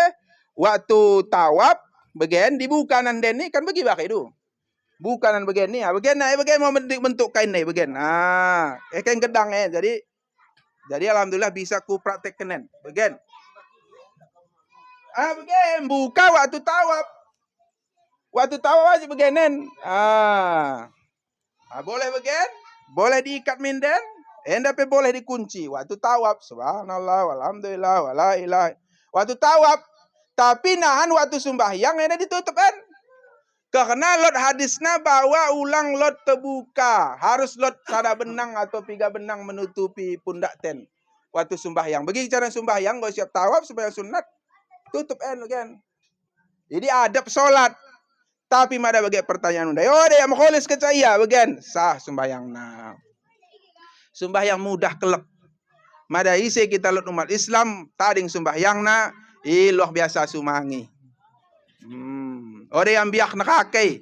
Speaker 3: waktu tawab bagian dibuka nan den ni kan bagi bakai itu. Bukanan bagian ni, bagian mau bentuk kain ni bagian. Kain gedang Jadi alhamdulillah bisa ku praktekkan bagian. Bagian buka waktu tawaf. Waktu tawaf aja bagianan. Boleh bagian? Boleh diikat minden? Tapi boleh dikunci waktu tawaf. Subhanallah walhamdulillah wala ilaha. Waktu tawaf. Tapi nahan waktu sembahyang ada ditutup kan? Karena lot hadisnya bahwa ulang lot terbuka. Harus lot sada benang atau 3 benang menutupi pundak ten. Waktu sembahyang. Bagi cara sembahyang, gak siap tawaf, sembahyang sunat. Tutup kan. Jadi adab solat. Tapi ada bagi pertanyaan undai. Dia makholis kecaya bagian. Sah sembahyang na. Sembahyang mudah kelek. Mada isi kita lot umat Islam. Tading sembahyang na. Luar biasa sumangi. Orang yang biak nakakai.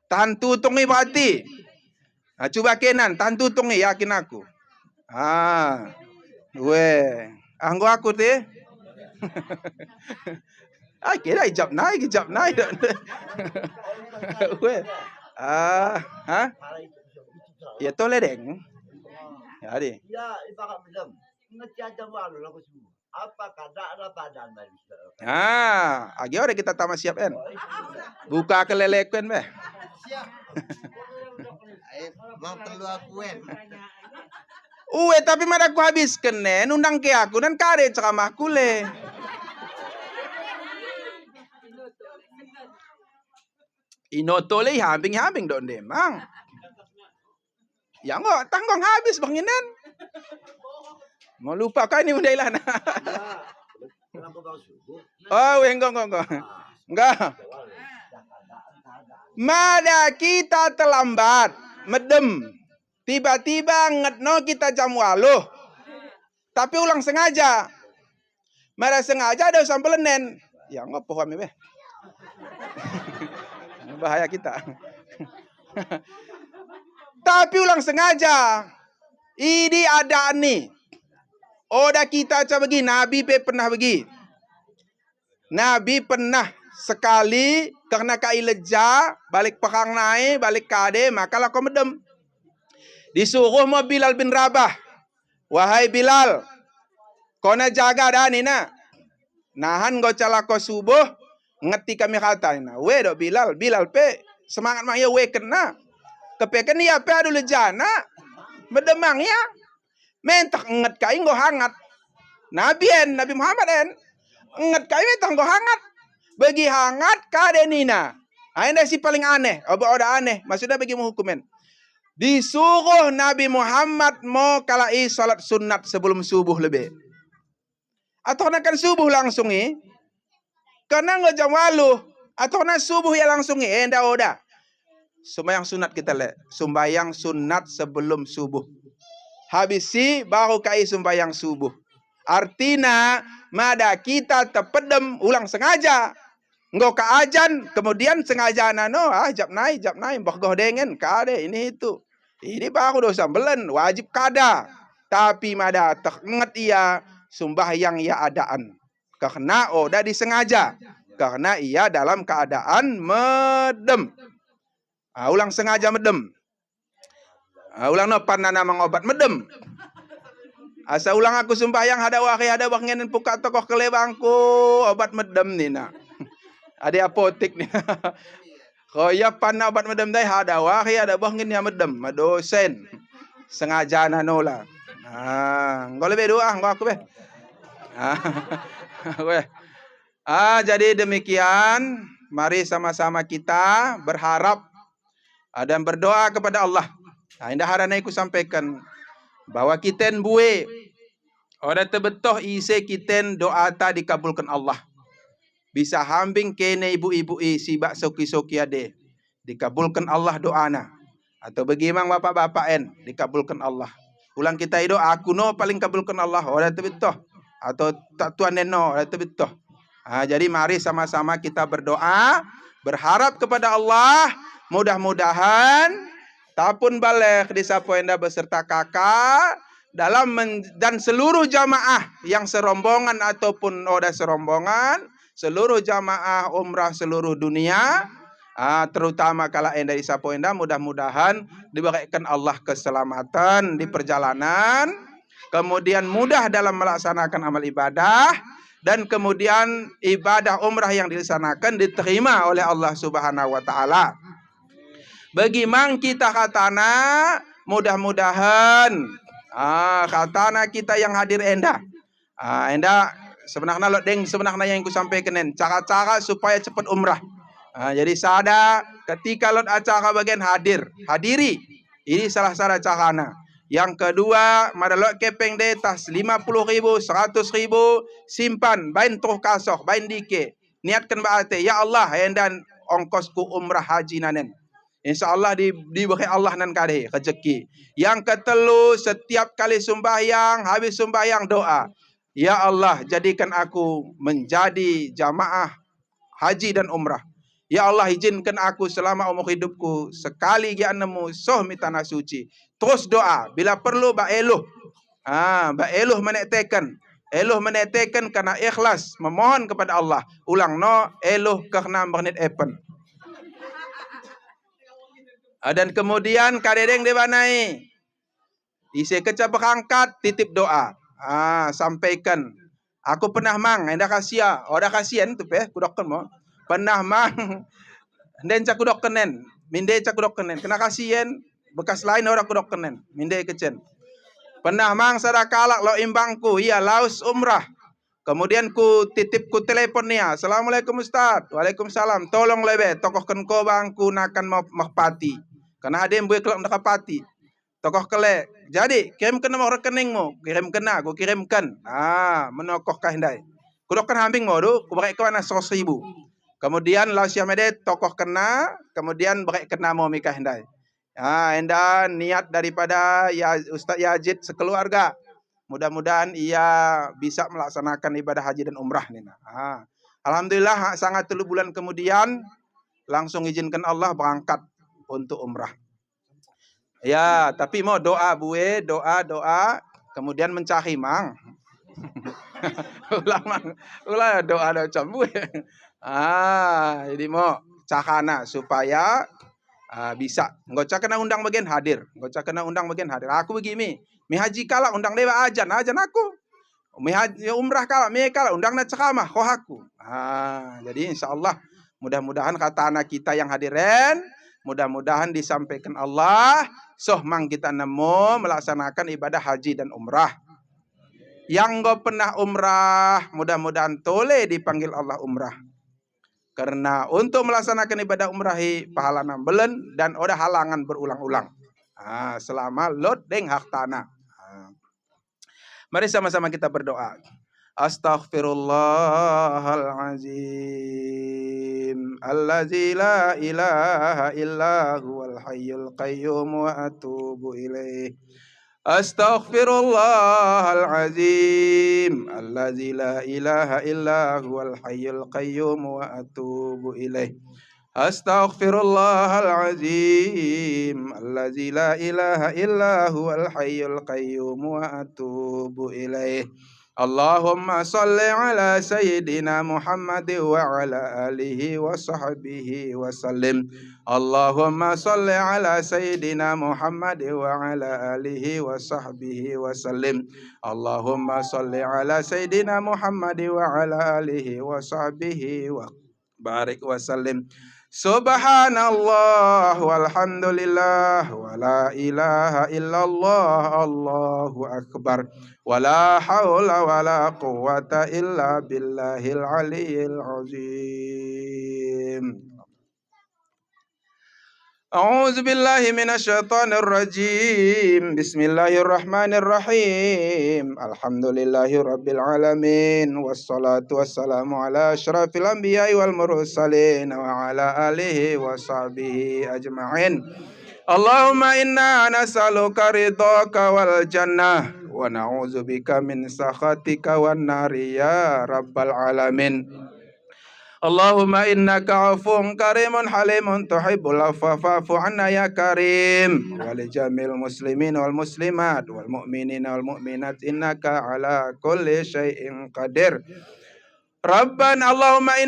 Speaker 3: Tahan tutung ni berarti. Cuba kenan. Tahan tutung ni yakin aku. Anggo aku teh. Kira hijab naik. Ya tole deng. Ya deh.
Speaker 4: Ya, ibarat belum. Ngecajam walu lagu semua. Apa kadang badan manusia?
Speaker 3: Agi orang kita tamat siap kan? Buka keleleken beh.
Speaker 4: Mau perlu aku
Speaker 3: Tapi mana aku habiskan undang ke aku dan kare ceramah kule. Inotole hambing don demang. Ya enggak, tanggung habis banginan. Mau lupa kan ini undailah. Enggak. Mada kita terlambat, medem. Tiba-tiba ngetno kita jam 8. Tapi ulang sengaja. Mada sengaja ada sampai lenen. Ya enggak paham ya. Bahaya kita. Tapi ulang sengaja. Ini ada nih. Oda kita coba bagi. Nabi pernah bagi. Nabi pernah sekali karena kaileja balik perang naik, balik kade, makalah kau medem. Disuruh mau Bilal bin Rabah. Wahai Bilal, kau nak jaga dah ni nak. Nahan kau calak kau subuh, Ngeti kami kata na, we do Bilal pe semangat mang ya we kena. Kepeken ya pe adu lejana. Medemang ya. Mentak nget kai nggo hangat. Nabi Muhammad en nget kai mentak nggo hangat. Bagi hangat kadenina. Ini si paling aneh, oda aneh. Maksudnya bagi menghukumen. Disuruh Nabi Muhammad mau kalai salat sunat sebelum subuh lebih. Atau nak subuh langsung karena nggak jam walu. Atau nak subuh ya langsung endah oda. Sembahyang sunat kita sembahyang sunat sebelum subuh. Habisi baru kai sembahyang subuh. Artinya mada kita tepedem ulang sengaja. Nggak keajan, kemudian sengaja jap naik, boh dengan kade ini itu. Ini baru dosa belen, wajib kada. Tapi mada teringat ia sembahyang ia adaan. Karena oda disengaja. Karena ia dalam keadaan medem. Ulang sengaja medem. Ulang panah namang obat medem. Asa ulang aku sembahyang hada wangenen puka tokoh kelebangku obat medem nina. Ada apotek nih. Kau ya panah obat medem dai hada wangin ya medem dosen. Sengaja nanola. Engkau lebih doa engkau aku beh. Jadi demikian, mari sama-sama kita berharap dan berdoa kepada Allah. Indah harana aku sampaikan bahwa kiten buwe ora tebetoh ise kiten doa ta dikabulkan Allah. Bisa hambing kene ibu-ibu sibak soki-soki ade dikabulkan Allah doana. Atau bagaimana bapak-bapak dikabulkan Allah. Ulang kita itu aku paling kabulkan Allah ora tebetoh. Atau tak tuan neno ora tebetoh. Jadi mari sama-sama kita berdoa, berharap kepada Allah, mudah-mudahan tapun balik di Sapoenda beserta kakak dan seluruh jamaah yang serombongan ataupun oda serombongan, seluruh jamaah umrah seluruh dunia, terutama kalau enda di Sapoenda, mudah-mudahan diberikan Allah keselamatan di perjalanan, kemudian mudah dalam melaksanakan amal ibadah, dan kemudian ibadah umrah yang dilaksanakan diterima oleh Allah Subhanahu wa taala. Bagi mang kita katana mudah-mudahan katana kita yang hadir enda. Enda sebenarnya yang ku sampaikan cara-cara supaya cepat umrah. Jadi sada ketika lot acara bagian hadiri. Ini salah satu carana. Yang kedua, madalok kepeng de tas 50.000, 100.000, simpan, bain tuh kasoh, bain dike. Niatkan berarti, ya Allah, dan ongkosku umrah haji nanen. InsyaAllah diberi Allah nan kadeh rezeki. Yang ketelu, setiap kali sembahyang, habis sembahyang doa. Ya Allah, jadikan aku menjadi jamaah haji dan umrah. Ya Allah, izinkan aku selama umur hidupku sekali nemu soh mitana suci. Terus doa, bila perlu ba'eluh. Ba'eluh menetekan. Eluh menetekan karena ikhlas memohon kepada Allah. Ulang eluh karena bernit epen. Dan kemudian kadedeng debanai. Isi kecap berangkat titip doa. Sampaikan. Aku pernah mang, enda kasia. Oda kasian tu kudokkan mo. Pernah mang. Den cakudok kenen. Minde cakudok kenen. Kena kasian. Bekas lain orang kudok kenen. Minde kecen. Pernah mang sadakalak lo imbangku. Iya laus umrah. Kemudian ku titip ku teleponnya. Assalamualaikum Ustaz. Waalaikumsalam. Tolong lebe. Tokohkan ko bangku nakan mahpati. Karena ada yang buat kelak nakapati. Tokoh kele. Jadi kirimkan nomor rekeningmu. Kirimkan aku kirimkan. Menokoh kahindai. Kudokkan hamping mo do. Ku beri kawan 100.000. Kemudian laus yamede tokoh kena. Kemudian beri kena mau mikah hindai. Enda niat daripada Ustaz Yazid sekeluarga. Mudah-mudahan ia bisa melaksanakan ibadah haji dan umrah. Alhamdulillah sangat 3 bulan kemudian langsung izinkan Allah berangkat untuk umrah. Ya, tapi mau doa buwe, doa, kemudian mencari mang. Ulang doa buwe. Jadi mau cakana supaya bisa. Ngocak kena undang bagian hadir. Aku begini. Mi haji kalak undang dewa ajan aku. Mi haji umrah kala, mi kala undang na ceramah kohaku. Jadi insyaallah mudah-mudahan kata anak kita yang hadirin, mudah-mudahan disampaikan Allah, soh mang kita nemu melaksanakan ibadah haji dan umrah. Yang gak pernah umrah, mudah-mudahan tole dipanggil Allah umrah. Karena untuk melaksanakan ibadah umrahi pahala belen dan ada halangan berulang-ulang. Selama lot deng hak tanah. Mari sama-sama kita berdoa. Astaghfirullahalazim allazi la ilaha illa huwal hayyul qayyum wa atubu ilaih. Astaghfirullahalazim allazi la ilaha illa huwal hayyul qayyum wa atubu ilaih. Astaghfirullahalazim allazi la ilaha illa huwal hayyul qayyum wa atubu ilaih. Allahumma salli ala sayyidina Muhammad wa ala alihi wa sahbihi wa sallim. Allahumma salli ala sayyidina Muhammad wa ala alihi wa sahbihi wa sallim. Allahumma salli ala sayyidina Muhammad wa ala alihi wa sahbihi wa barik wa sallim. Subhanallah walhamdulillah wa la ilaha illallah Allahu akbar wa la hawla wa la quwwata illa billahil aliyyil azim. A'udzu billahi minasyaitonir rajim. Bismillahirrahmanirrahim. Alhamdulillahirabbil alamin wassalatu wassalamu ala asyrafil anbiya'i wal mursalin wa ala alihi wa sahbihi ajma'in. Allahumma inna nas'aluka ridhaka wal jannah wa na'udzubika min sakhatika wan nari ya rabbal alamin. Allahumma innaka afuwun karimun halimun tuhibbul afwa fa'fu anna ya karim wa li jamil muslimin wal muslimat wal mu'minina wal mu'minat innaka ala kulli syai'in qadir. Allahumma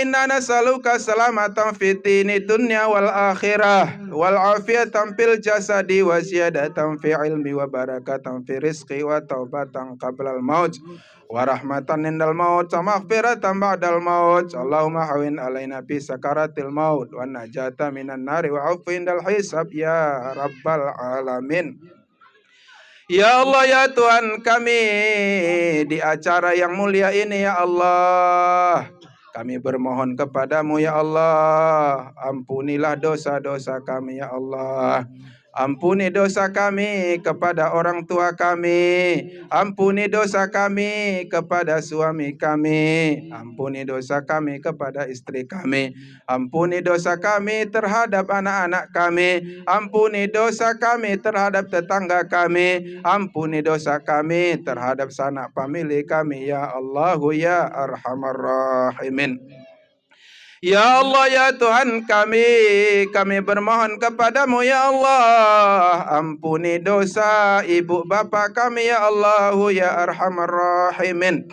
Speaker 3: inna nas'aluka salamatan fid dini dunya wal akhirah wal afiyatan fil jasadi wa ziyadatan fi ilmi wa barakatan fi rizqi wa taubatan qabla al maut wa rahmatan indal maut wa maghfiratan ba'dal maut. Allahumma hawin alaina fi sakaratil maut wa najata minan nari wa afu indal hisab ya rabbal alamin. Ya Allah ya Tuhan kami, di acara yang mulia ini ya Allah, kami bermohon kepadamu ya Allah, ampunilah dosa-dosa kami ya Allah. Ampuni dosa kami kepada orang tua kami. Ampuni dosa kami kepada suami kami. Ampuni dosa kami kepada istri kami. Ampuni dosa kami terhadap anak-anak kami. Ampuni dosa kami terhadap tetangga kami. Ampuni dosa kami terhadap sanak famili kami. Ya Allah ya Arhamar Rahimin. Ya Allah ya Tuhan kami bermohon kepadamu ya Allah, ampuni dosa ibu bapa kami ya Allah ya Arhamar Rahimin.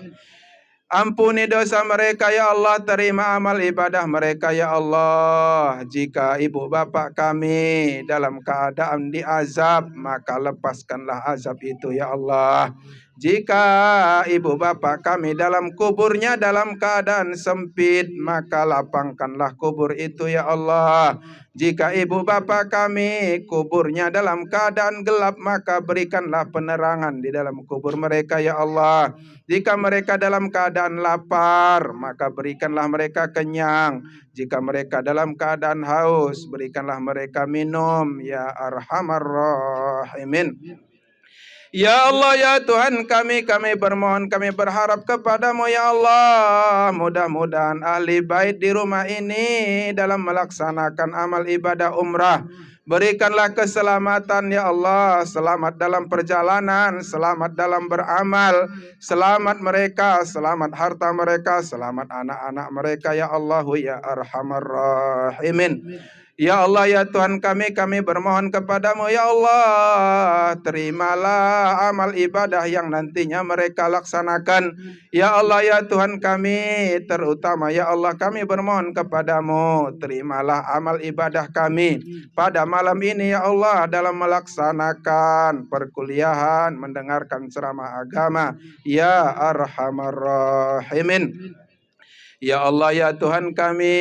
Speaker 3: Ampuni dosa mereka ya Allah, terima amal ibadah mereka ya Allah. Jika ibu bapak kami dalam keadaan diazab, maka lepaskanlah azab itu ya Allah. Jika ibu bapak kami dalam kuburnya dalam keadaan sempit, maka lapangkanlah kubur itu ya Allah. Jika ibu bapak kami kuburnya dalam keadaan gelap, maka berikanlah penerangan di dalam kubur mereka ya Allah. Jika mereka dalam keadaan lapar, maka berikanlah mereka kenyang. Jika mereka dalam keadaan haus, berikanlah mereka minum ya Arhamar Rahimin. Ya Allah ya Tuhan kami bermohon, kami berharap kepadamu ya Allah, mudah-mudahan ahli bait di rumah ini dalam melaksanakan amal ibadah umrah, berikanlah keselamatan ya Allah, selamat dalam perjalanan, selamat dalam beramal, selamat mereka, selamat harta mereka, selamat anak-anak mereka ya Allah ya Arhamar Rahimin. Ya Allah ya Tuhan kami bermohon kepadamu ya Allah, terimalah amal ibadah yang nantinya mereka laksanakan. Ya Allah ya Tuhan kami, terutama ya Allah kami bermohon kepadamu, terimalah amal ibadah kami pada malam ini ya Allah dalam melaksanakan perkuliahan, mendengarkan ceramah agama. Ya Arhamar Rahimin. Ya Allah ya Tuhan kami,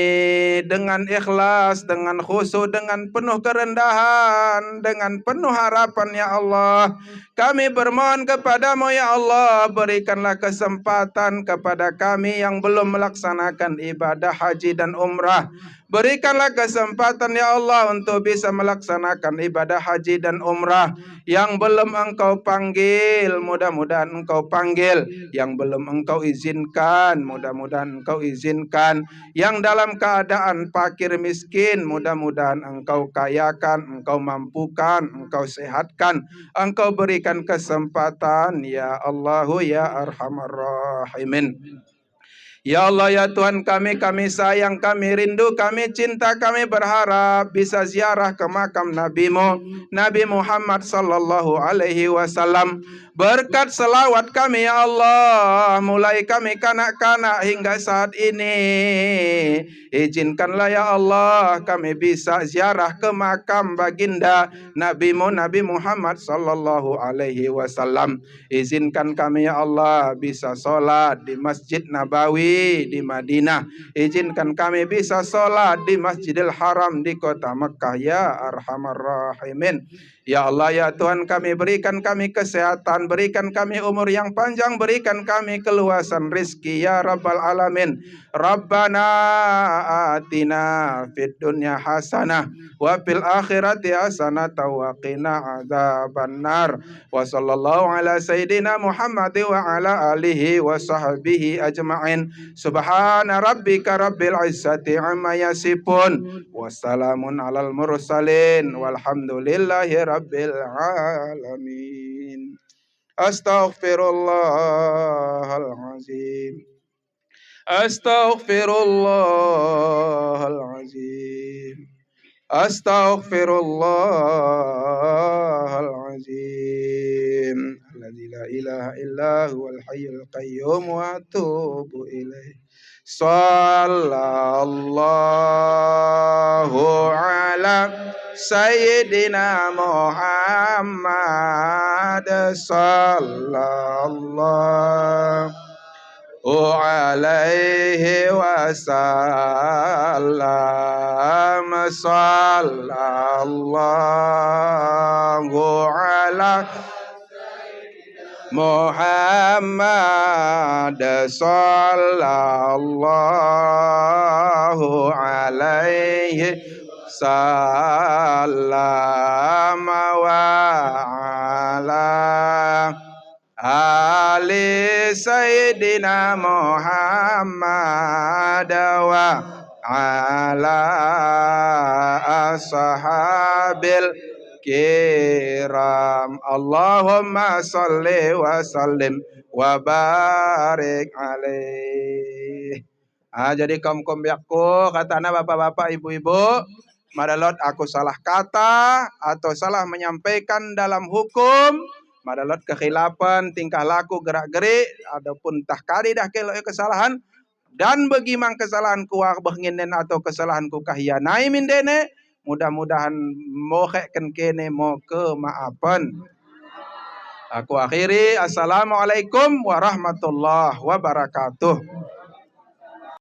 Speaker 3: dengan ikhlas, dengan khusyuk, dengan penuh kerendahan, dengan penuh harapan ya Allah, kami bermohon kepadamu ya Allah, berikanlah kesempatan kepada kami yang belum melaksanakan ibadah haji dan umrah. Berikanlah kesempatan ya Allah untuk bisa melaksanakan ibadah haji dan umrah. Yang belum Engkau panggil, mudah-mudahan Engkau panggil. Yang belum Engkau izinkan, mudah-mudahan Engkau izinkan. Yang dalam keadaan fakir miskin, mudah-mudahan Engkau kayakan, Engkau mampukan, Engkau sehatkan, Engkau berikan kesempatan ya Allahu ya Arhamar Rahimin. Ya Allah ya Tuhan kami sayang, kami rindu, kami cinta, kami berharap bisa ziarah ke makam Nabi-Mu, Nabi Muhammad sallallahu alaihi wasallam. Berkat selawat kami ya Allah, mulai kami kanak-kanak hingga saat ini, izinkanlah ya Allah kami bisa ziarah ke makam baginda Nabi-Mu, Nabi Muhammad sallallahu alaihi wasallam. Izinkan kami ya Allah bisa sholat di Masjid Nabawi di Madinah. Izinkan kami bisa sholat di Masjidil Haram di kota Mekah ya Arhamar Rahimin. Ya Allah ya Tuhan kami, berikan kami kesehatan, berikan kami umur yang panjang, berikan kami keluasan rizki ya Rabbal Alamin. Rabbana atina fid dunya hasanah wa fil akhirati hasanah wa qina adzabannar. Wa sallallahu ala sayyidina Muhammad wa ala alihi wa sahbihi ajma'in. Subhana rabbika rabbil izzati amma yasifun. Wassalamun alal mursalin walhamdulillahi rabbil alamin. Astaghfirullahal azim. Astaghfirullahal azim. Astaghfirullahal-azim alladzi la ilaha illa huwal hayyul qayyum wa atubu ilaih. Sallallahu ala sayyidina Muhammad sallallahu alaihi wasallam. Sallallahu ala Muhammad sallallahu alaihi wasallam wa ala ali sayyidina Muhammad wa ala ashabil kiram. Allahumma salli wa sallim wa barik alaih. Jadi kaum-kaum yakku, katana bapak-bapak, ibu-ibu, madalot aku salah kata atau salah menyampaikan dalam hukum, madalot kekhilapan tingkah laku gerak-gerik adapun tah kali dah kelo kesalahan, dan bagi mang kesalahan ku bahnginen atau kesalahan ku kahyanai min dene, mudah-mudahan moheken kene mo kemaafan. Aku akhiri, assalamualaikum warahmatullahi wabarakatuh.